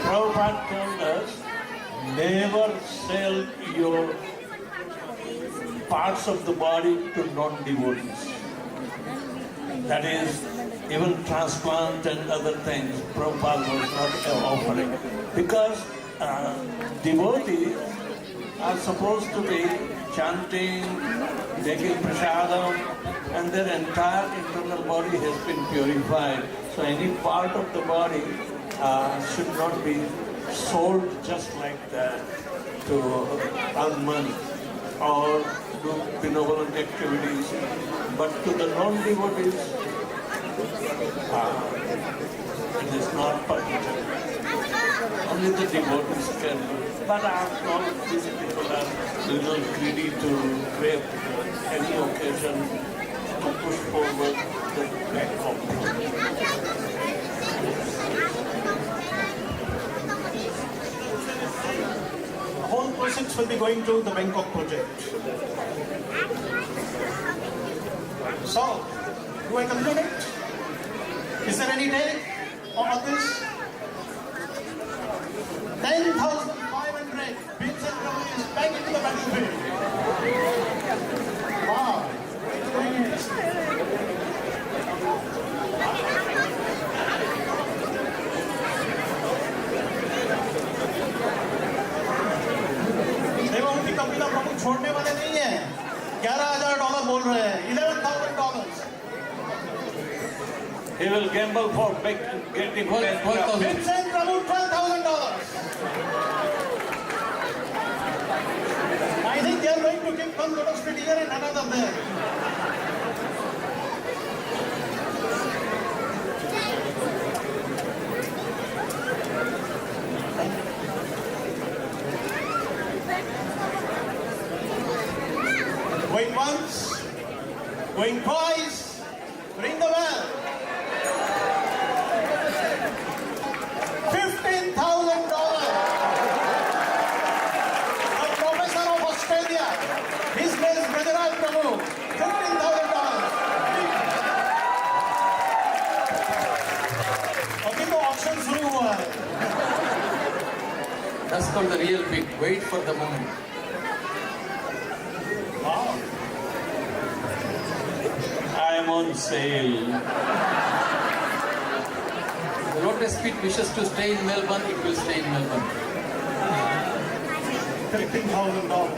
Prabhupada told us, never sell your parts of the body to non-devotees. That is, even transplant and other things, Prabhupada was not offering. Because devotees are supposed to be chanting, taking prasadam, and their entire internal body has been purified. So any part of the body should not be sold just like that to earn money or do benevolent activities. But to the non-devotees, it is not permitted. Only the devotees can do. But after all, these people are little greedy to grab any occasion to push forward the back of All proceeds will be going to the Bangkok project. So, do I conclude it? Is there any take on this? 10,500 Vincent Prabhu is back into the battlefield. Wow. Devabhuti Kapila प्रभु छोड़ने वाले नहीं है। $11,000 बोल रहे हैं। $11,000. He will gamble for getting $12,000. Vincent Prabhu, $12,000. I think they are going to give one Lotus feet here and another there. Going once, going twice, ring the bell. $15,000. A professor of Australia. His name is Vedavyasapriya Prabhu. $15,000. अभी तो option शुरू हुआ है. That's called the real pick. Wait for the moment. Wow. I am on sale. The Lotus Pit wishes to stay in Melbourne, it will stay in Melbourne. $15,000.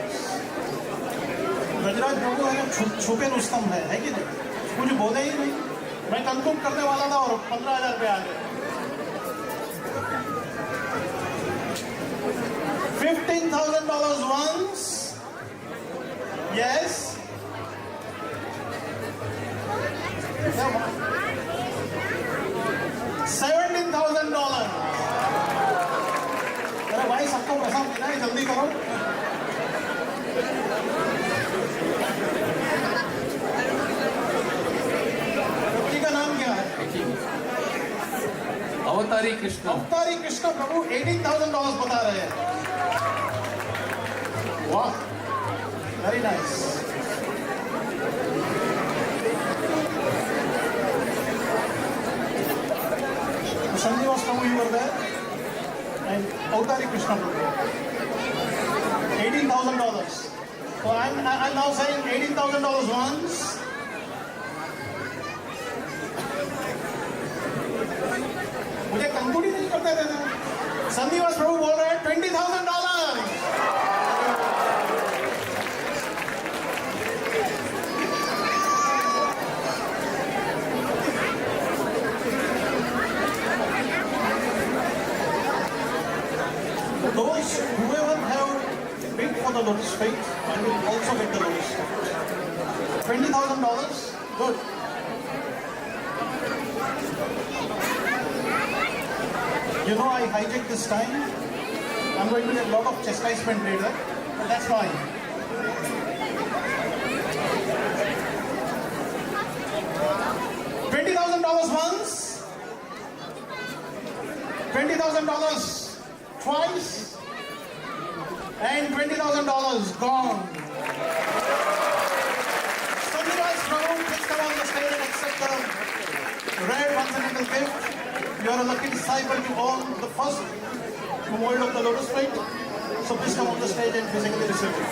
गजराज प्रभु है छुपे रुस्तम है कि नहीं? कुछ बोले ही नहीं. मैं कंक्लूड करने वाला था और 15,000 पे आ गए. $15,000 once. Yes. $17,000. अरे भाई सबको पैसा मिला है, जल्दी करो. व्यक्ति का नाम क्या है? अवतारी कृष्ण. अवतारी कृष्ण प्रभु $18,000 बता रहे हैं. वाह, very nice. Sandivas Prabhu, you were there, and Avatari Krishna Prabhu. $18,000. So I'm now saying $18,000 once. मुझे कंक्लूड ही नहीं करते थे. संदीवास प्रभु बोल रहे हैं $20,000. Those whoever have bid for the Lotus feet, I will also get the Lotus feet. $20,000, good. You know, I hijacked this time. I'm going to get a lot of chastisement later, but that's fine. $20,000 once, $20,000 twice, and $20,000 gone. Sandivas Prabhu, please come on the stage and accept the rare transcendental gift. You are a lucky disciple to own the first mold of the Lotus feet. So please come on the stage and physically receive it.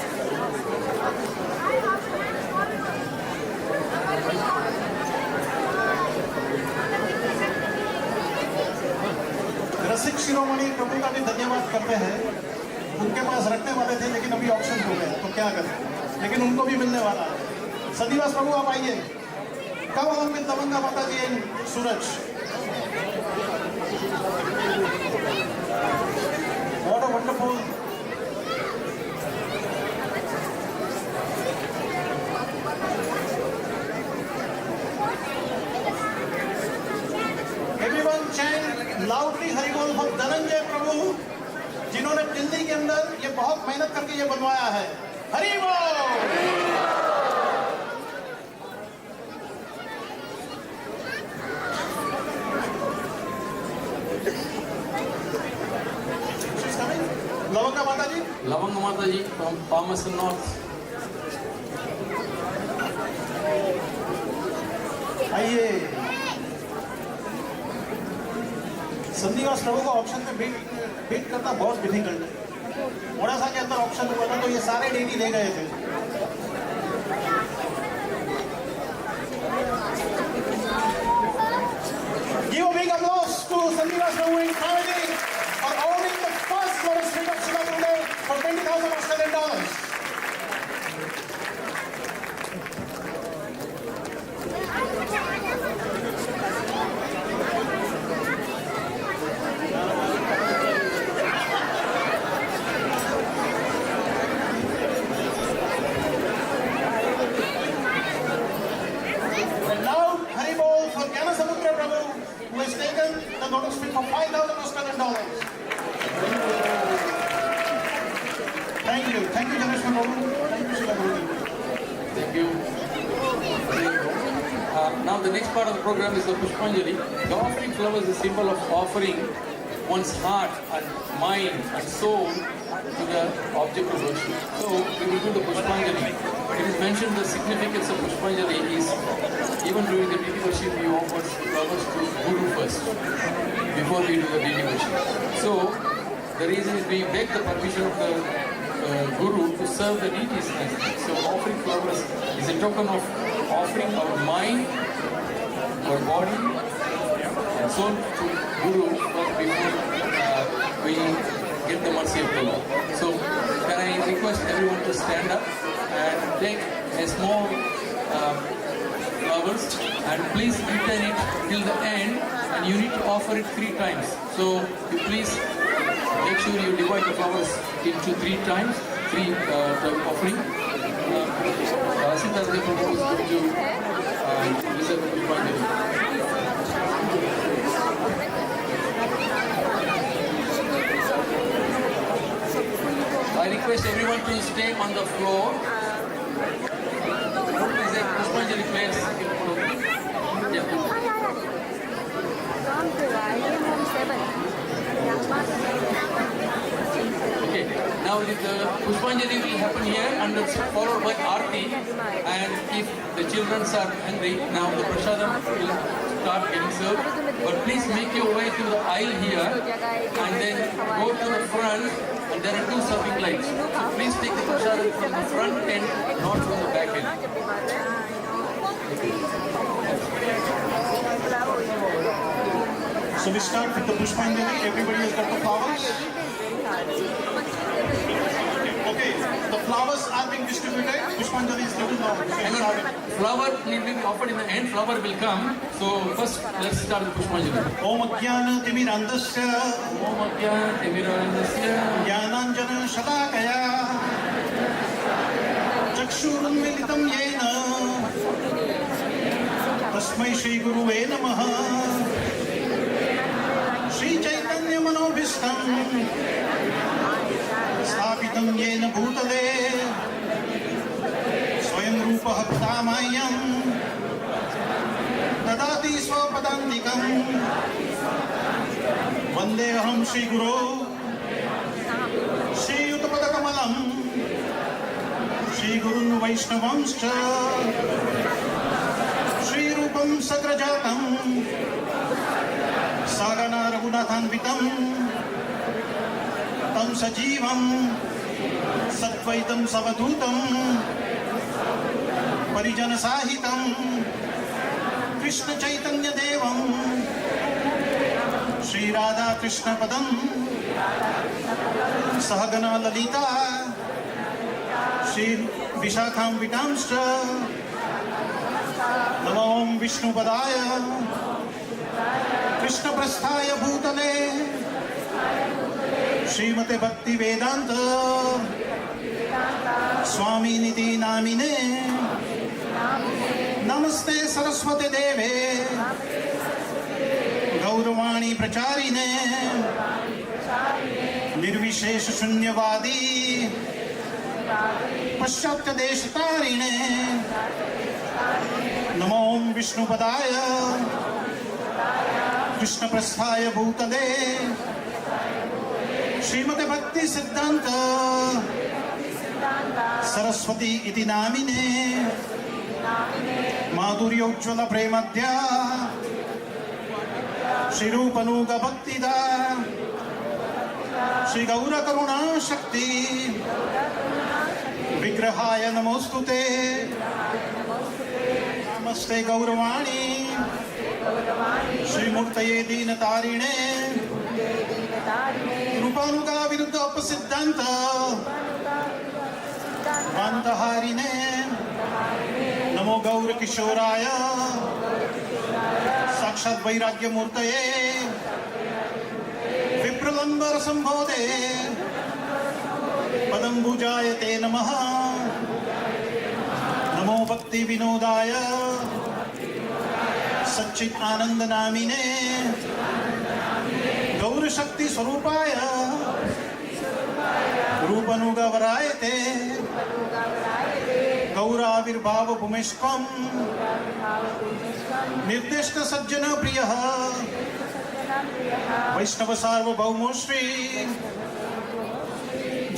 रसिक शिरोमणि प्रभु का भी धन्यवाद करते हैं. उनके पास रखने वाले थे लेकिन अभी ऑप्शन हो गया तो क्या करें, लेकिन उनको भी मिलने वाला है. सदीवास प्रभु आप आइए. कब हम में Tamanna Mata ji and Suraj. What a wonderful everyone chant loudly Hari Bol for Dhananjay Prabhu, जिन्होंने दिल्ली के अंदर ये बहुत मेहनत करके ये बनवाया है. हरि बोल. लवंगा माता जी. Lavanga Mataji from Palmerston North. आइए। संधिवास प्रभु को ऑप्शन में बीट करना बहुत डिफिकल्ट है। मोड़ासा के अंदर ऑप्शन हुआ था तो ये सारे डेटी ले गए थे। Give a big applause to Santivas Prabhu in Thailand for owning the first Lotus street of Srila Gurudev for $20,000 Australian. Who has taken the Lotus street for $5,000 Australian. Thank you, Janeshwar Prabhu. Thank you, Srila Gurudev. Thank you. Now the next part of the program is the Pushpanjali. The offering flower is a symbol of offering one's heart and mind and soul to the object of worship. So we will do the Pushpanjali. It is mentioned the significance of Pushpanjali is even during the deity worship we offer flowers to Guru first before we do the deity worship. So the reason is we beg the permission of the Guru to serve the deities. So offering flowers is a token of offering our mind, our body and soul to Guru before we get the mercy of the Lord. So can I request everyone to stand up and take a small flowers and please return it till the end, and you need to offer it 3 times. So you please make sure you divide the flowers into 3 times, the offering. Siddhartha Prabhu is going to listen to Pushpanjali. I request everyone to stay on the floor. Is a Pushpanjali players? Okay, now the Pushpanjali will happen here and it's followed by Arati, and if the children are hungry, now the Prasadam will start getting served. But please make your way to the aisle here and then go to the front, and there are 2 serving lights. So please take the Prasadam from the front end, not from the back end. So we start with the Pushpanjali. Everybody has got the flowers. Okay, the flowers are being distributed. Pushpanjali is given now. Flower will be offered in the end. Flower will come. So first, let's start with Pushpanjali. Om Ajnana Timirandasya. Om Ajnana Timirandasya. Jnananjana Shalakaya. Chakshurunmilitam Yena. Tasmai Shri Guruve Namaha. Shri Chaitanya Manobhistam Sthapitam Yena Bhutale Swayam Rupa Bhaktamayam Dadati Swapadantikam Vandeham Shri Guru Shri Uttapadakamalam Shri Gurun Vaishnavamscha Shri Rupam Sagrajatam Sagana Raghunathanvitam Tam Sajivam Satvaitam Savadutam Parijana Sahitam Krishna Chaitanya Devam Shri Radha Krishna Padam Sahagana Lalita Shri Vishakham Vitamscha Namo Vishnu Padaya Krishna Prasthaya Bhutale Srimate Bhakti Vedanta Swami Niti Namine Namaste Saraswate Deve Gauravani Pracharine Nirvishesha Shunyavadi Paschatya Deshatarine Namo Vishnu Padaya Krishna Prasthaya Bhutale Srimate Bhakti Siddhanta Saraswati Iti Namine माधुर्योज्ज्वल प्रेमध्य Shri रूपनुग भक्तिदा Shri Gaur करुणा शक्ति विग्रहाय नमोस्तुते नमस्ते गौरवाणी श्रीमूर्तये दीनतारिणे रूपानुगा विरुद्ध अपसिद्धांत वान्तहारिणे नमो गौर किशोराय साक्षात् वैराग्य मूर्तये विप्रलंबर संबोधे पदंबुजाय ते नमः नमो भक्ति विनोदाय सच्चित आनंद नामिने गौर शक्ति स्वरूपाय रूपनुगवराय ते गौराविर्भाव भूमिष्कं निर्दिष्ट सज्जन प्रिय वैष्णव सार्वभौमो श्री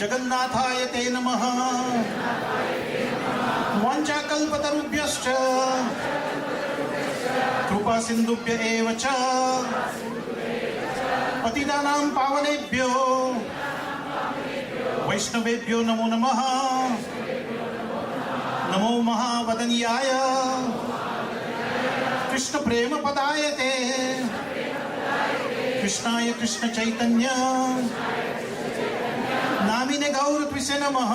जगन्नाथाय ते नमः वाञ्छाकल्पतरुभ्यश्च कृपा सिन्धुभ्य एव च पतितानां पावनेभ्यो वैष्णवेभ्यो नमो नमः नमो महावदनीयाय कृष्ण प्रेम पदाय ते कृष्णाय कृष्ण चैतन्य नामिने गौर त्विसे नमः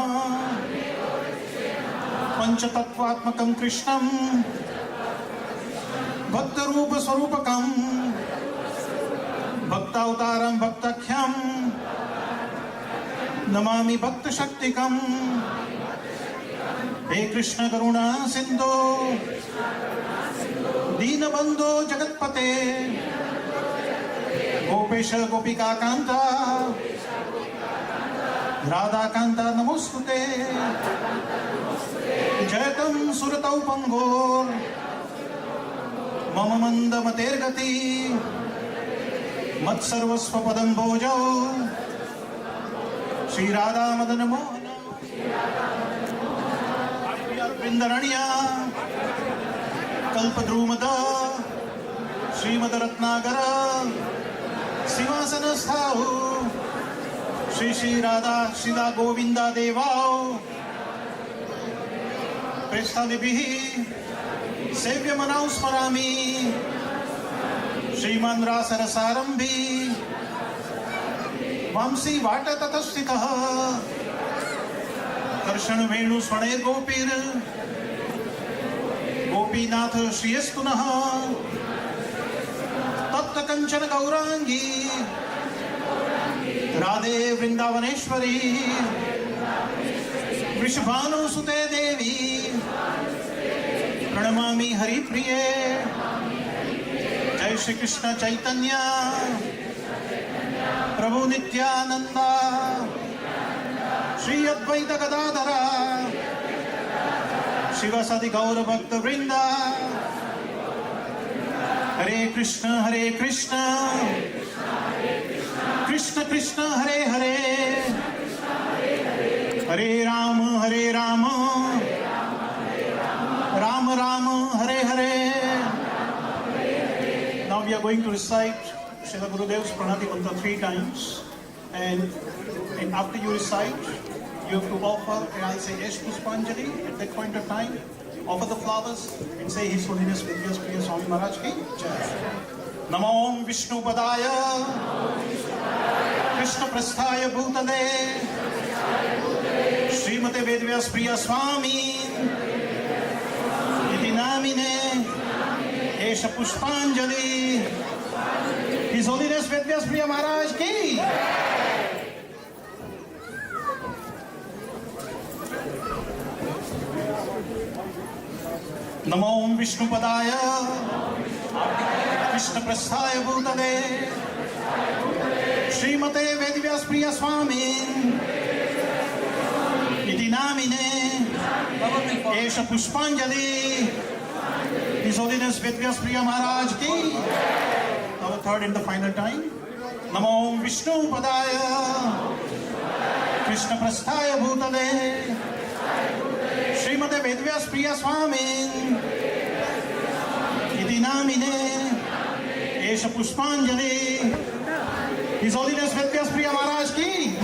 पंचतत्वात्मकं कृष्णं भक्तरूप स्वरूपकं भक्तावतारं भक्ताख्यं नमामि भक्तशक्तिकं हे कृष्ण करुणा सिंधो दीनबंधो जगत्पते गोपेश गोपिका कांता राधा कांता नमोस्तुते जयतं सुरतौ पंगोर मम मंद मतेर्गति मत्सर्वस्व पदं भोजौ श्री राधा मदन मोहन वृंदरण्या कल्पद्रुमद श्रीमद रत्नाकर सिंहासन स्थाहु श्री श्री राधा श्रीदा गोविंदा देवाओ प्रेष्ठादिभिः सेव्य मनाउ स्मरामि श्रीमान रासरसारंभी वांसी वाट ततस्थितः कर्षण वेणु स्वर्णे गोपीर गोपीनाथ श्रियस्तुनः तप्त कंचन गौरांगी राधे वृंदावनेश्वरी वृषभानुसुते देवी प्रणमामि हरिप्रिये जय श्री कृष्ण चैतन्य प्रभु नित्यानंदा श्री अद्वैत गदाधरा शिव सदि गौर भक्त वृंदा हरे Krishna Krishna Krishna Hare Hare Hare Ram Ram Ram Hare Hare. Now we are going to recite Srila Gurudev's Pranati Mantra 3 times, and after you recite, you have to offer, and I'll say Esh Pushpanjali at that point of time. Offer the flowers and say His Holiness Vedavyasapriya Swami Maharaj ki Jai. Namo Vishnu Padaya Krishna Prasthaya Bhutale Srimate Vedavyasapriya Swami Iti Namine Esha Pushpanjali His Holiness Vedavyasapriya Maharaj ki नमो विष्णु पदाय कृष्ण प्रस्थाय भूतले श्रीमते वेदव्यासप्रिय स्वामी इति नामिने एष पुष्पांजलि His Holiness Vedavyasapriya Maharaj ki. Our third and the final time. Namo Vishnu Padaya Krishna Prasthaya Bhutale Srimate Vedavyasapriya Swami Iti Namine Esha Pushpanjali His Holiness Vedavyasapriya Maharaj ki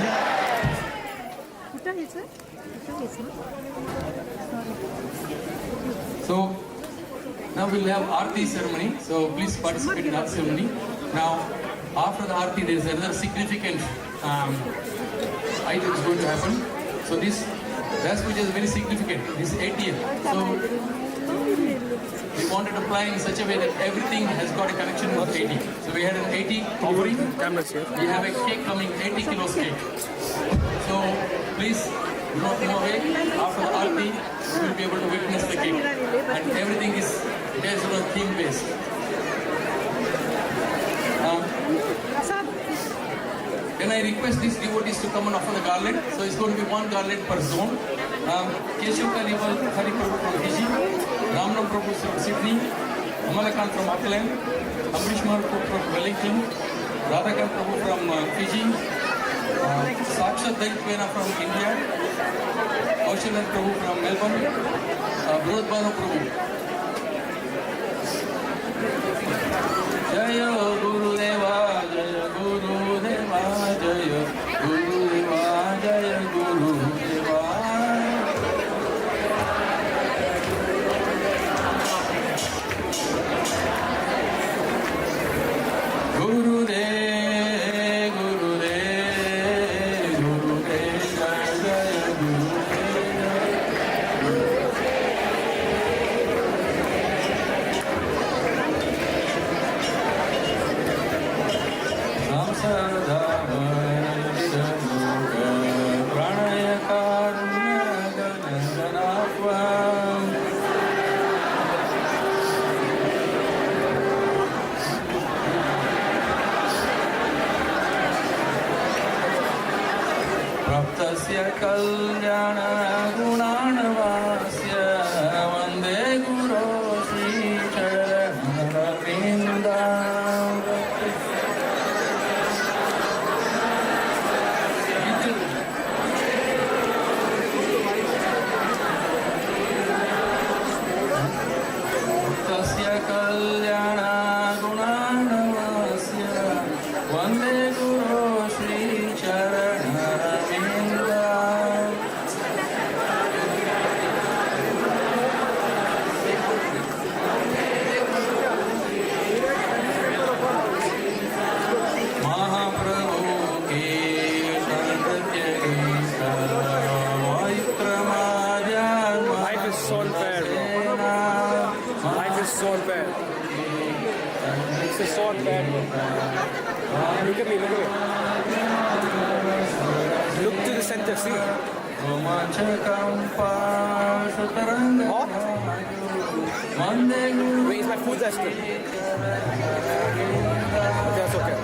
So now we'll have Arati ceremony. So please participate in Arati ceremony. Now after the Arati there is another significant item is going to happen. So this VyasaPuja is very significant. This is 80th. So we wanted to plan in such a way that everything has got a connection with 80. So we had an 80 offering. We have a cake coming, 80 kilos cake. So please do not move away. After the Arati, you will be able to witness the cake. And everything is based on a theme based. Then I request these devotees to come and offer the garland. So it's going to be one garland per zone. Keshav Kalival Hari Prabhu from Fiji, Ramnam Prabhu from Sydney, Amalakant from Auckland, Amrish Prabhu from Wellington, Radhakant Prabhu from Fiji, Sakshat Daitvena from India, Aushalan Prabhu from Melbourne, Brodbano Prabhu. Jaya Guru Deva, Jaya Guru Deva, Jaya Guru Deva, Jaya Guru Deva. Guru Dev, Guru Dev, Guru Dev, Jaya Jaya Guru Praptasya Kalyana Gunanavasya Vande Guru Shri Charanavinda Praptasya Kalyana Gunanavasya Vande Guru Shri Charanavinda Life is so unfair, bro. Life is so unfair. This is so unfair, bro. Look at me, look at me. Look to the center, see? Wait, is my food there still? Okay, that's okay.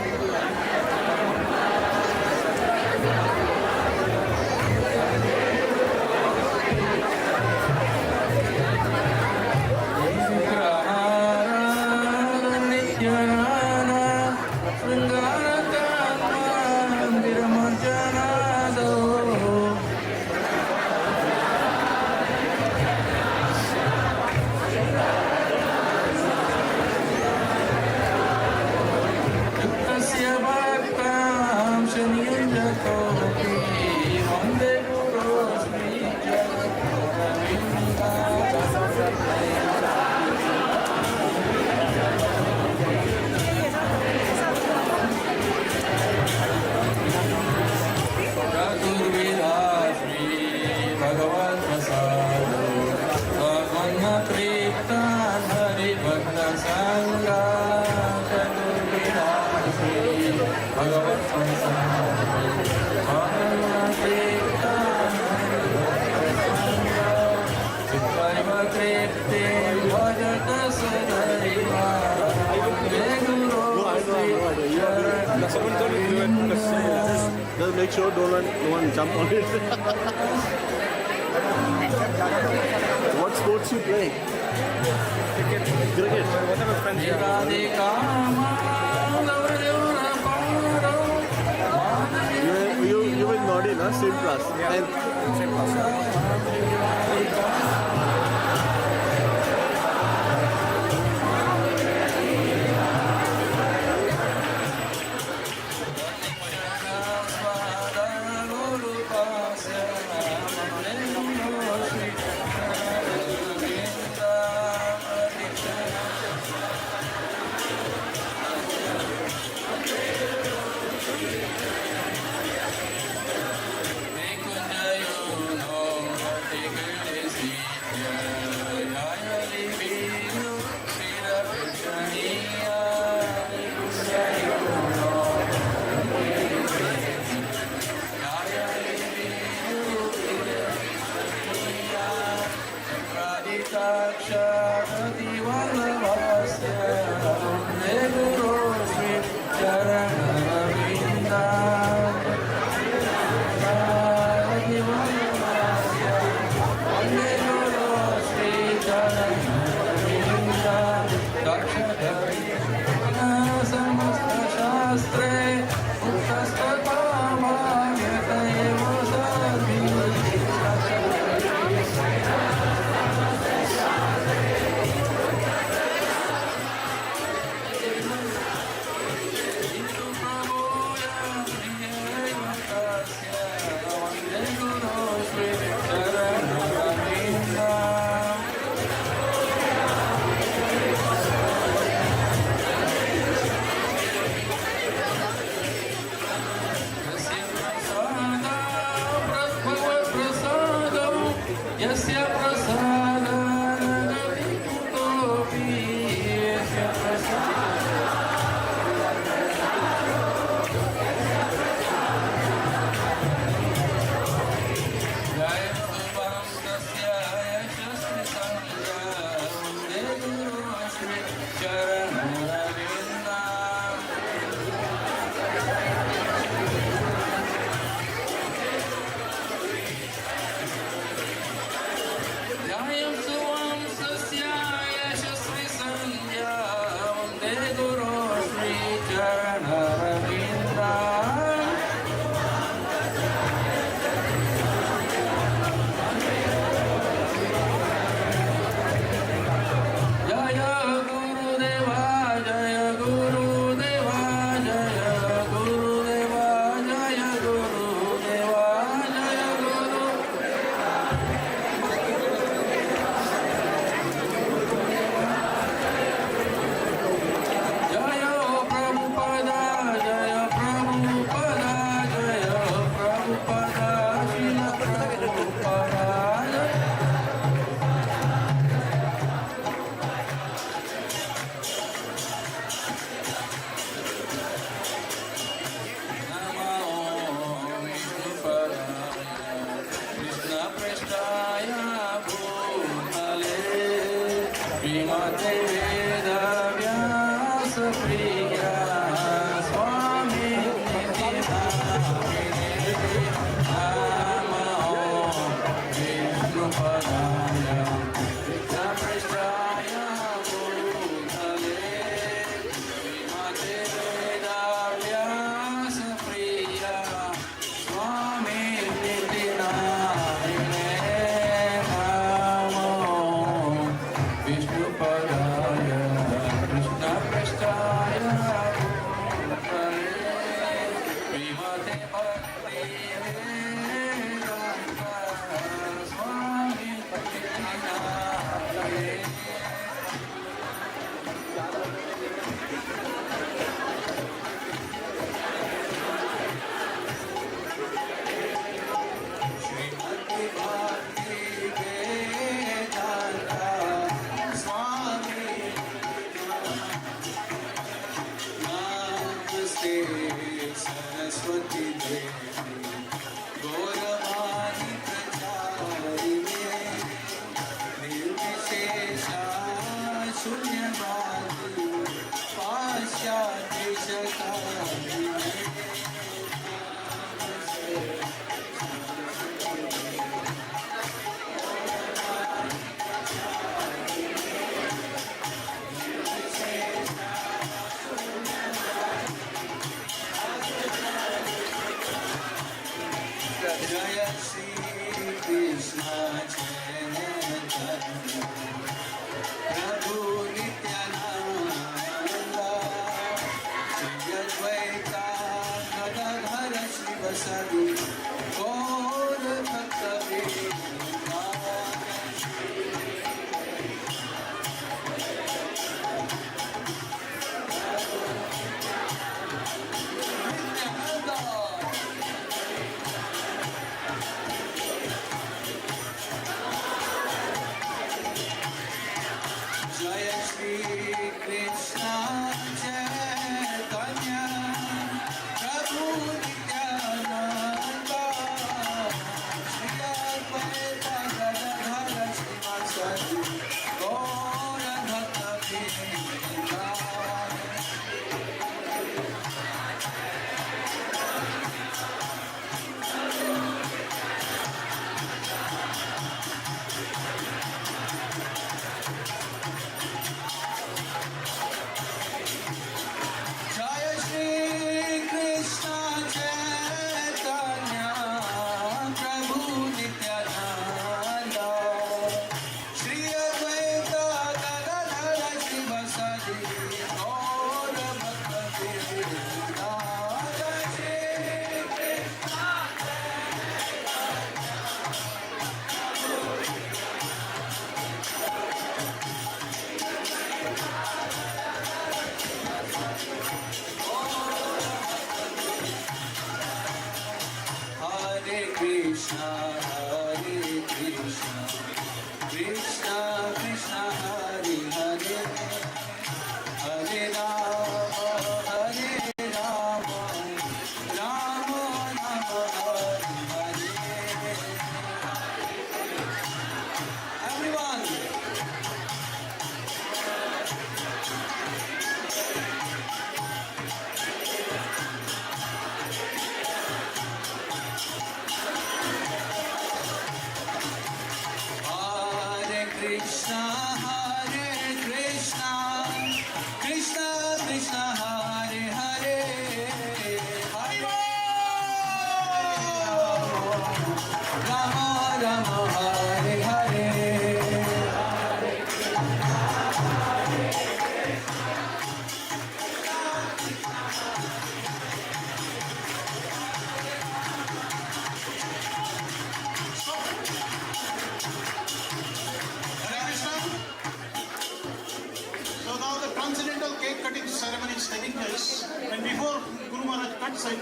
Someone told me to do it because just make sure no one jump on it. What sports you play? Cricket. Whatever friends you have. You with Nodi, na? Same class. Yeah. And Jaya Shri Vasadi Gaura Bhakta Jaya Shri Krishna Chaitanya Prabhu Nityananda Shri Advaita Gadadhara Srivasadi Gaura Bhakta Vrinda Jaya Shri Krishna Chaitanya Prabhu Nityananda Shri Advaita Gadadhara Srivasadi Gaura Bhakta Vrinda Jaya Shri Krishna Hare Krishna, Krishna Krishna, Hare Hare, Hare Rama, Rama Rama, Hare Hare. Everyone. Hare Krishna, Krishna Krishna, Hare Hare, Hare Rama, Rama, Hare Hare. Hare Krishna. So now the transcendental cake cutting ceremony is taking place, and before Guru Maharaj cuts it,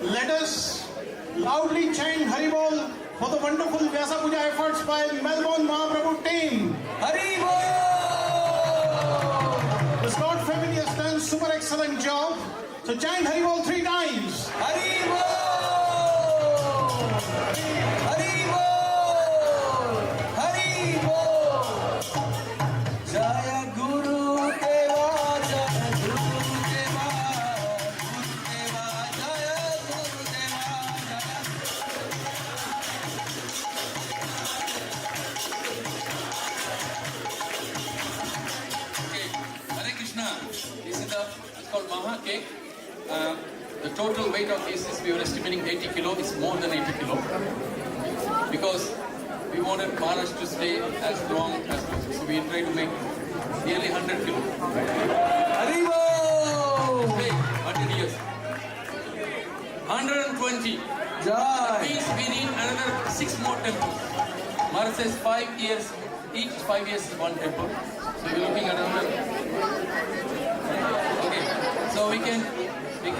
let us loudly chant Haribol for the wonderful VyasaPuja efforts by Melbourne Mahaprabhu team. Haribol! The Scott family has done super excellent job. So chant Haribol 3 times. Haribol! Haribol! Haribol! Jaya Guru Deva, Jaya Guru Deva, Guru Deva, Jaya Guru Deva, Jaya. Okay, Hare Krishna. This is it's called Maha cake. The total weight of this is, we were estimating 80 kilo. It's more than 80 kilo because we wanted Maharaj to stay as long as possible. So we tried to make nearly 100 kilo. Haribol! Stay 100 years. 120. Jai! Means we need another 6 more temples. Maharaj says 5 years. Each 5 years is 1 temple. So we're looking at another. Okay. So we can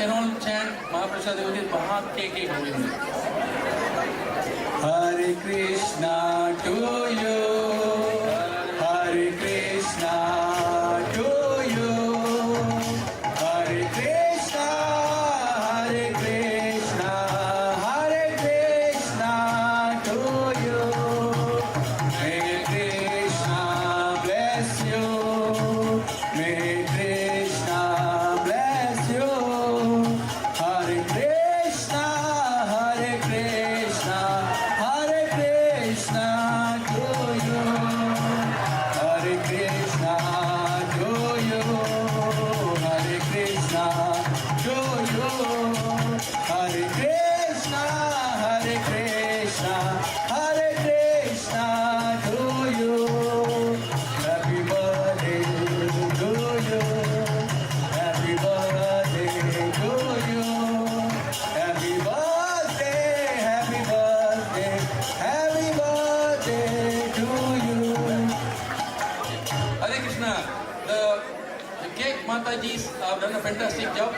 all chant Mahaprasad with this Maha K Govinda. Hare Krishna to you, Hare Krishna to you, Hare Krishna, Hare Krishna, Hare Krishna to you. May Krishna bless you, may Krishna bless you. Hare Krishna, Hare Krishna, Hare Krishna to you. Hare Krishna to you. Hare Krishna to you. Hare Krishna, Hare Krishna, Hare Krishna to you. Happy birthday to you. Happy birthday to you. Happy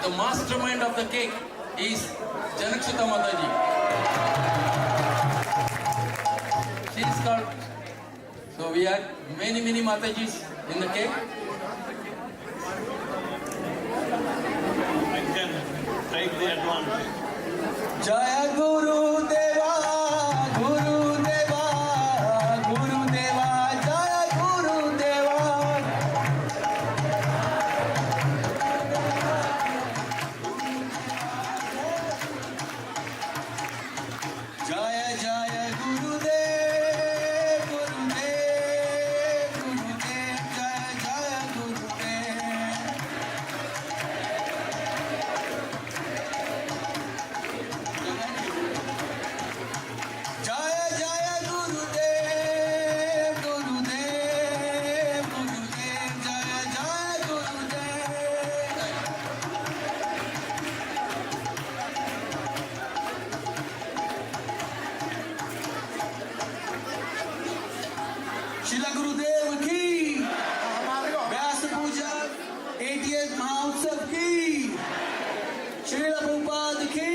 the mastermind of the cake is Janaksuta Mataji. She is called. So we had many Matajis in the cake. I can take the advantage. Jaya Guru Deva, Guru Deva, Guru Deva, Jaya Guru Deva. Jaya Jaya Guru Dev, Guru Dev, Guru Dev, Jaya Jaya Guru Dev. Jaya Jaya Guru Dev, Guru Dev, Guru Dev, Jaya Jaya Guru Dev. Shila Gurudev ki, VyasaPuja 80th Mahotsav ki, Srila Prabhupada ki.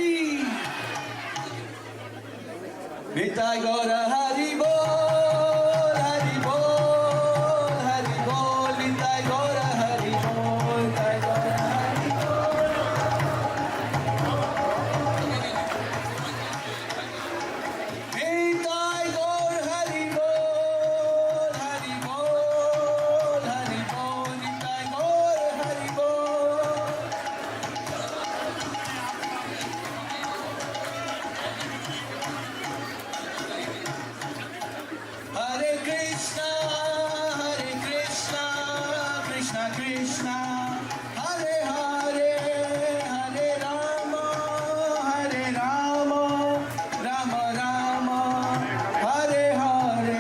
Nitai Gaura Hari Bol, Hari Bol, Hari Bol, Nitai Gaura Hari Bol, Nitai Gaura Hari Bol. Nitai Gaura Hari Bol, Hari Bol, Hari Bol, Nitai Gaura Hari Bol. Hare Krishna, Krishna Krishna, Hare Hare, Hare Rama, Rama Rama, Hare Hare.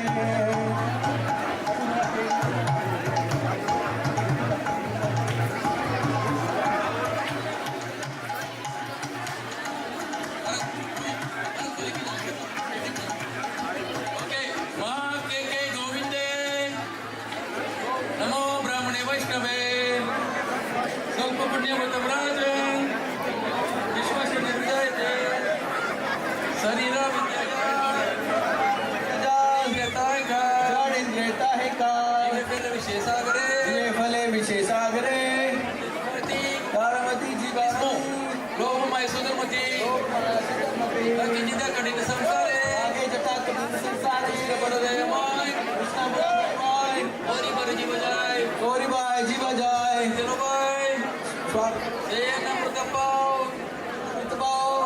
Okay, Ma K.K. Govinde, Namo Brahmane Vaishnave, Salpa Punya Vatabrajan, Vishwasana Vidayate, Sarira Vidyaya, Jadindreta hai ka, Phale Vishesagare, Phale Vishesagare, Paramati Jivasmo, Loho Maisudamati, Akijita Kadina Samsare, Krishna Baladayamai, Krishna Baladayamai, Gori Bari Jivajai, Gori Bhai Jivajai, Tirubai, Jayana Mrutapau,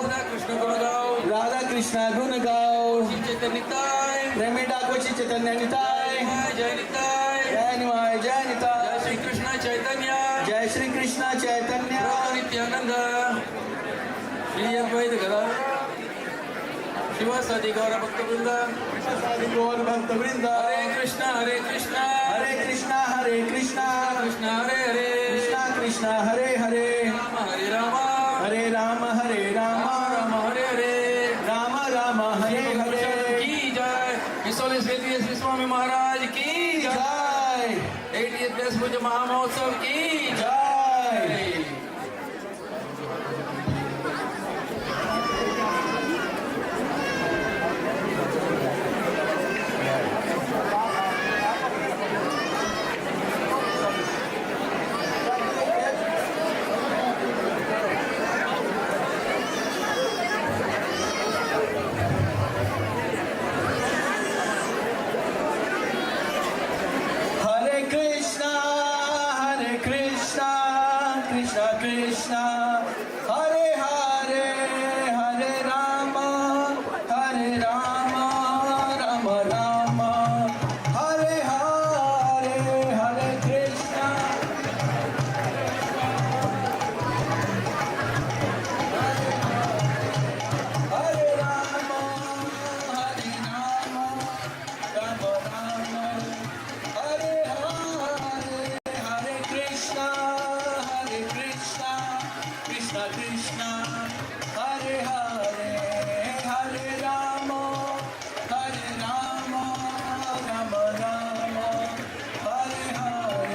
Radha Krishna Gunagau, Radha Krishna Gunagau, Chaitanitai, Remita Kochi Chaitanya Nitai, Jai Nitai, Jai Nimai Jai Nitai, Jai Shri Krishna Chaitanya, Jai Shri Krishna Chaitanya, Prabhu Nityananda, Shri Advaita Gadadhara, Shivasadi Gaura Bhakta Vrinda, Shivasadi Gaura Bhakta Vrinda, Hare Krishna, Hare Krishna, Hare Krishna, Hare Krishna, Krishna Hare Hare, Krishna Krishna, Hare Hare, Rama Hare Rama, Hare Rama, Hare Rama, Rama Hare Hare, Rama Rama, Hare Hare. Ki Jai, His Holiness Vedavyasapriya Swami Maharaj Ki Jai, 80th VyasaPuja Mahamotsav Ki Jai. Hare Krishna, Krishna Krishna, Hare Hare, Hare Rama, Rama Rama, Hare Hare, Hare Krishna. Hare Rama, Rama Rama, Hare Hare, Hare Krishna, Krishna Krishna, Hare Hare, Hare Rama, Rama Rama, Hare Hare.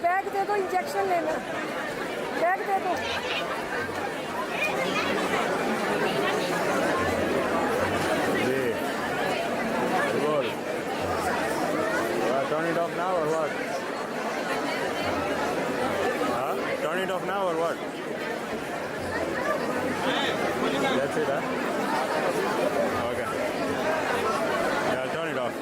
Bag दे दो, injection लेना, bag दे दो। Good. Turn it off now or what? Huh? Turn it off now or what? That's it, huh?